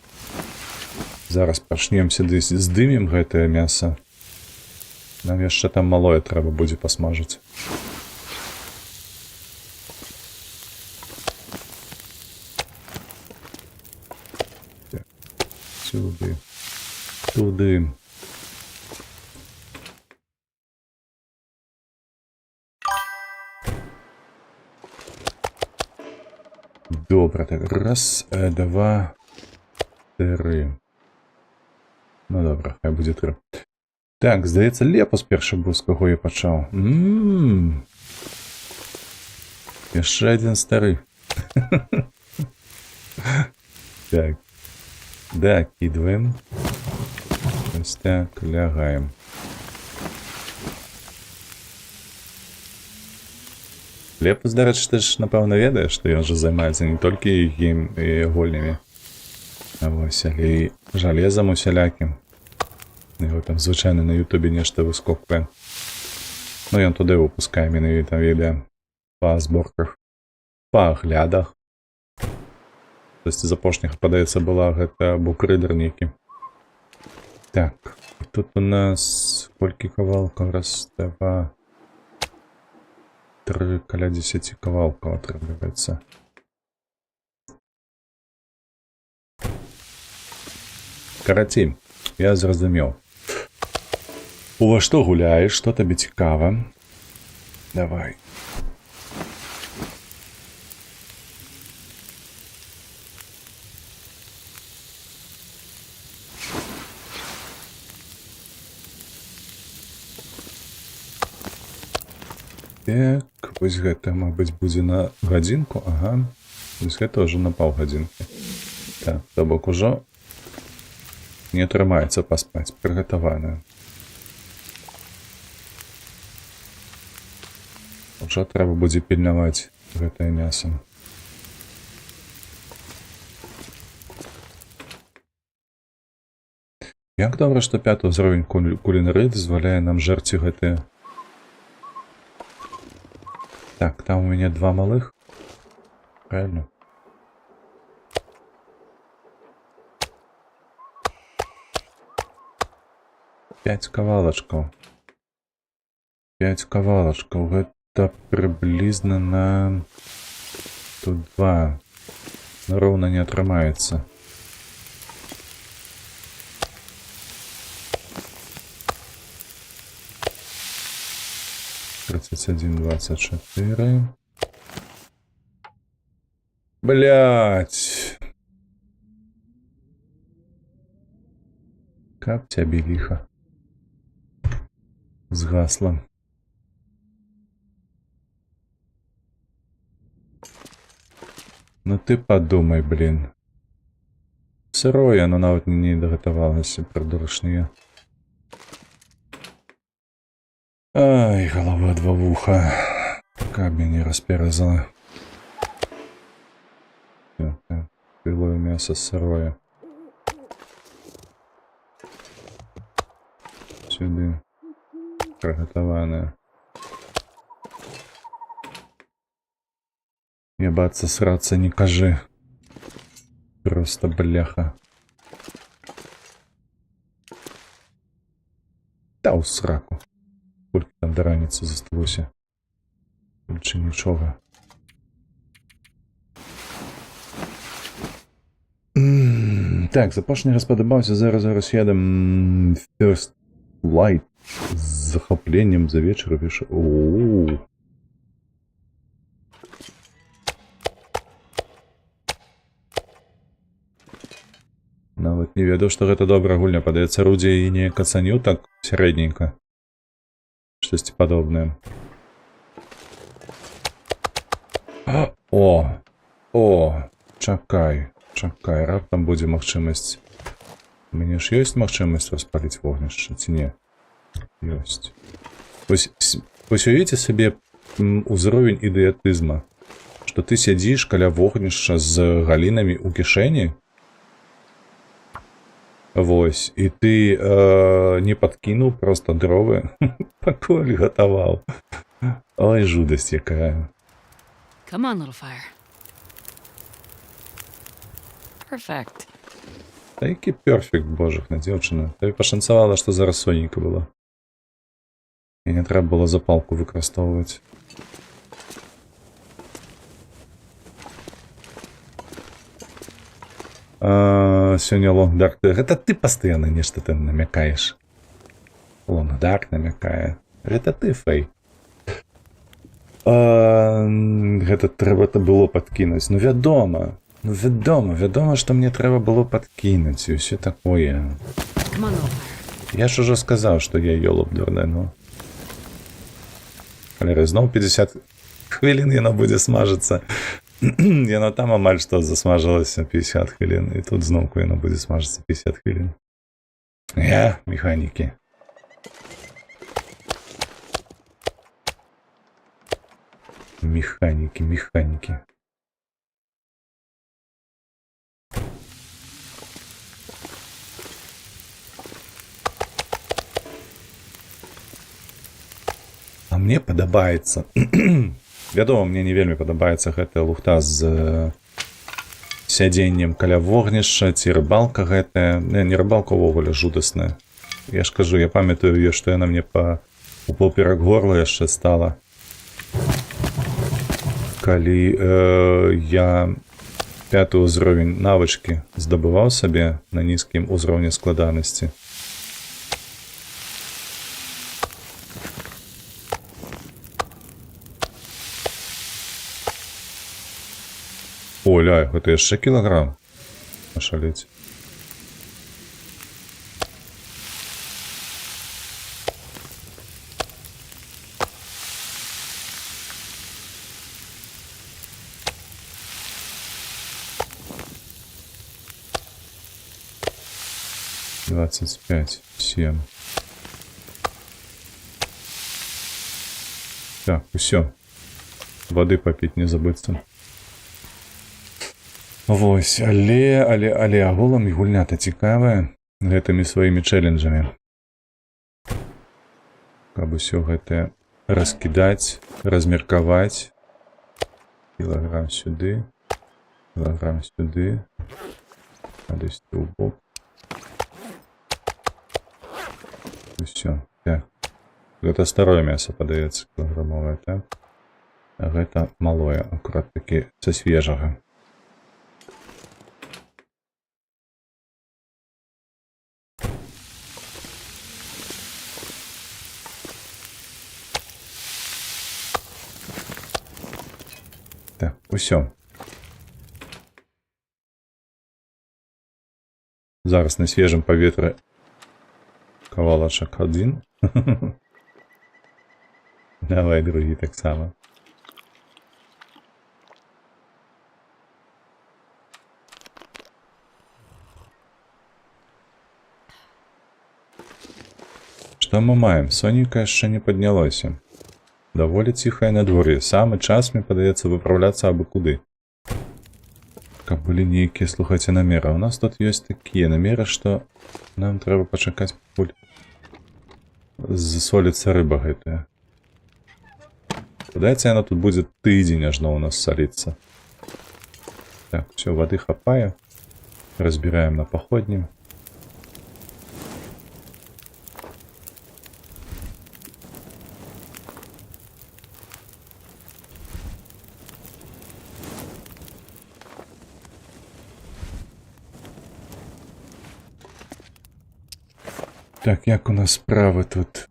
Зараз пачнемся здымем гэтае мяса. Нам яшчэ там малое трэба будзе пасмажыць. Так. Сюды. Туды. Добра, так, раз, два, 3. Ну добра, хай будзе 3. Так, здаецца, лепус першы быў, з каго я пачаў. Яшчэ адзін стары. Так. Дакідваем. Ось так, лягаем. Лепус, дарэчы, ты ж, напэўна, ведаеш, што ён жа займаецца не толькі гульнямі, а вось, але і жалезам усялякім. Яго там звычайна на ютубе нешта выскоквае. Ну, ён туды выпускае менавіта відэа па зборках, па аглядах. То есть з апошніх, падаецца, была гэта букрыдер нейкі. Так. Тут у нас колькі кавалкаў? Раз, два, тры, каля 10 кавалкаў атрымліваецца. Карацей, я зразумеў. Ува што гуляеш, што табе цікава? Давай. Так, вось гэта, мабыць, будзе на гадзінку. Ага. Вось гэта ўжо на паўгадзінкі. Так, то бок ужо не атрымаецца паспаць. Прыгатаваная. Ужо трэба будзе пільнаваць гэтае мяса. Як добра, што 5 ўзровень кулінарыі дазваляе нам жарці гэтыя. Так, там у меня 2 малых. Правильно? Пять кавалачкаў. 5 кавалачкаў. Гэта прыблізна на... Тут 2. Роўна не атрымаецца. Один, 24. Блять. Как тебе лихо. Сгасло. Ну ты подумай, блин. Сырое, оно навіть не доготовалось, придурочные. Ай, голова 2 вуха. Как меня не расперезала. Пилое мясо сырое. Сюда. Приготованное. Ебаться, сраться не кажи. Просто бляха. Да у сраку. Сколько там до раніцы засталося? Більше нічого. Так, запашний раз подобався. Зараз їдем First Light з захопленням за вечір. Ооо. Нават не ведаў, што гэта добра гульня. Падаецца, Рудзі і не кацаню так сярэдненька. Штосьці падобнае. О, чакай, раптам будзе магчымасць. У мяне ж ёсць магчымасць распаліць вогнішча, ці не? Ёсць. Вось уявіце сабе ўзровень ідыятызма, што ты сядзіш каля вогнішча з галінамі ў кішэні. Вось, і ты не падкінуў проста дровы, пакуль гатаваў. Ой, жудасць якая. Come on, little fire. Perfect. Та які перфект, божахна дзяўчына. Табе пашанцавала, што зараз сонейка была. І не трэба было запалку выкарыстоўваць. Сёння лонгдарк. Гэта ты пастаянна нешта ты намякаеш. Лонгдарк намякае. Гэта ты, Фэй. Гэта трэба-то было падкінуць. Ну вядома, што мне трэба было падкінуць і ўсё такое. Come on, little fire. Я ж ужо сказаў, што я ёлоб дурны, ну. Але зноў 50 хвілін яно будзе смажыцца. Яно там амаль што засмажылася 50 хвілін, і тут зноўку яно будзе смажыцца 50 хвілін. Механікі. Механікі. А мне падабаецца. Вядома, мне не вельмі падабаецца гэтая лухта з сядзеннем каля вогнішча, ці рыбалка гэтая. Не, рыбалка ўвогуле жудасная. Я ж кажу, я пам'ятаю, што яна мне упоперак горла яшчэ стала. Калі я 5-й ўзровень навычкі здабываў сабе на нізкім узроўні складанасці. О, ля, гэта яшчэ кілаграм. Ашалець. Двадцать пять, 7. Так, усё. Воды попить не забыться. Вось, але агулам гульня-то цікавая гэтымі сваімі чэлленджамі. Каб усё гэта раскідаць, размеркаваць. Кілаграм сюды, адысці ў бок. Усё, так. Гэта старое мясо падаецца кілаграмовае, так? А гэта малое, акурат такі са свежага. Так, усё. Зараз на свежым паветры кавалачак 1. Давай другі таксама. Што мы маем? Сонейка яшчэ не паднялося. Даволі ціхае надвор'е. Самы час, мне падаецца, выпраўляцца абы куды. Каб былі нейкія, слухайце, намеры. У нас тут ёсць такія намеры, што нам трэба пачакаць, пакуль засоліцца рыба гэтая. Падаецца, яна тут будзе тыдзень ажно ў нас саліцца. Так, усё, вады хапае. Разбіраем на паходнім. Так, як у нас справы тут?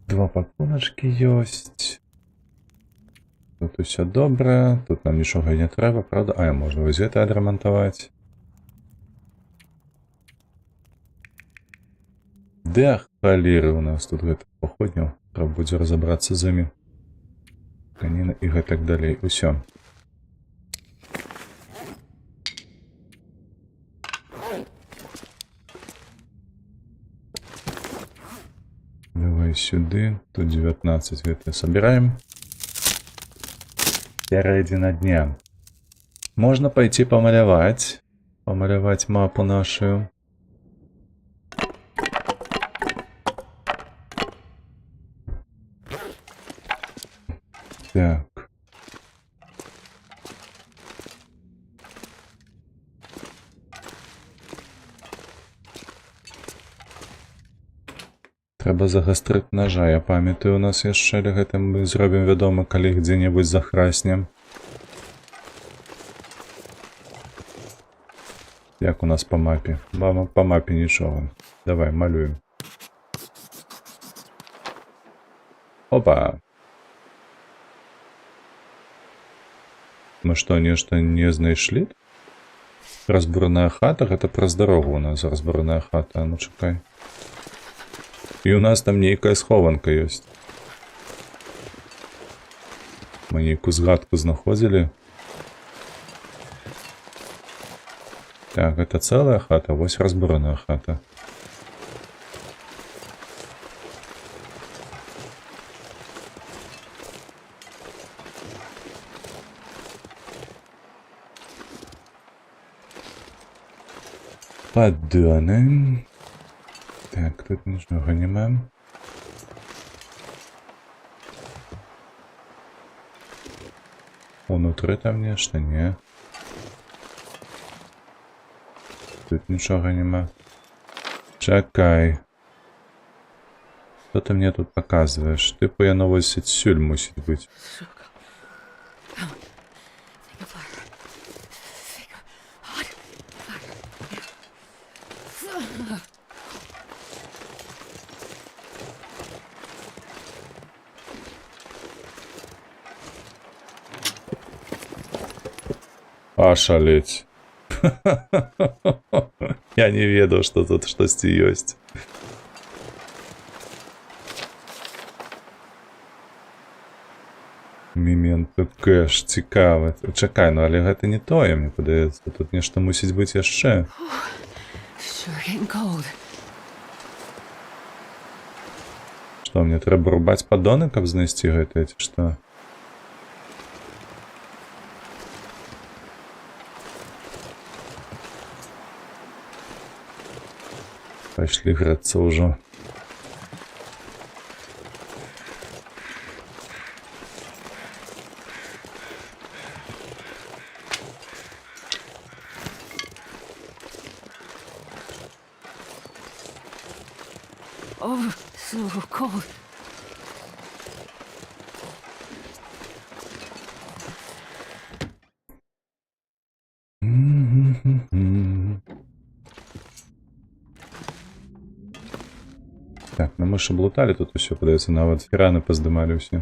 2 пакуначкі ёсць. Тут усё добра. Тут нам нічога не трэба, правда? А, можна вось гэта адрамантаваць. Де халеры у нас тут гэта паходняў. Трэба будзе разабрацца з імі. Каніна і гэтак далей. Усё. Давай сюды. Тут 19 гэта собираем. Сярэдзіна дня. Можна пойти помаляваць. Помаляваць мапу нашу. Так. Трэба загастрыць ножа, я памятаю, у нас яшчэ гэта мы зробім вядома, калі дзе-небудзь захраснем. Як у нас па мапе? Па мапе нічога. Давай, малюем. Опа! Мы што, нешта не знайшлі? Разбураная хата? Гэта праз дарогу у нас разбураная хата. Ну, чакай. І у нас там нейкая схованка ёсць. Мы нейкую згадку знаходзілі. Так, гэта цэлая хата, вось разбураная хата. Паддоны. Так, тут нічога нема. Унутры там нешта, не. Тут нічога нема. Чакай. Что ты мне тут показываешь? Типу яно вось адсюль мусіць быць. Come on. Take a fire. Take a hot fire. Ашалець. Я не ведаў, што тут штосьці ёсць. Мементо кэш, цікава. Чакай, ну але гэта не тое, мне падаецца. Тут нешта мусіць быць яшчэ. Sure getting cold. Што, мне трэба рубаць паддоны, каб знайсці гэтае, ці што? Пайшлі грацца ўжо. Oh, so cold. Так, ну мы ж облуталі тут усё, падаецца, нават фераны паздымалі ўсе.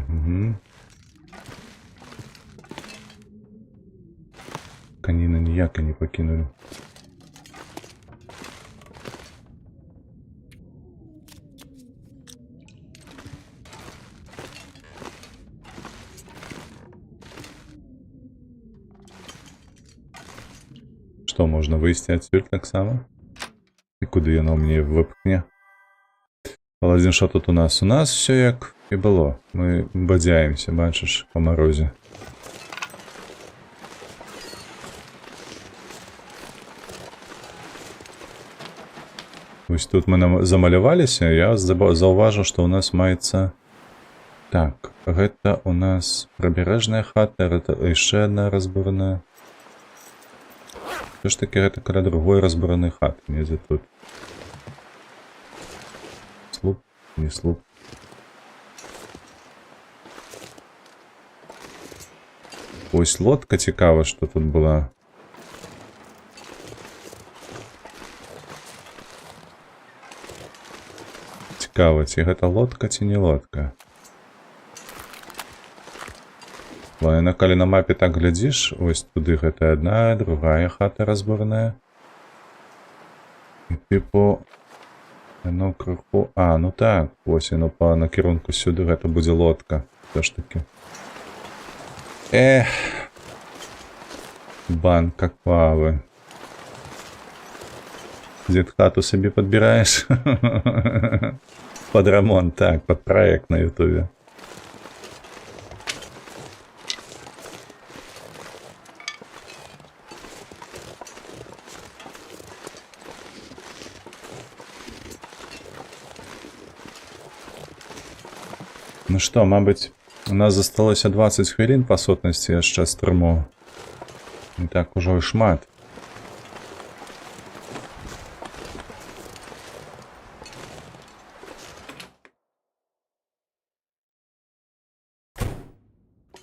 Каніны ніяка не пакінулі. Што, можна выйсці адсюль таксама? І куды яно мне выпкне? Паладзін, што тут у нас? У нас все як і было. Мы бадзяемся, бачыш, па марозе. Вось тут мы замаляваліся, я заўважыў, што ў нас маецца... Так, гэта у нас прыбярэжная хата, гэта яшчэ адна разбураная. Што ж такі гэта каля другой разбуранай хаты, недзе тут. Слуп, не слуп. Ось лодка, цікава, што тут была. Цікава, ці гэта лодка, ці не лодка. Яна, калі на мапе так глядзіш, ось туды гэта адна, другая хата разборная. І типу... Яно крыху... А, ну так, ось яно па накірунку сюды, гэта будзе лодка. Все ж таки. Банка кавы. Дзед хату сабе падбіраеш? Под ремонт, так, под проект на ютубе. Ну что, мабуть, у нас засталося 20 хвилин по сутності яшчэ стрыму. Не так ужо і шмат.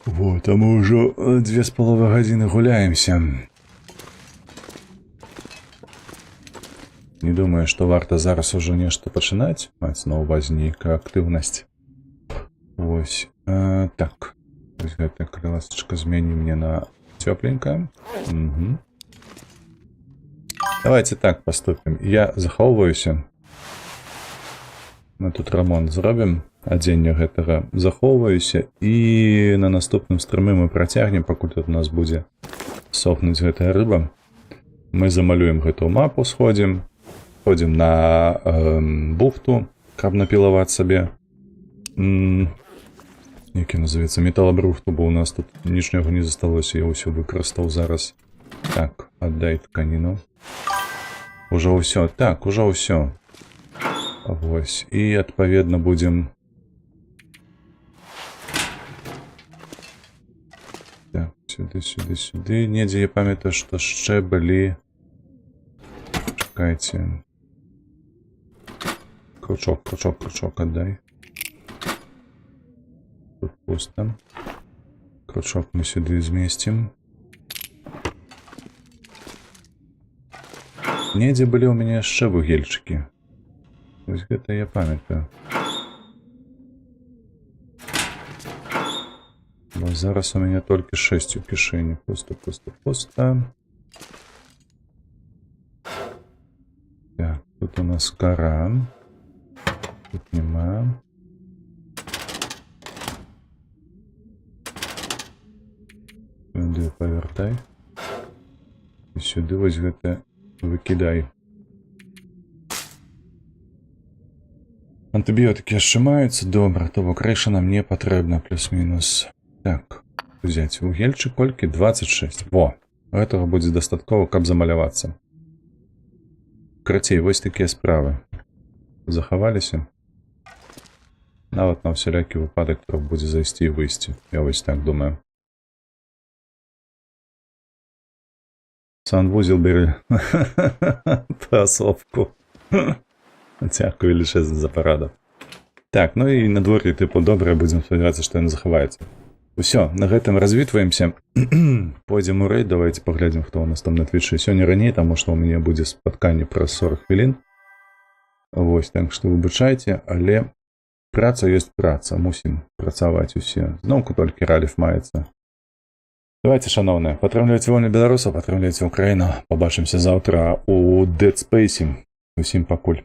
Вот, а мы ўжо 2,5 гадзіны гуляемся. Не думаю, што варта зараз ужо нешта пачынаць. Маць на ўвазе нейкая актыўнасць. Ось, так. Ось гэтая крыласачка зменю мне на тёпленькое. Угу. Давайте так поступим. Я захоўваюся. Мы тут ремонт зробім. Адзення гэтага захоўваюся. І на наступным стрымы мы працягнем, пакуль тут у нас будзе сохнуць гэтая рыба. Мы замалюем гэтую мапу, сходзім. Ходзім на бухту, каб напілаваць сабе. Які называецца металабрухту, бо у нас тут нічога не засталося, я ўсё выкарыстаў зараз. Так, аддай тканіну. Ужо ўсё, так, ужо ўсё. Вось, і адпаведна будзем... Так, сюды, сюды, сюды. Недзе я памятаю, што яшчэ былі... Чакайце. Кручок, кручок, кручок аддай. Тут пусто. Кручок мы сюда зместим. Недзе былі ў мяне яшчэ вугельчыкі. Вось гэта я памятаю. Бо зараз у мяне толькі 6 у кішэні. Пусто. Так, тут у нас кара. Тут нема. Сюды павертай. І сюды вось гэта выкідай. Антыбіотыкі яшчэ маюцца, добра, то бок рэша нам не патрэбна, плюс-мінус. Так, взять вугельчык колькі? 26. Во, гэтага будзе дастаткова, каб замалявацца. Крацей, вось такія справы. Захаваліся. Нават на ўсялякі выпадак, трох будзе зайсці і выйсці. Я вось так думаю. Санвузел бери. Пасовку. Дзякую величезна за параду. Так, ну і надвор'е, типу, добре, будзем спадзявацца, што ён захаваецца. Усё, на гэтым развітваемся. Пойдзем у рэйд, давайте паглядзім, хто у нас там на твічы. Сёння раней, таму што ў мяне будзе спатканне праз 40 хвілін. Вось, так што выбачайце, але праца ёсць праца, мусім працаваць усе. Зноўку толькі раліф маецца. Давайте, шановныя, падтрымлівайце вольных беларусаў, падтрымлівайце Украіну. Пабачымся заўтра у Dead Space. Усім пакуль.